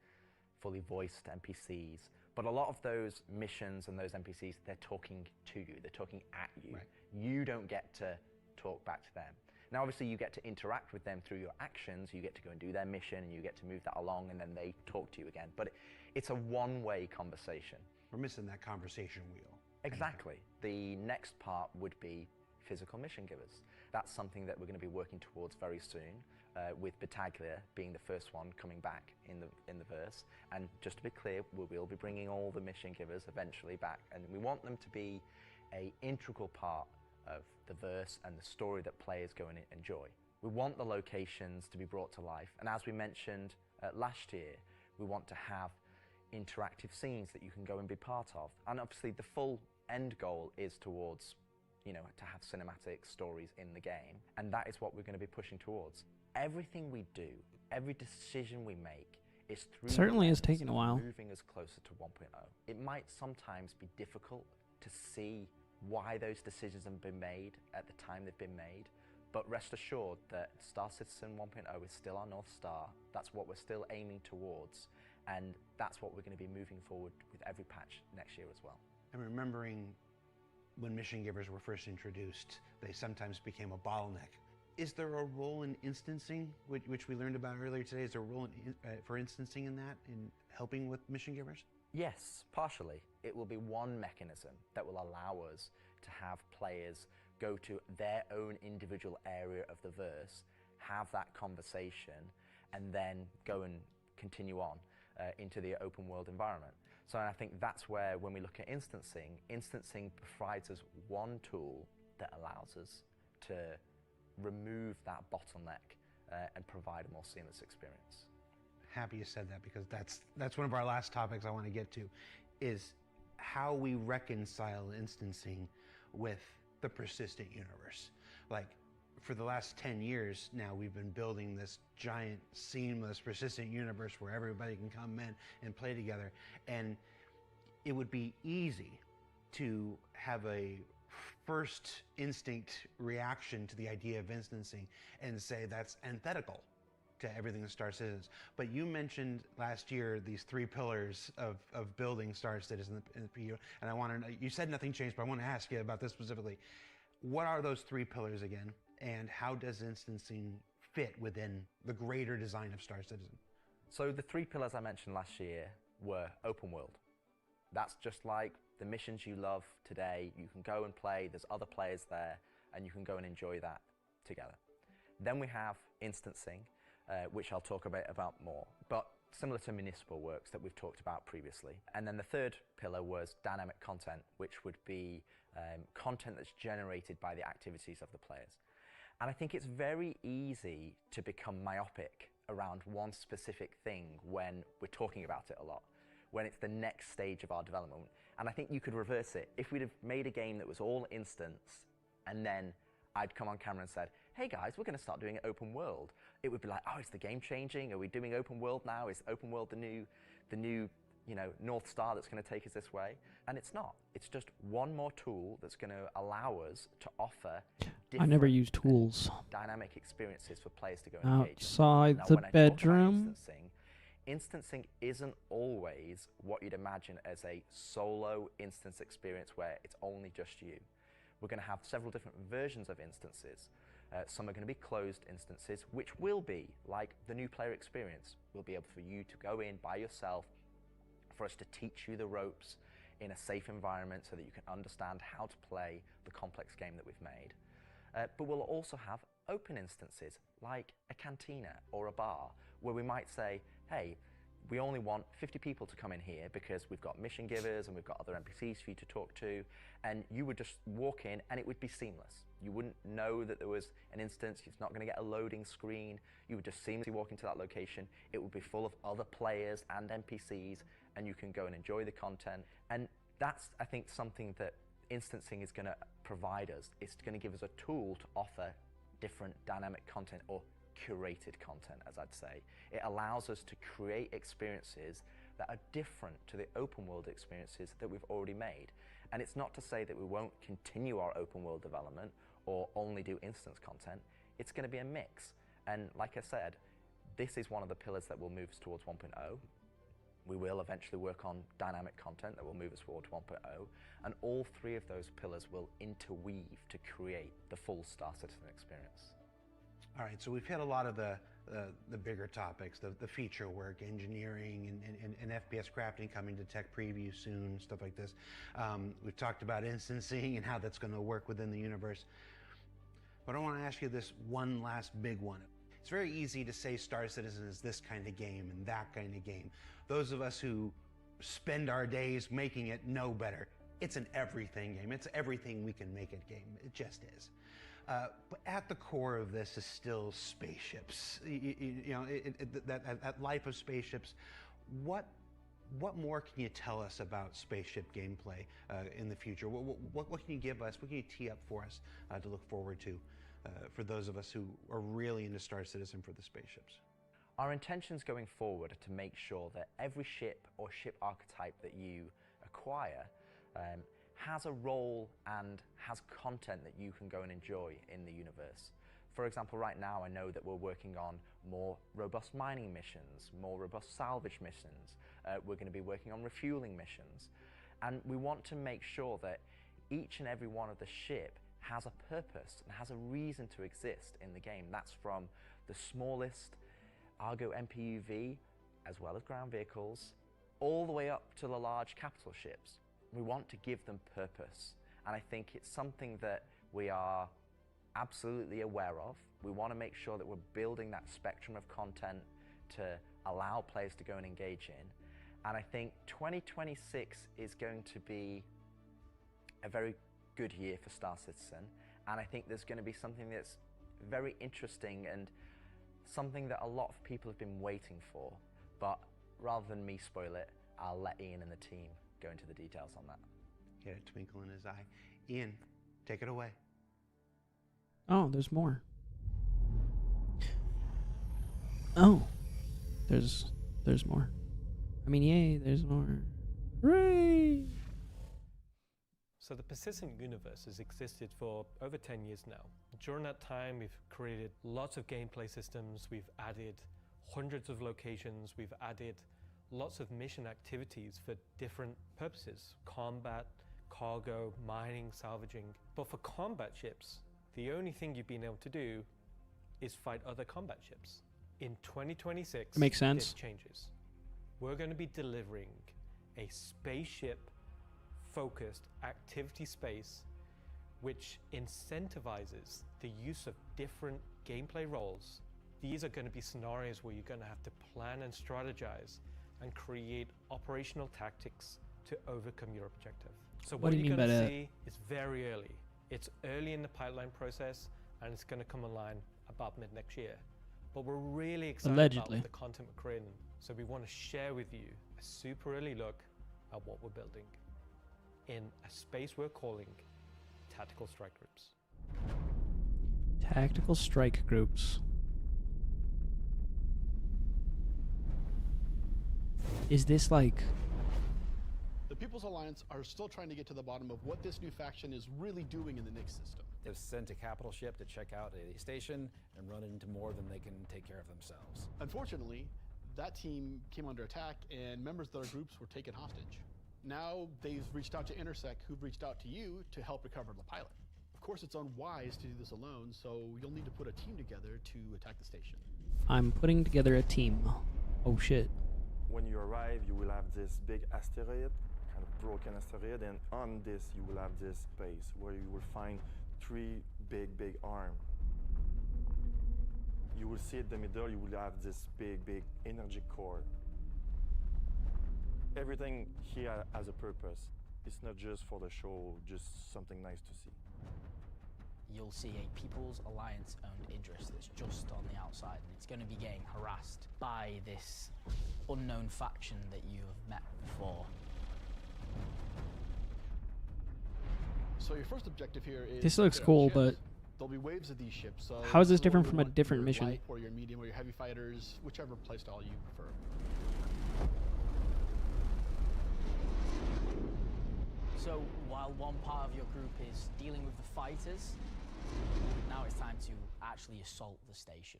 fully voiced NPCs, but a lot of those missions and those NPCs, they're talking to you, they're talking at you. Right. You don't get to talk back to them. Now, obviously, you get to interact with them through your actions, you get to go and do their mission, and you get to move that along, and then they talk to you again. But it's a one-way conversation. We're missing that conversation wheel. Exactly. The next part would be physical mission givers. That's something that we're going to be working towards very soon, with Battaglia being the first one coming back in the verse. And just to be clear, we will be bringing all the mission givers eventually back, and we want them to be an integral part of the verse and the story that players go and enjoy. We want the locations to be brought to life, and as we mentioned last year, we want to have interactive scenes that you can go and be part of. And obviously the full end goal is towards, to have cinematic stories in the game, and that is what we're going to be pushing towards. Everything we do, every decision we make is through Certainly the is lens taking a of while. moving us closer to 1.0. It might sometimes be difficult to see why those decisions have been made at the time they've been made, But rest assured that Star Citizen 1.0 is still our North Star. That's what we're still aiming towards, and that's what we're going to be moving forward with every patch next year as well. I'm remembering when mission givers were first introduced, they sometimes became a bottleneck. Is there a role in instancing, which we learned about earlier today? Is there a role for instancing in that, in helping with mission givers? Yes, partially. It will be one mechanism that will allow us to have players go to their own individual area of the verse, have that conversation, and then go and continue on into the open world environment. So I think that's where, when we look at instancing provides us one tool that allows us to remove that bottleneck and provide a more seamless experience. Happy you said that, because that's one of our last topics I want to get to, is how we reconcile instancing with the persistent universe. Like, for the last 10 years now, we've been building this giant, seamless, persistent universe where everybody can come in and play together. And it would be easy to have a first instinct reaction to the idea of instancing and say that's antithetical to everything that Star Citizen is. But you mentioned last year these 3 pillars of building Star Citizen in the PU, and I want to know, you said nothing changed, but I want to ask you about this specifically. What are those 3 pillars again, and how does instancing fit within the greater design of Star Citizen? So the 3 pillars I mentioned last year were open world. That's just like the missions you love today. You can go and play, there's other players there, and you can go and enjoy that together. Then we have instancing, which I'll talk about more, but similar to municipal works that we've talked about previously. And then the third pillar was dynamic content, which would be content that's generated by the activities of the players. And I think it's very easy to become myopic around one specific thing when we're talking about it a lot, when it's the next stage of our development. And I think you could reverse it. If we'd have made a game that was all instance, and then I'd come on camera and said, hey guys, we're going to start doing it open world, it would be like, oh, is the game changing? Are we doing open world now? Is open world the new North Star that's going to take us this way? And it's not. It's just one more tool that's going to allow us to offer I never use tools. dynamic experiences for players to go and engage. Outside the bedroom. Instancing isn't always what you'd imagine as a solo instance experience where it's only just you. We're going to have several different versions of instances. Some are going to be closed instances, which will be like the new player experience. We'll be able for you to go in by yourself, for us to teach you the ropes in a safe environment so that you can understand how to play the complex game that we've made. But we'll also have open instances, like a cantina or a bar, where we might say, hey, we only want 50 people to come in here because we've got mission givers and we've got other NPCs for you to talk to, and you would just walk in and it would be seamless. You wouldn't know that there was an instance, it's not going to get a loading screen, you would just seamlessly walk into that location, it would be full of other players and NPCs, and you can go and enjoy the content. And that's, I think, something that instancing is going to provide us. It's going to give us a tool to offer different dynamic content, or curated content, as I'd say. It allows us to create experiences that are different to the open world experiences that we've already made. And it's not to say that we won't continue our open world development or only do instance content. It's going to be a mix. And like I said, this is one of the pillars that will move us towards 1.0. We will eventually work on dynamic content that will move us towards 1.0. And all 3 of those pillars will interweave to create the full Star Citizen experience. All right, so we've hit a lot of the bigger topics, the feature work, engineering, and FPS crafting coming to tech preview soon, stuff like this. We've talked about instancing and how that's going to work within the universe. But I want to ask you this one last big one. It's very easy to say Star Citizen is this kind of game and that kind of game. Those of us who spend our days making it know better. It's an everything game. It's everything we can make it game. It just is. But at the core of this is still spaceships. That life of spaceships. What more can you tell us about spaceship gameplay in the future? What can you give us? What can you tee up for us to look forward to for those of us who are really into Star Citizen for the spaceships? Our intentions going forward are to make sure that every ship or ship archetype that you acquire has a role and has content that you can go and enjoy in the universe. For example, right now I know that we're working on more robust mining missions, more robust salvage missions. We're going to be working on refueling missions. And we want to make sure that each and every one of the ship has a purpose and has a reason to exist in the game. That's from the smallest Argo MPUV, as well as ground vehicles, all the way up to the large capital ships. We want to give them purpose. And I think it's something that we are absolutely aware of. We want to make sure that we're building that spectrum of content to allow players to go and engage in. And I think 2026 is going to be a very good year for Star Citizen. And I think there's going to be something that's very interesting and something that a lot of people have been waiting for. But rather than me spoil it, I'll let Ian and the team go into the details on that. He had a twinkle in his eye. Ian, take it away. Oh, there's more. Oh, there's more. I mean, yay, there's more. Hooray! So the persistent universe has existed for over 10 years now. During that time, we've created lots of gameplay systems, we've added hundreds of locations, we've added lots of mission activities for different purposes: combat, cargo, mining, salvaging. But for combat ships, the only thing you've been able to do is fight other combat ships. In 2026, Makes sense. this changes. We're going to be delivering a spaceship-focused activity space which incentivizes the use of different gameplay roles. These are going to be scenarios where you're going to have to plan and strategize and create operational tactics to overcome your objective. So what do you you're mean going by to that? see is very early. It's early in the pipeline process, and it's going to come online about mid next year. But we're really excited Allegedly. about the content we're creating. So we want to share with you a super early look at what we're building in a space we're calling Tactical Strike Groups. Tactical strike groups. Is this like... The People's Alliance are still trying to get to the bottom of what this new faction is really doing in the Nyx system. They've sent a capital ship to check out a station and run it into more than they can take care of themselves. Unfortunately, that team came under attack and members of their groups were taken hostage. Now they've reached out to Intersec, who've reached out to you to help recover the pilot. Of course, it's unwise to do this alone, so you'll need to put a team together to attack the station. I'm putting together a team. Oh shit. When you arrive, you will have this big asteroid, kind of broken asteroid, and on this you will have this space where you will find three big arms. You will see in the middle, you will have this big energy core. Everything here has a purpose. It's not just for the show, just something nice to see. You'll see a People's Alliance owned Idris that's just on the outside, and it's going to be getting harassed by this unknown faction that you have met before. So your first objective here is... This looks to cool, ships. but... There'll be waves of these ships. So How is this whether different you from a want different your mission? light or your medium or your heavy fighters, whichever playstyle you prefer. So while one part of your group is dealing with the fighters, now it's time to actually assault the station.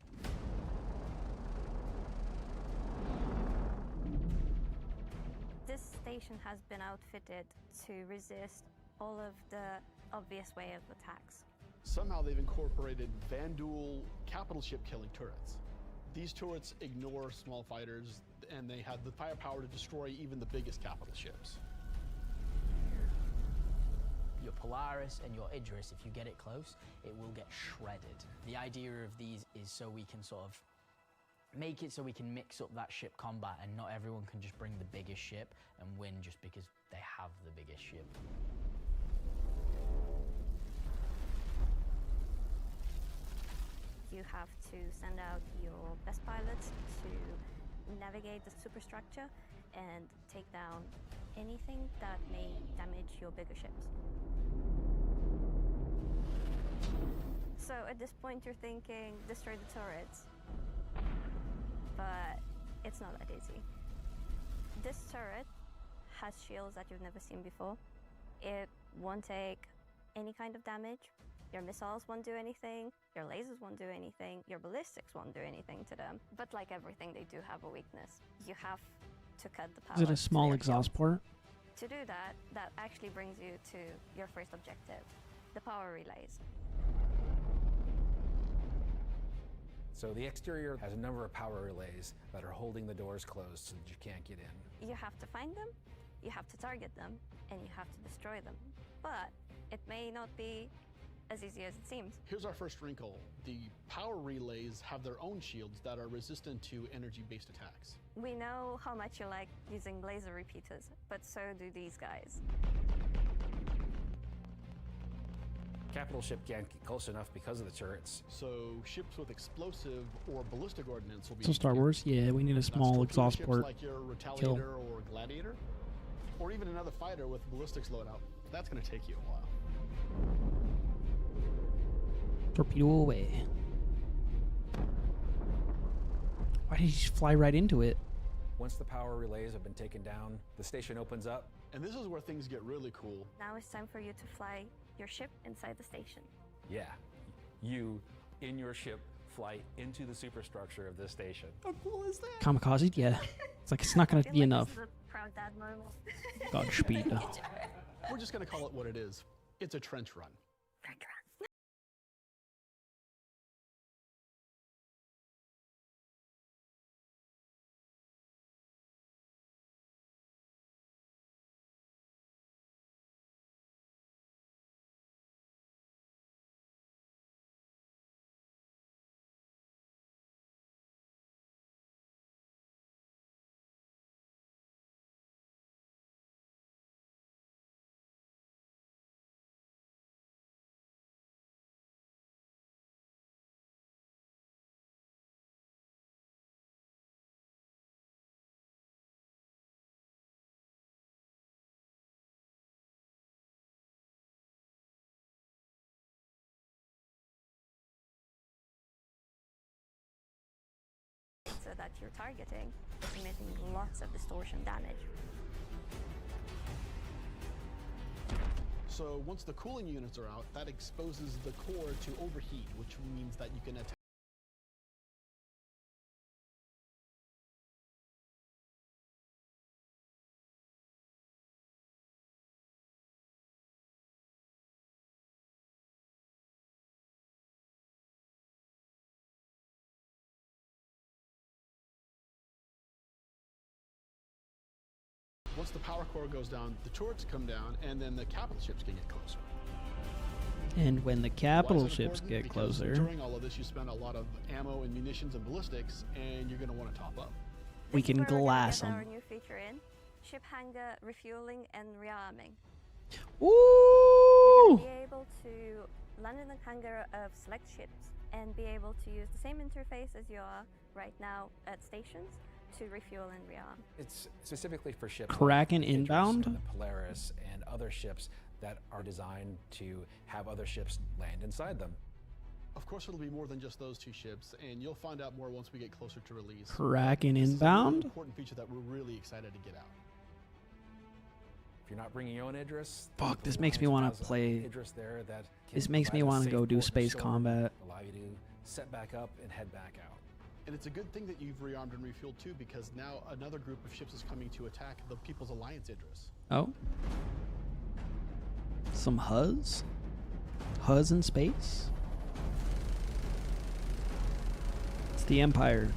This station has been outfitted to resist all of the obvious way of attacks. Somehow they've incorporated Vanduul capital ship killing turrets. These turrets ignore small fighters, and they have the firepower to destroy even the biggest capital ships. Your Polaris and your Idris, if you get it close, it will get shredded. The idea of these is so we can sort of make it so we can mix up that ship combat, and not everyone can just bring the biggest ship and win just because they have the biggest ship. You have to send out your best pilots to navigate the superstructure and take down anything that may damage your bigger ships. So at this point you're thinking, destroy the turrets. But it's not that easy. This turret has shields that you've never seen before. It won't take any kind of damage. Your missiles won't do anything. Your lasers won't do anything, your ballistics won't do anything to them. But like everything, they do have a weakness. You have to cut the power. Is it a to small their exhaust port? To do that, that actually brings you to your first objective, the power relays. So the exterior has a number of power relays that are holding the doors closed so that you can't get in. You have to find them, you have to target them, and you have to destroy them. But it may not be as easy as it seems. Here's our first wrinkle. The power relays have their own shields that are resistant to energy-based attacks. We know how much you like using laser repeaters, but so do these guys. Capital ship can't get close enough because of the turrets. So ships with explosive or ballistic ordnance will be. So Star Wars, yeah, we need a small exhaust ships port. like your Retaliator Kill. or Gladiator, or even another fighter with ballistics loadout. That's going to take you a while. Torpedo away. Why did he just fly right into it? Once the power relays have been taken down, the station opens up. And this is where things get really cool. Now it's time for you to fly your ship inside the station. Yeah, you, in your ship, fly into the superstructure of this station. How cool is that? Kamikaze? Yeah. It's like it's not going to be enough. This is a proud dad moment. Godspeed. We're just going to call it what it is. It's a trench run. Trench run. So that you're targeting is emitting lots of distortion damage. So once the cooling units are out, that exposes the core to overheat, which means that you can attack. Once the power core goes down, the turrets come down, and then the capital ships can get closer. And when the Why capital is it ships important? get Because closer, during all of this, you spend a lot of ammo and munitions and ballistics, and you're going to want to top up. we can This is where we're gonna glass get our them. new feature in: ship hangar refueling and rearming. Ooh! Be able to land in the hangar of select ships and be able to use the same interface as you are right now at stations to refuel and rearm. It's specifically for ships Kraken like the Idris inbound? and the Polaris and other ships that are designed to have other ships land inside them. Of course, it'll be more than just those two ships, and you'll find out more once we get closer to release. Kraken This is a really inbound? important feature that we're really excited to get out. If you're not bringing your own Idris, Fuck, there's this makes me want to 9,000 play. Idris there that can This makes me provide a want to safe go do port to space shore, combat. allow you to set back up and head back out. And it's a good thing that you've rearmed and refueled too, because now another group of ships is coming to attack the People's Alliance Idris. Oh. Some Huz? Huz in space? It's the Empire.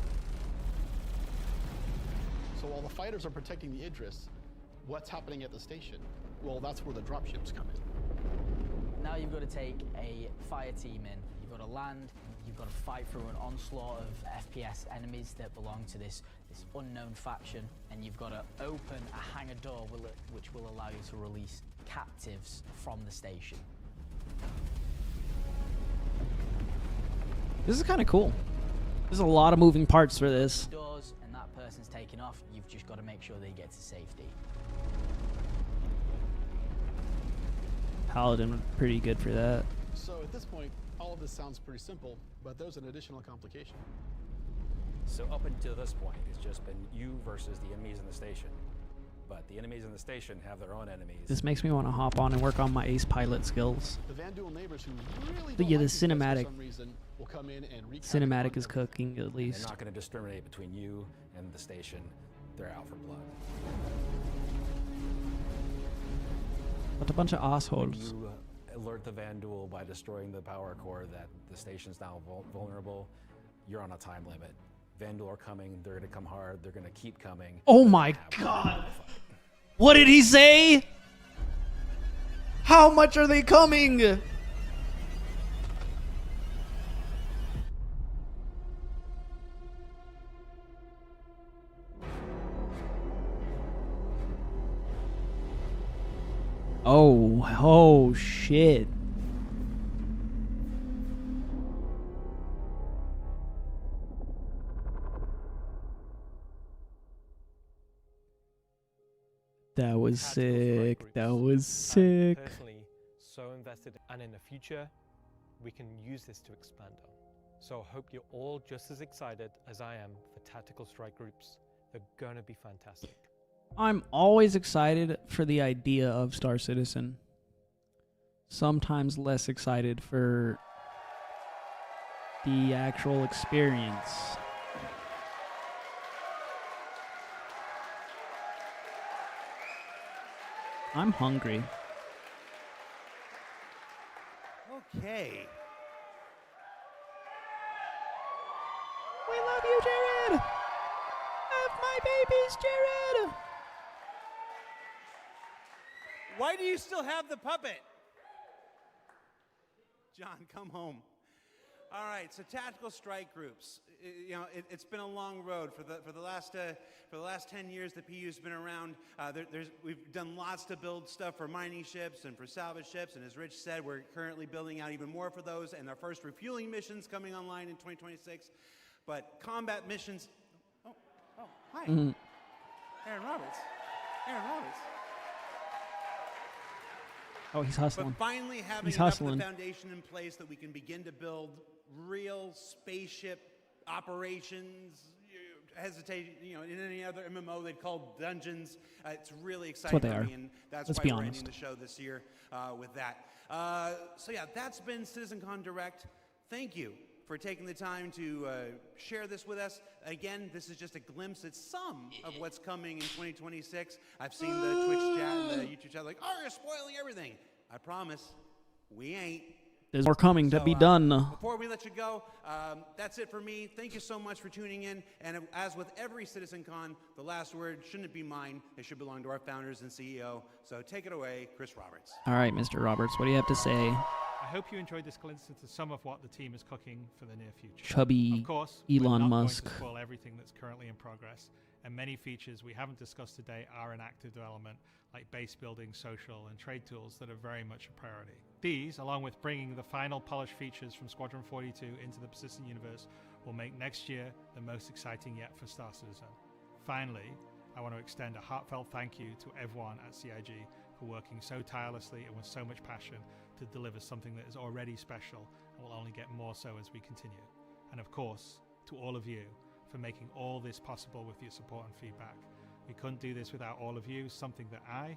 So while the fighters are protecting the Idris, what's happening at the station? Well, that's where the dropships come in. Now you've got to take a fire team in. You've got to land. You've got to fight through an onslaught of FPS enemies that belong to this unknown faction, and you've got to open a hangar door which will allow you to release captives from the station. This is kind of cool. There's a lot of moving parts for this. Doors, and that person's taken off. You've just got to make sure they get to safety. Paladin pretty good for that. So at this point, all of this sounds pretty simple, but there's an additional complication. So up until this point, it's just been you versus the enemies in the station. but the enemies in the station have their own enemies. This makes me want to hop on and work on my ace pilot skills. The Vandal neighbors who really But don't yeah, like the these guys cinematic. for some reason will come in and wreak havoc Cinematic on is cooking at least. They're not going to discriminate between you and the station. They're out for blood. What a bunch of assholes. You alert the Vandal by destroying the power core that the station's now vulnerable. You're on a time limit. Vandal are coming. They're going to come hard. They're going to keep coming. Oh my god! What did he say? How much are they coming? Oh shit. That was sick. That was sick. I'm personally so invested, and in the future, we can use this to expand on. So I hope you're all just as excited as I am for tactical strike groups. They're gonna be fantastic. I'm always excited for the idea of Star Citizen. Sometimes less excited for the actual experience. I'm hungry. Okay. We love you, Jared! Have my babies, Jared! Why do you still have the puppet? John, come home. All right, so tactical strike groups. You know, it's been a long road for the last 10 years. The PU's been around. We've done lots to build stuff for mining ships and for salvage ships. And as Rich said, we're currently building out even more for those. And our first refueling missions coming online in 2026. But combat missions. Oh, hi, Mhm. Aaron Roberts. Aaron Roberts. Oh, he's hustling. But finally having He's enough of hustling. the foundation in place that we can begin to build real spaceship operations. Hesitate, in any other MMO they'd call dungeons. It's really exciting what they for are. me, and that's Let's why be we're honest. ending the show this year with that. So yeah, that's been Citizencon Direct. Thank you for taking the time to share this with us. Again, this is just a glimpse at some of what's coming in 2026. I've seen the Twitch chat and the YouTube chat like, oh, you're spoiling everything. I promise, we ain't. There's more coming to be done. Before we let you go, that's it for me. Thank you so much for tuning in. And as with every CitizenCon, the last word shouldn't be mine. It should belong to our founders and CEO. So take it away, Chris Roberts. All right, Mr. Roberts, what do you have to say? I hope you enjoyed this glimpse into some of what the team is cooking for the near future. Chubby of course, Elon we're not Musk. going to spoil everything that's currently in progress, and many features we haven't discussed today are in active development, like base building, social, and trade tools that are very much a priority. These, along with bringing the final polished features from Squadron 42 into the persistent universe, will make next year the most exciting yet for Star Citizen. Finally, I want to extend a heartfelt thank you to everyone at CIG for working so tirelessly and with so much passion to deliver something that is already special and will only get more so as we continue. And of course, to all of you for making all this possible with your support and feedback. We couldn't do this without all of you, something that I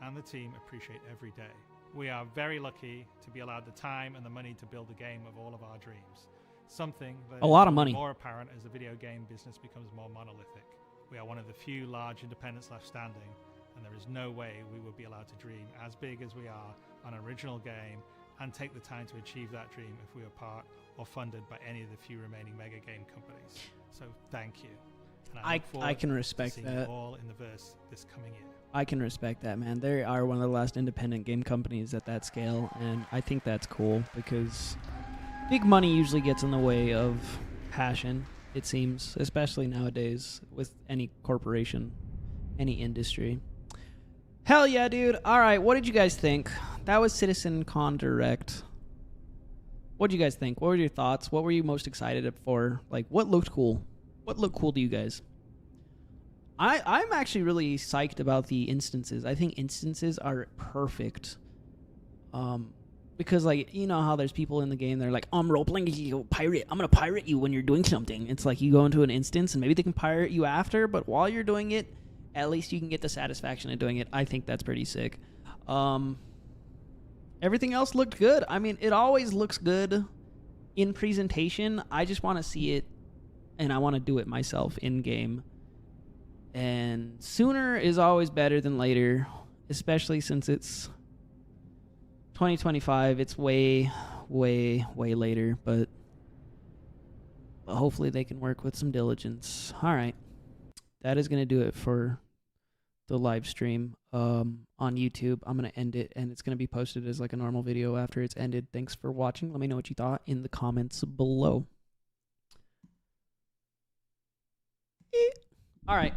and the team appreciate every day. We are very lucky to be allowed the time and the money to build a game of all of our dreams. Something that A lot of is money. more apparent as the video game business becomes more monolithic. We are one of the few large independents left standing, and there is no way we would be allowed to dream as big as we are on an original game and take the time to achieve that dream if we were part or funded by any of the few remaining mega game companies. So thank you. And I look forward can to respect seeing that. you all in the verse this coming year. I can respect that, man. They are one of the last independent game companies at that scale, and I think that's cool because big money usually gets in the way of passion, it seems, especially nowadays with any corporation, any industry. Hell yeah, dude. All right, what did you guys think? That was CitizenCon Direct. What did you guys think? What were your thoughts? What were you most excited for? Like, what looked cool? What looked cool to you guys? I'm actually really psyched about the instances. I think instances are perfect. Because, like, you know how there's people in the game that are like, oh, I'm role-playing you, pirate. I'm going to pirate you when you're doing something. It's like you go into an instance and maybe they can pirate you after, but while you're doing it, at least you can get the satisfaction of doing it. I think that's pretty sick. Everything else looked good. I mean, it always looks good in presentation. I just want to see it, and I want to do it myself in game. And sooner is always better than later, especially since it's 2025. It's way, way, way later, but hopefully they can work with some diligence. All right. That is going to do it for the live stream on YouTube. I'm going to end it, and it's going to be posted as like a normal video after it's ended. Thanks for watching. Let me know what you thought in the comments below. All right.